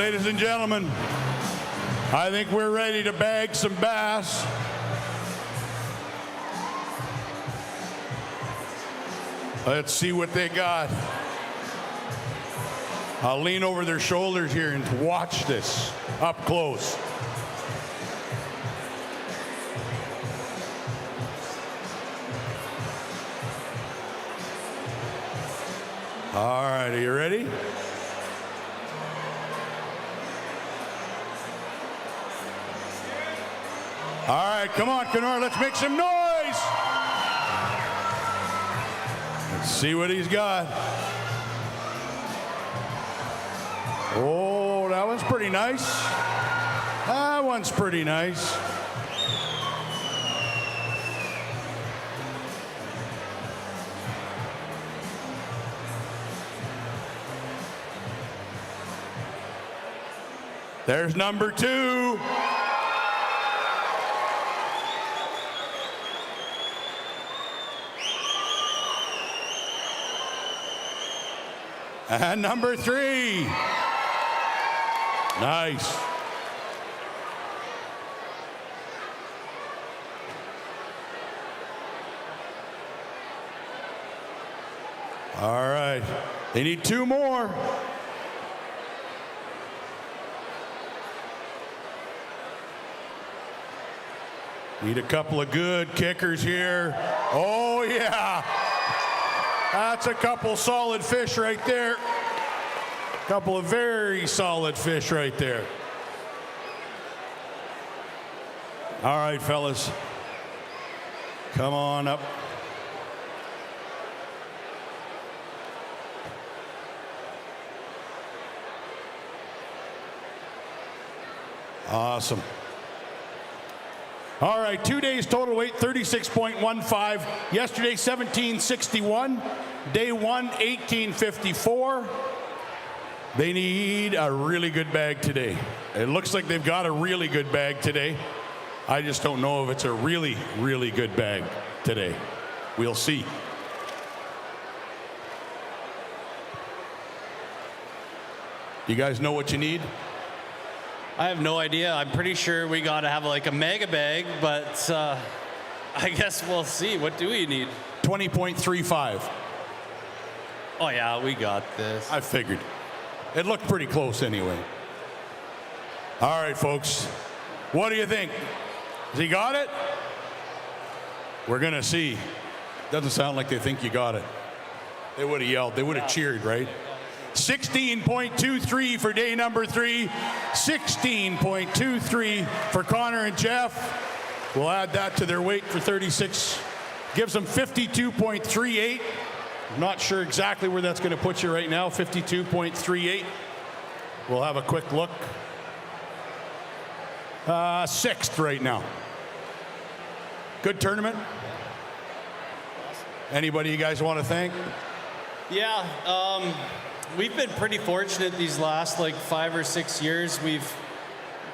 Ladies and gentlemen, I think we're ready to bag some bass. Let's see what they got. I'll lean over their shoulders here and watch this up close. All right, are you ready? All right, come on, Kenora, let's make some noise. Let's see what he's got. Oh, that one's pretty nice. That one's pretty nice. There's number 2. And number 3. Nice. All right. They need 2 more. Need a couple of good kickers here. Oh, yeah. That's a couple solid fish right there. Couple of very solid fish right there. All right, fellas. Come on up. Awesome. All right, 2 days total weight, 36.15. Yesterday, 1761. Day 1, 1854. They need a really good bag today. It looks like they've got a really good bag today. I just don't know if it's a really, really good bag today. We'll see. You guys know what you need? I have no idea. I'm pretty sure we got to have like a mega bag, but I guess we'll see. What do we need? 20.35. Oh, yeah, we got this. I figured. It looked pretty close anyway. All right, folks. What do you think? Has he got it? We're going to see. Doesn't sound like they think you got it. They would have yelled. They would have cheered, right? 16.23 for day number 3. 16.23 for Connor and Jeff. We'll add that to their weight for 36. Gives them 52.38. I'm not sure exactly where that's going to put you right now. 52.38. We'll have a quick look. 6th right now. Good tournament. Anybody you guys want to thank? Yeah, we've been pretty fortunate these last like 5 or 6 years. We've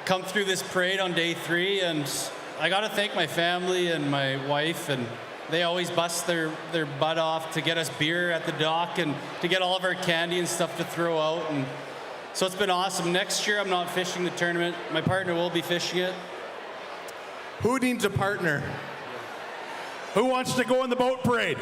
come through this parade on day 3, and I got to thank my family and my wife, and they always bust their butt off to get us beer at the dock and to get all of our candy and stuff to throw out. And so it's been awesome. Next year, I'm not fishing the tournament. My partner will be fishing it. Who needs a partner? Who wants to go in the boat parade?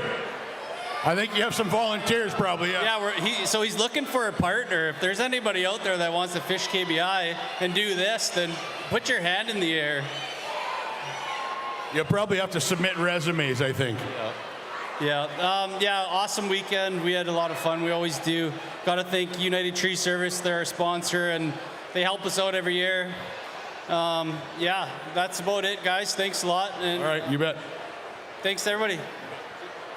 I think you have some volunteers probably. Yeah, so he's looking for a partner. If there's anybody out there that wants to fish KBI and do this, then put your hand in the air. You'll probably have to submit resumes, I think. Yeah, awesome weekend. We had a lot of fun. We always do. Got to thank United Tree Service. They're our sponsor, and they help us out every year. Yeah, that's about it, guys. Thanks a lot. And all right, you bet. Thanks, everybody.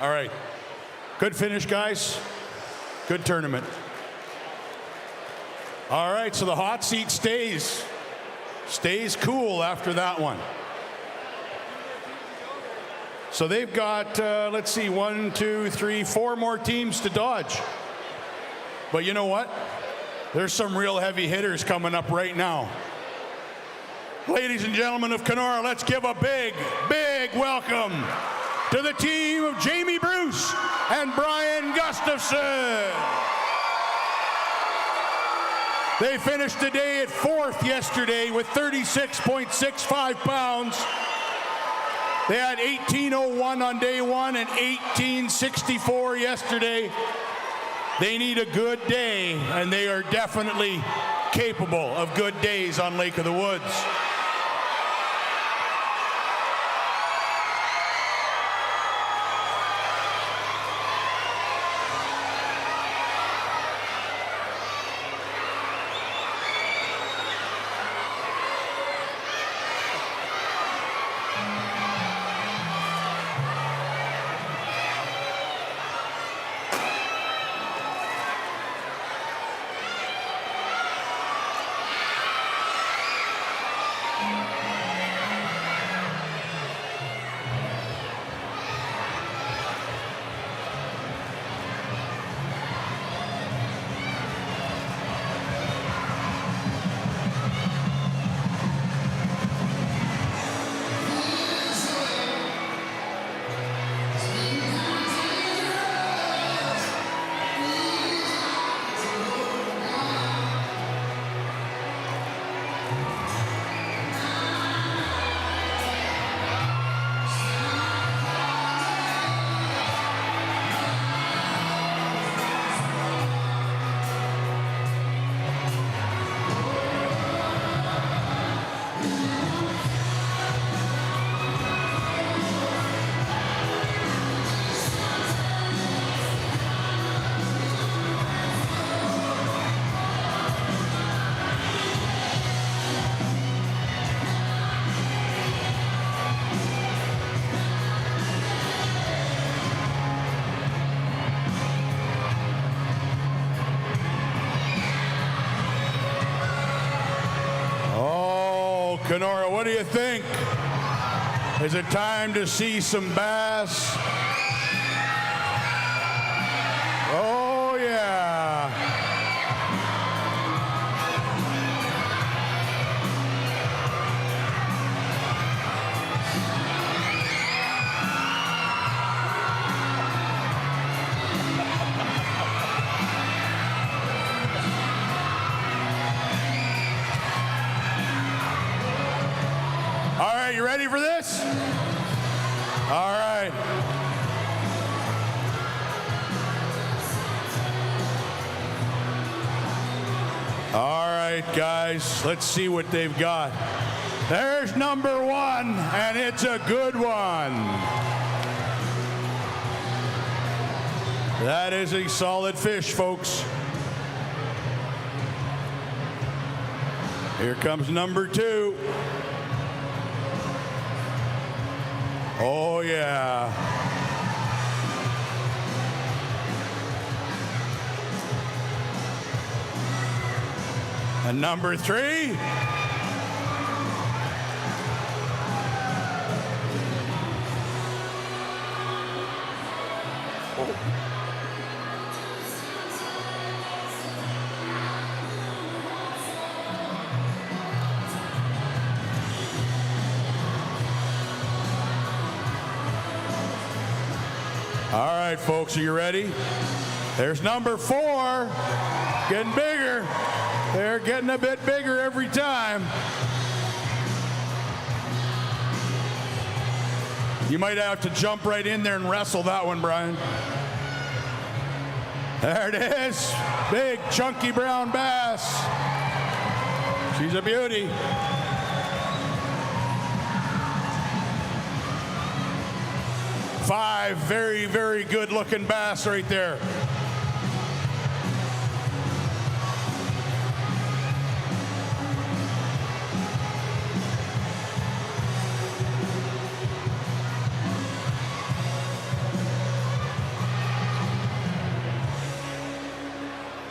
All right. Good finish, guys. Good tournament. All right, so the hot seat stays cool after that one. So they've got, let's see, 1, 2, 3, 4 more teams to dodge. But you know what? There's some real heavy hitters coming up right now. Ladies and gentlemen of Kenora, let's give a big, big welcome to the team of Jamie Bruce and Brian Gustafson. They finished the day at 4th yesterday with 36.65 pounds. They had 18:01 on day 1 and 18:64 yesterday. They need a good day, and they are definitely capable of good days on Lake of the Woods. Kenora, what do you think? Is it time to see some bass? Oh, yeah. All right, you ready for this? All right. All right, guys, let's see what they've got. There's number 1, and it's a good one. That is a solid fish, folks. Here comes number 2. Oh, yeah. And number 3. All right, folks, are you ready? There's number 4, getting bigger. They're getting a bit bigger every time. You might have to jump right in there and wrestle that one, Brian. There it is. Big, chunky brown bass. She's a beauty. Five very, very good looking bass right there.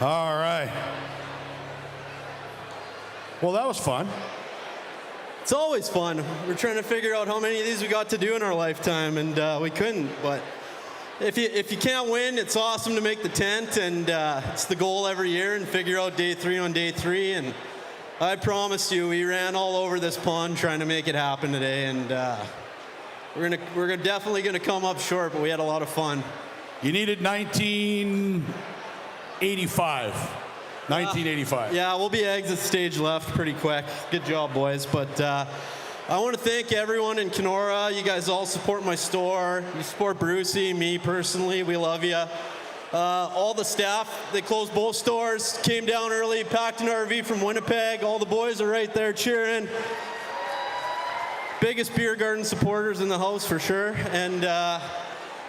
All right. Well, that was fun. It's always fun. We're trying to figure out how many of these we got to do in our lifetime, and we couldn't. But if you can't win, it's awesome to make the tent, and it's the goal every year, and figure out day 3 on day 3. And I promise you, we ran all over this pond trying to make it happen today, and we're definitely gonna come up short, but we had a lot of fun. You needed 1985. 1985. Yeah, we'll be exit stage left pretty quick. Good job, boys. But I want to thank everyone in Kenora. You guys all support my store. You support Brucey, me personally. We love you. All the staff, they closed both stores, came down early, packed an RV from Winnipeg. All the boys are right there cheering. Biggest beer garden supporters in the house for sure. And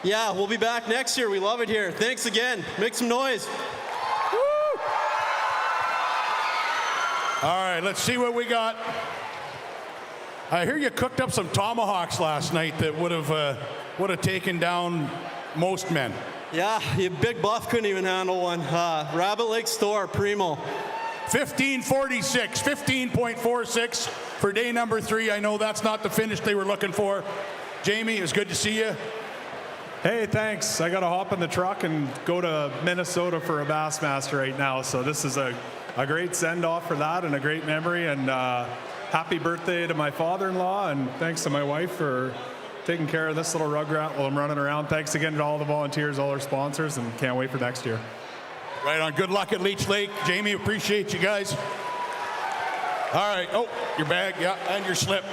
yeah, we'll be back next year. We love it here. Thanks again. Make some noise. All right, let's see what we got. I hear you cooked up some tomahawks last night that would have taken down most men. Yeah, Big Buff couldn't even handle one. Rabbit Lake Store, primo. 15:46, 15.46 for day number 3. I know that's not the finish they were looking for. Jamie, it was good to see you. Hey, thanks. I got to hop in the truck and go to Minnesota for a Bassmaster right now. So this is a great send-off for that and a great memory. And happy birthday to my father-in-law. And thanks to my wife for taking care of this little rugrat while I'm running around. Thanks again to all the volunteers, all our sponsors, and can't wait for next year. Right on. Good luck at Leech Lake. Jamie, appreciate you guys. All right. Oh, your bag. Yeah, and your slip.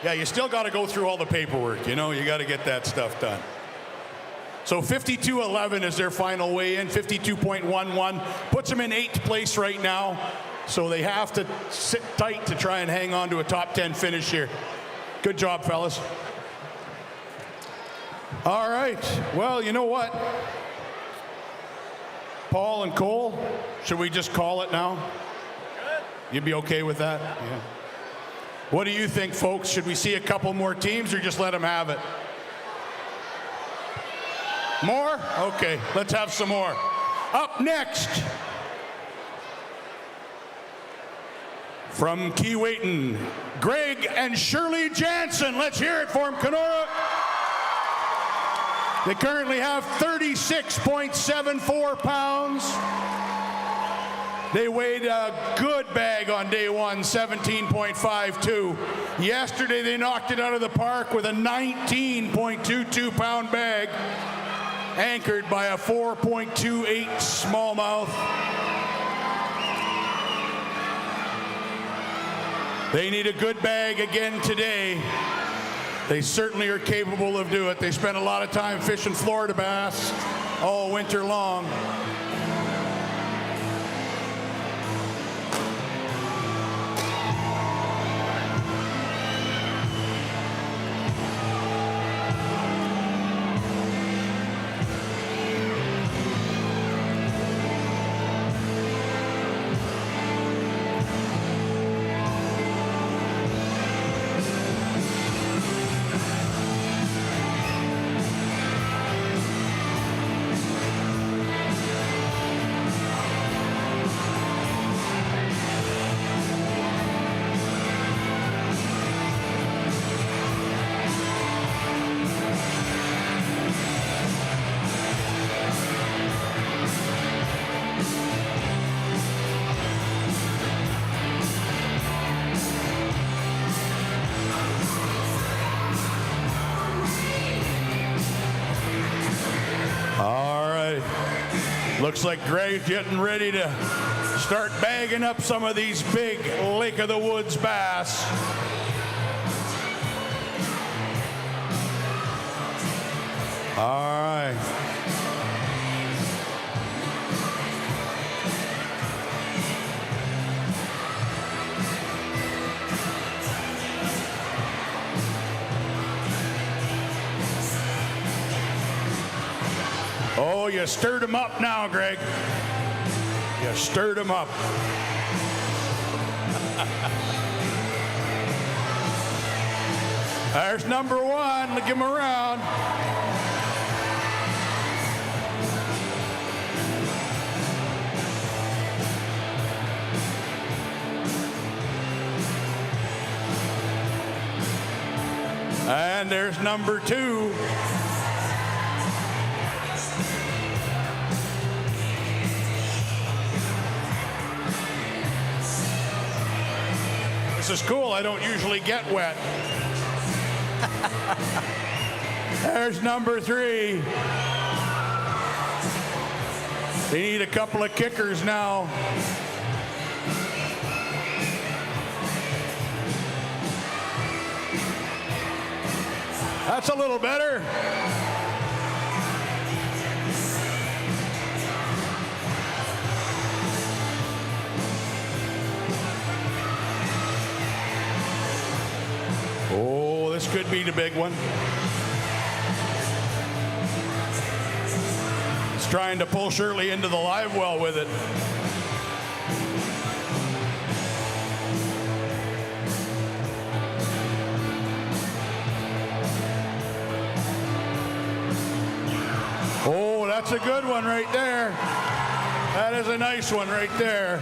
Yeah, you still got to go through all the paperwork. You know, you got to get that stuff done. So 52.11 is their final weigh-in. 52.11 puts them in 8th place right now. So they have to sit tight to try and hang on to a top 10 finish here. Good job, fellas. All right. Well, you know what? Paul and Cole, should we just call it now? Good. You'd be okay with that? Yeah. What do you think, folks? Should we see a couple more teams or just let them have it? More? Okay, let's have some more. Up next, from Keewatin, Greg and Shirley Jansen. Let's hear it for them, Kenora. They currently have 36.74 pounds. They weighed a good bag on day 1, 17.52. Yesterday, they knocked it out of the park with a 19.22 pound bag, anchored by a 4.28 smallmouth. They need a good bag again today. They certainly are capable of doing it. They spent a lot of time fishing Florida bass all winter long. Looks like Gray's getting ready to start bagging up some of these big Lake of the Woods bass. All right. Oh, you stirred him up now, Greg. You stirred him up. There's number 1. Look him around. And there's number 2. This is cool. I don't usually get wet. There's number 3. They need a couple of kickers now. That's a little better. Oh, this could be the big one. He's trying to pull Shirley into the live well with it. Oh, that's a good one right there. That is a nice one right there.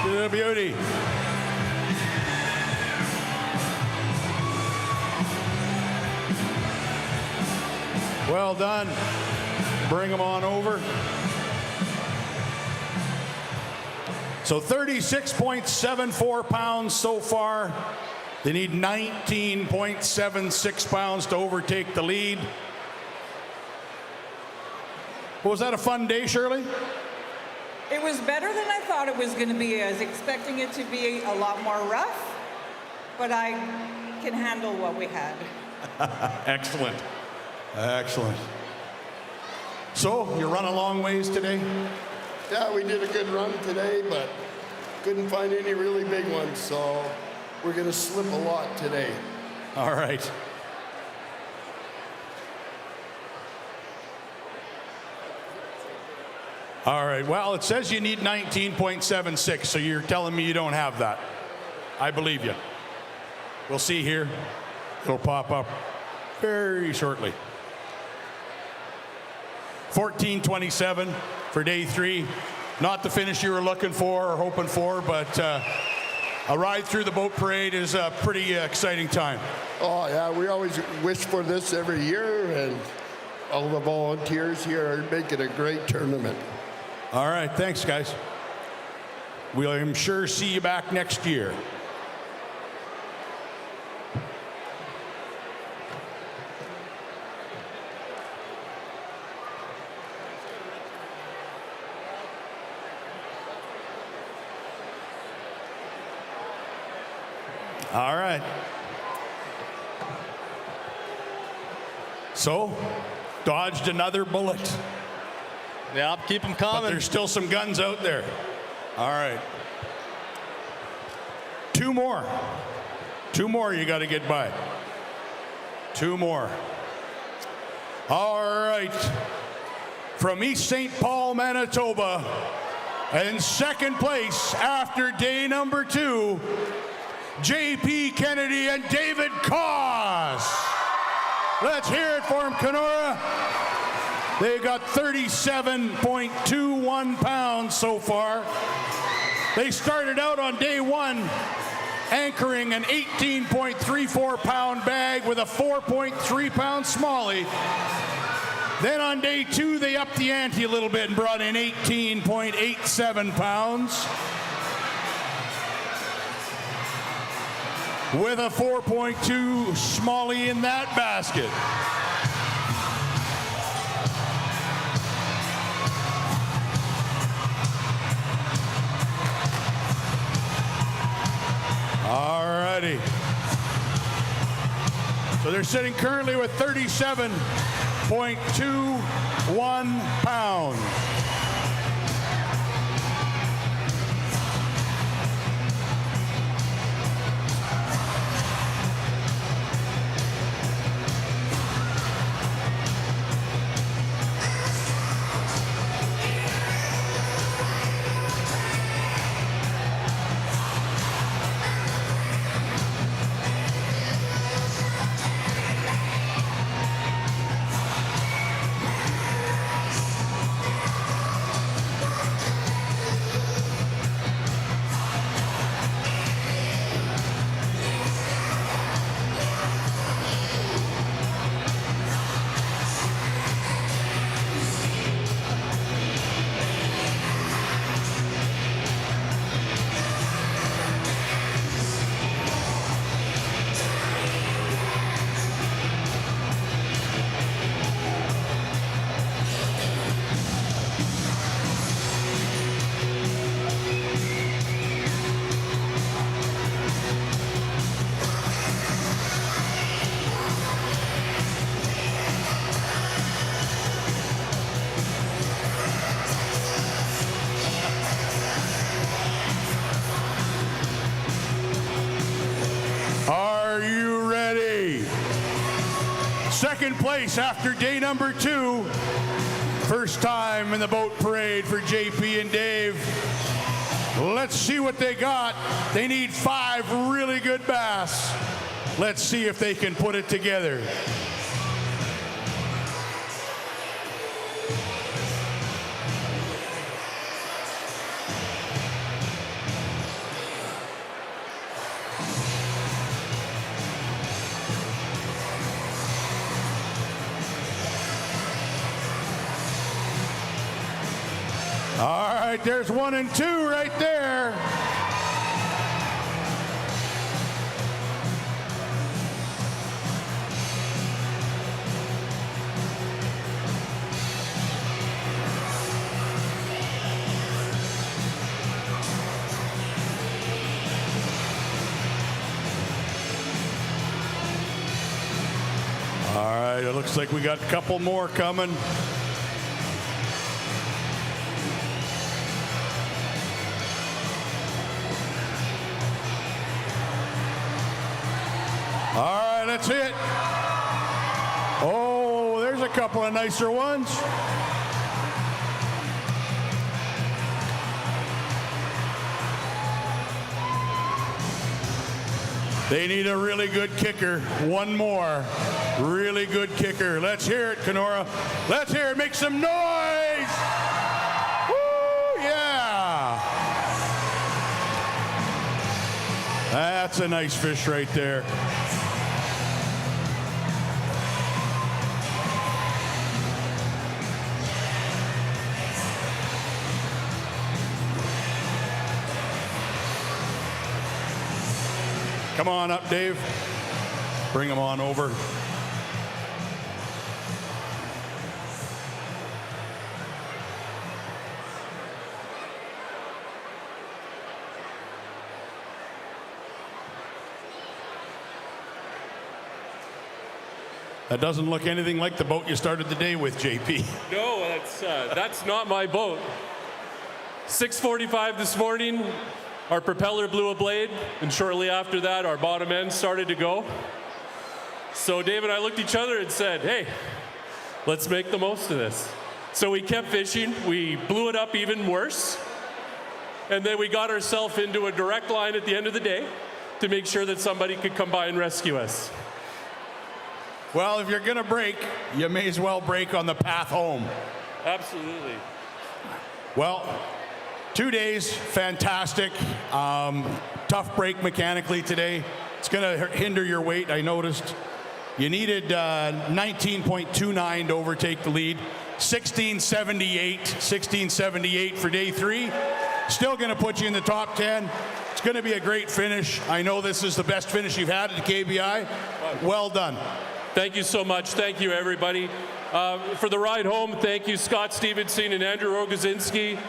The beauty. Well done. Bring them on over. So 36.74 pounds so far. They need 19.76 pounds to overtake the lead. Was that a fun day, Shirley? It was better than I thought it was going to be. I was expecting it to be a lot more rough, but I can handle what we had. Excellent. Excellent. So, you run a long ways today? Yeah, we did a good run today, but couldn't find any really big ones, so we're going to slip a lot today. All right. All right, well, it says you need 19.76, so you're telling me you don't have that. I believe you. We'll see here. It'll pop up very shortly. 14:27 for day 3. Not the finish you were looking for or hoping for, but a ride through the boat parade is a pretty exciting time. Oh, yeah, we always wish for this every year, and all the volunteers here are making a great tournament. All right, thanks, guys. We'll, I'm sure, see you back next year. All right. So, dodged another bullet. Yep, keep them coming. But there's still some guns out there. All right. 2 more. 2 more you got to get by. 2 more. All right. From East St. Paul, Manitoba, in second place after day number 2, J.P. Kennedy and David Koss. Let's hear it for him, Kenora. They got 37.21 pounds so far. They started out on day 1 anchoring an 18.34 pound bag with a 4.3 pound smallie. Then on day 2, they upped the ante a little bit and brought in 18.87 pounds. With a 4.2 smallie in that basket. All righty. So they're sitting currently with 37.21 pounds. Second place after day number 2. First time in the boat parade for JP and Dave. Let's see what they got. They need 5 really good bass. Let's see if they can put it together. All right, there's 1 and 2 right there. All right, it looks like we got a couple more coming. All right, that's it. Oh, there's a couple of nicer ones. They need a really good kicker. One more. Really good kicker. Let's hear it, Kenora. Let's hear it. Make some noise. Woo, yeah. That's a nice fish right there. Come on up, Dave. Bring them on over. That doesn't look anything like the boat you started the day with, JP. No, that's not my boat. 6:45 this morning, our propeller blew a blade, and shortly after that, our bottom end started to go. So Dave and I looked at each other and said, hey, let's make the most of this. So we kept fishing. We blew it up even worse. And then we got ourselves into a direct line at the end of the day to make sure that somebody could come by and rescue us. Well, if you're going to break, you may as well break on the path home. Absolutely. Well, 2 days, fantastic. Tough break mechanically today. It's going to hinder your weight, I noticed. You needed 19.29 to overtake the lead. 1678 for day 3. Still going to put you in the top 10. It's going to be a great finish. I know this is the best finish you've had at the KBI. Well done. Thank you so much. Thank you, everybody. For the ride home, thank you, Scott Stevenson and Andrew Rogozinski.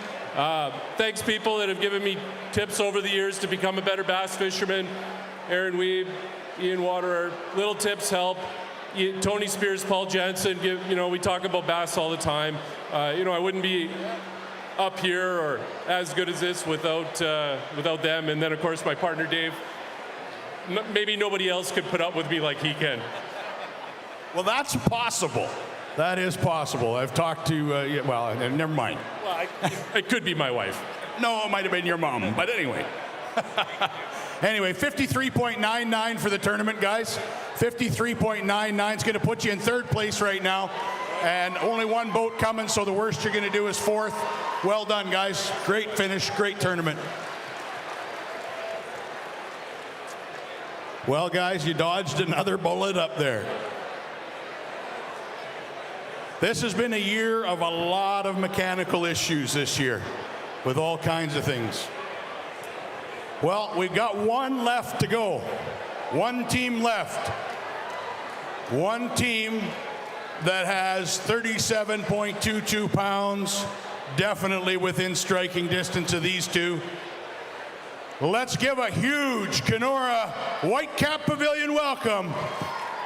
Thanks, people that have given me tips over the years to become a better bass fisherman. Aaron Weeb, Ian Water, little tips help. Tony Spears, Paul Jensen, we talk about bass all the time. I wouldn't be up here or as good as this without them. And then, of course, my partner, Dave. Maybe nobody else could put up with me like he can. Well, that's possible. That is possible. I've talked to, well, never mind. Well, it could be my wife. No, it might have been your mom, but anyway. Anyway, 53.99 for the tournament, guys. 53.99 is going to put you in 3rd place right now. And only one boat coming, so the worst you're going to do is 4th. Well done, guys. Great finish, great tournament. Well, guys, you dodged another bullet up there. This has been a year of a lot of mechanical issues this year with all kinds of things. Well, we've got one left to go. One team left. One team that has 37.22 pounds, definitely within striking distance of these two. Let's give a huge Kenora Whitecap Pavilion welcome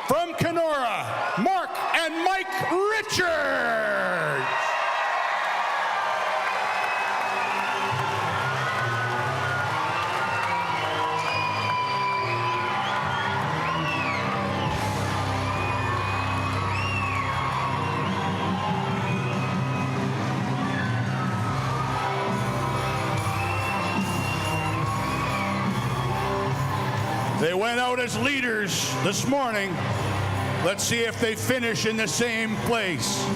from Kenora, Mark and Mike Richards. They went out as leaders this morning. Let's see if they finish in the same place.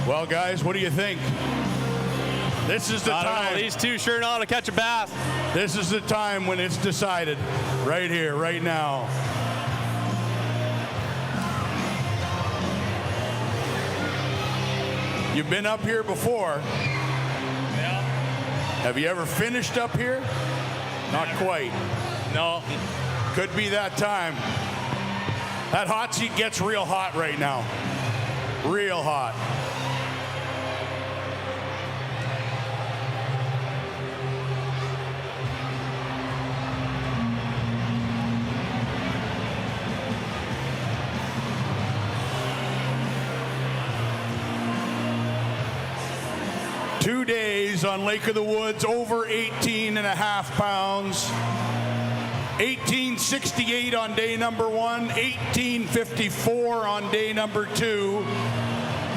Well, guys, what do you think? This is the time. These two sure know how to catch a bass. This is the time when it's decided. Right here, right now. You've been up here before. Yeah. Have you ever finished up here? Not quite. No. Could be that time. That hot seat gets real hot right now. Real hot. Two days on Lake of the Woods, over 18 and a half pounds. 1868 on day number 1, 1854 on day number 2.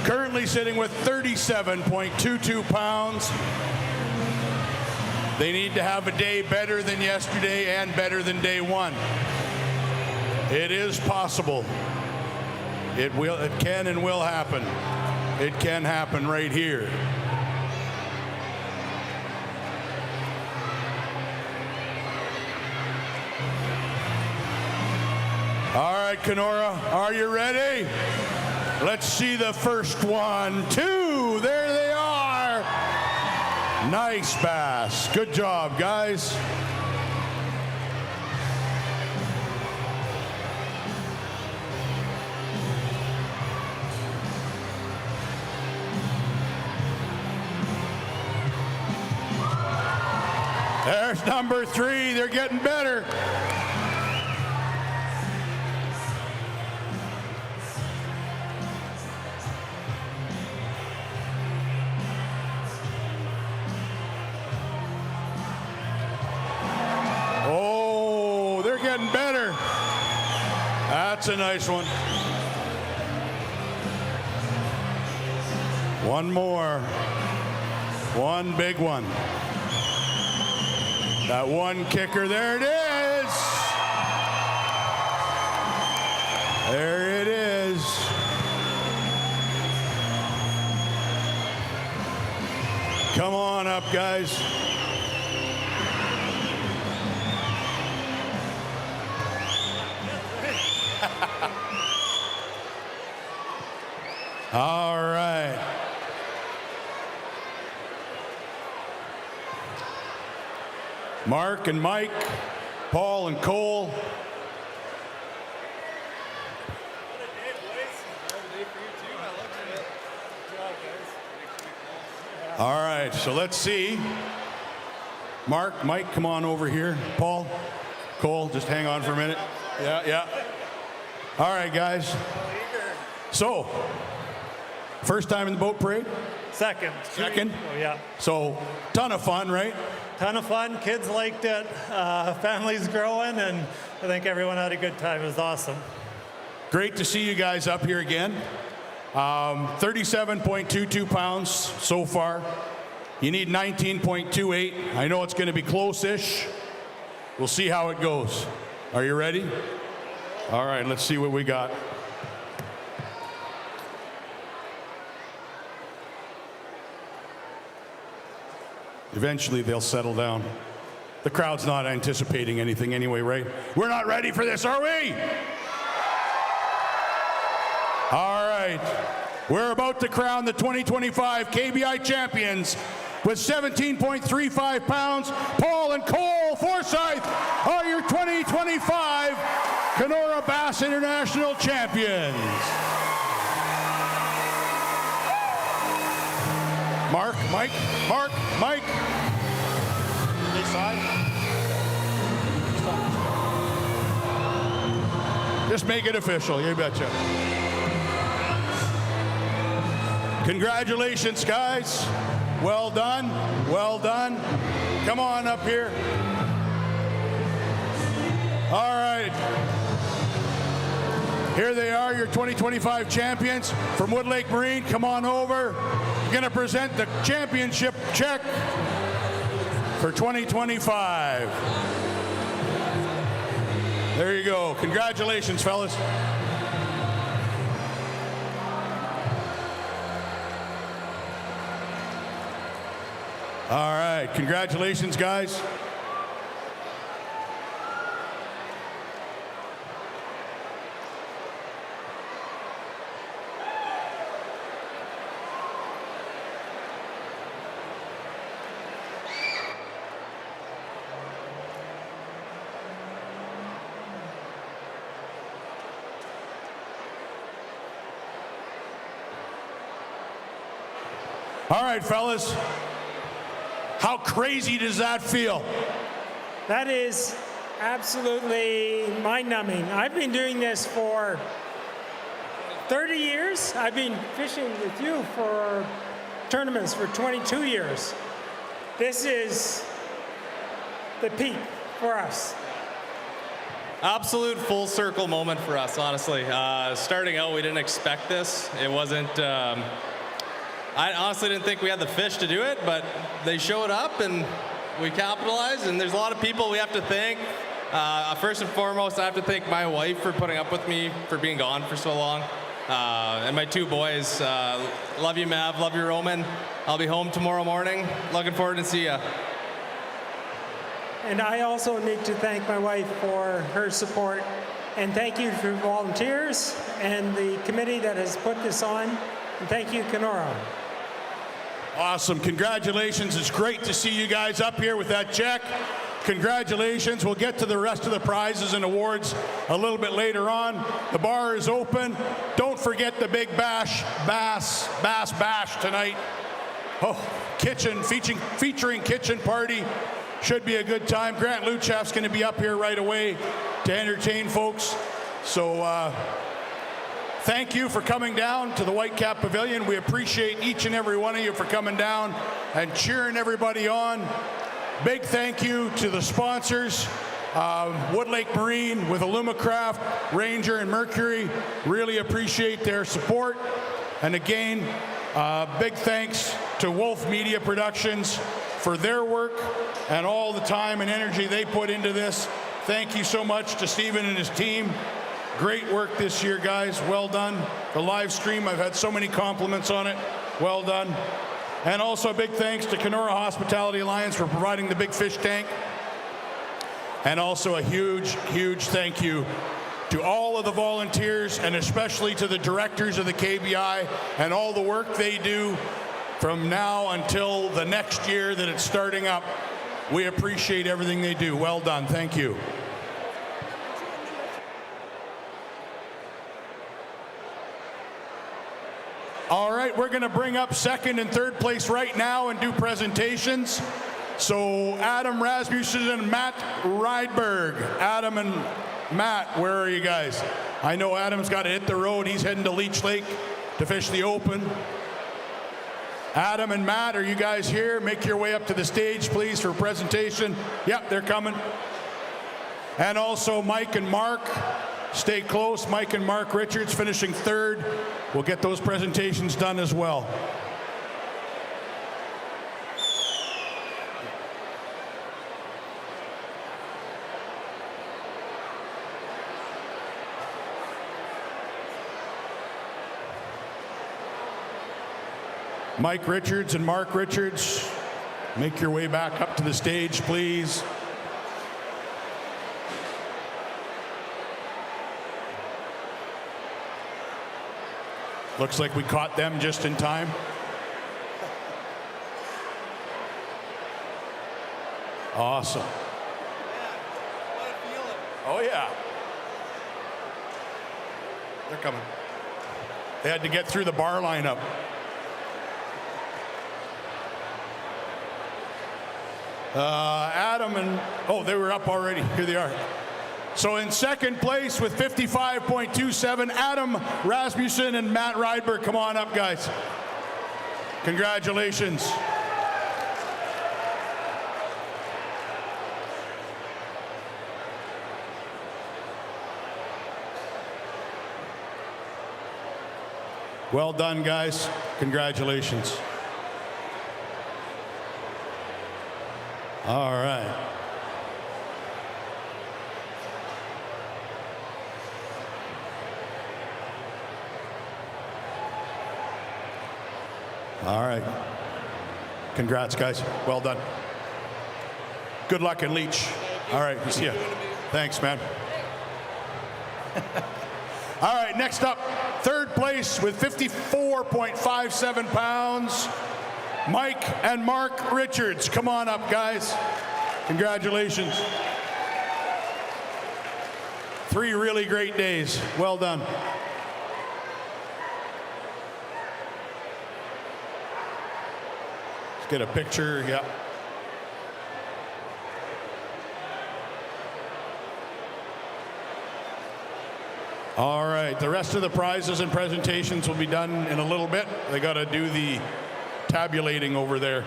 Currently sitting with 37.22 pounds. They need to have a day better than yesterday and better than day 1. It is possible. It can and will happen. It can happen right here. All right, Kenora, are you ready? Let's see the first one, 2. There they are. Nice bass. Good job, guys. There's number 3. They're getting better. Getting better. That's a nice one. One more. One big one. That one kicker, there it is. There it is. Come on up, guys. All right. Mark and Mike, Paul and Cole. All right, so let's see. Mark, Mike, come on over here. Paul, Cole, just hang on for a minute. Yeah. All right, guys. So, first time in the boat parade? Second. Second? Oh, yeah. So, ton of fun, right? Ton of fun. Kids liked it. Family's growing, and I think everyone had a good time. It was awesome. Great to see you guys up here again. 37.22 pounds so far. You need 19.28. I know it's going to be close-ish. We'll see how it goes. Are you ready? All right, let's see what we got. Eventually, they'll settle down. The crowd's not anticipating anything anyway, right? We're not ready for this, are we? All right. We're about to crown the 2025 KBI champions with 17.35 pounds. Paul and Cole Forsyth are your 2025 Kenora Bass International champions. Mark, Mike, Mark, Mike. This side. Just make it official, you betcha. Congratulations, guys. Well done, well done. Come on up here. All right. Here they are, your 2025 champions from Woodlake Marine. Come on over. You're going to present the championship check for 2025. There you go. Congratulations, fellas. All right. Congratulations, guys. All right, fellas. How crazy does that feel? That is absolutely mind-numbing. I've been doing this for 30 years. I've been fishing with you for tournaments for 22 years. This is the peak for us. Absolute full circle moment for us, honestly. Starting out, we didn't expect this. It wasn't, I honestly didn't think we had the fish to do it, but they showed up and we capitalized, and there's a lot of people we have to thank. First and foremost, I have to thank my wife for putting up with me for being gone for so long. And my two boys, love you, Mav, love you, Roman. I'll be home tomorrow morning. Looking forward to see ya. And I also need to thank my wife for her support. And thank you to volunteers and the committee that has put this on. And thank you, Kenora. Awesome. Congratulations. It's great to see you guys up here with that check. Congratulations. We'll get to the rest of the prizes and awards a little bit later on. The bar is open. Don't forget the big bash tonight. Oh, kitchen, featuring kitchen party. Should be a good time. Grant Luchaf's going to be up here right away to entertain folks. So thank you for coming down to the Whitecap Pavilion. We appreciate each and every one of you for coming down and cheering everybody on. Big thank you to the sponsors, Woodlake Marine with Alumacraft, Ranger, and Mercury. Really appreciate their support. And again, big thanks to Wolf Media Productions for their work and all the time and energy they put into this. Thank you so much to Stephen and his team. Great work this year, guys. Well done. The live stream, I've had so many compliments on it. Well done. And also a big thanks to Kenora Hospitality Alliance for providing the big fish tank. And also a huge, huge thank you to all of the volunteers and especially to the directors of the KBI and all the work they do from now until the next year that it's starting up. We appreciate everything they do. Well done. Thank you. All right, we're going to bring up second and third place right now and do presentations. So Adam Rasmussen and Matt Rydberg. Adam and Matt, where are you guys? I know Adam's got to hit the road. He's heading to Leech Lake to fish the Open. Adam and Matt, are you guys here? Make your way up to the stage, please, for a presentation. Yep, they're coming. And also Mike and Mark. Stay close. Mike and Mark Richards finishing third. We'll get those presentations done as well. Mike Richards and Mark Richards, make your way back up to the stage, please. Looks like we caught them just in time. Awesome. Oh, yeah. They're coming. They had to get through the bar lineup. Adam and, oh, they were up already. Here they are. So in second place with 55.27, Adam Rasmussen and Matt Rydberg. Come on up, guys. Congratulations. Well done, guys. Congratulations. All right. All right. Congrats, guys. Well done. Good luck in Leech. All right. See ya. Thanks, man. All right. Next up, third place with 54.57 pounds. Mike and Mark Richards. Come on up, guys. Congratulations. 3 really great days. Well done. Let's get a picture. Yeah. All right. The rest of the prizes and presentations will be done in a little bit. They got to do the tabulating over there.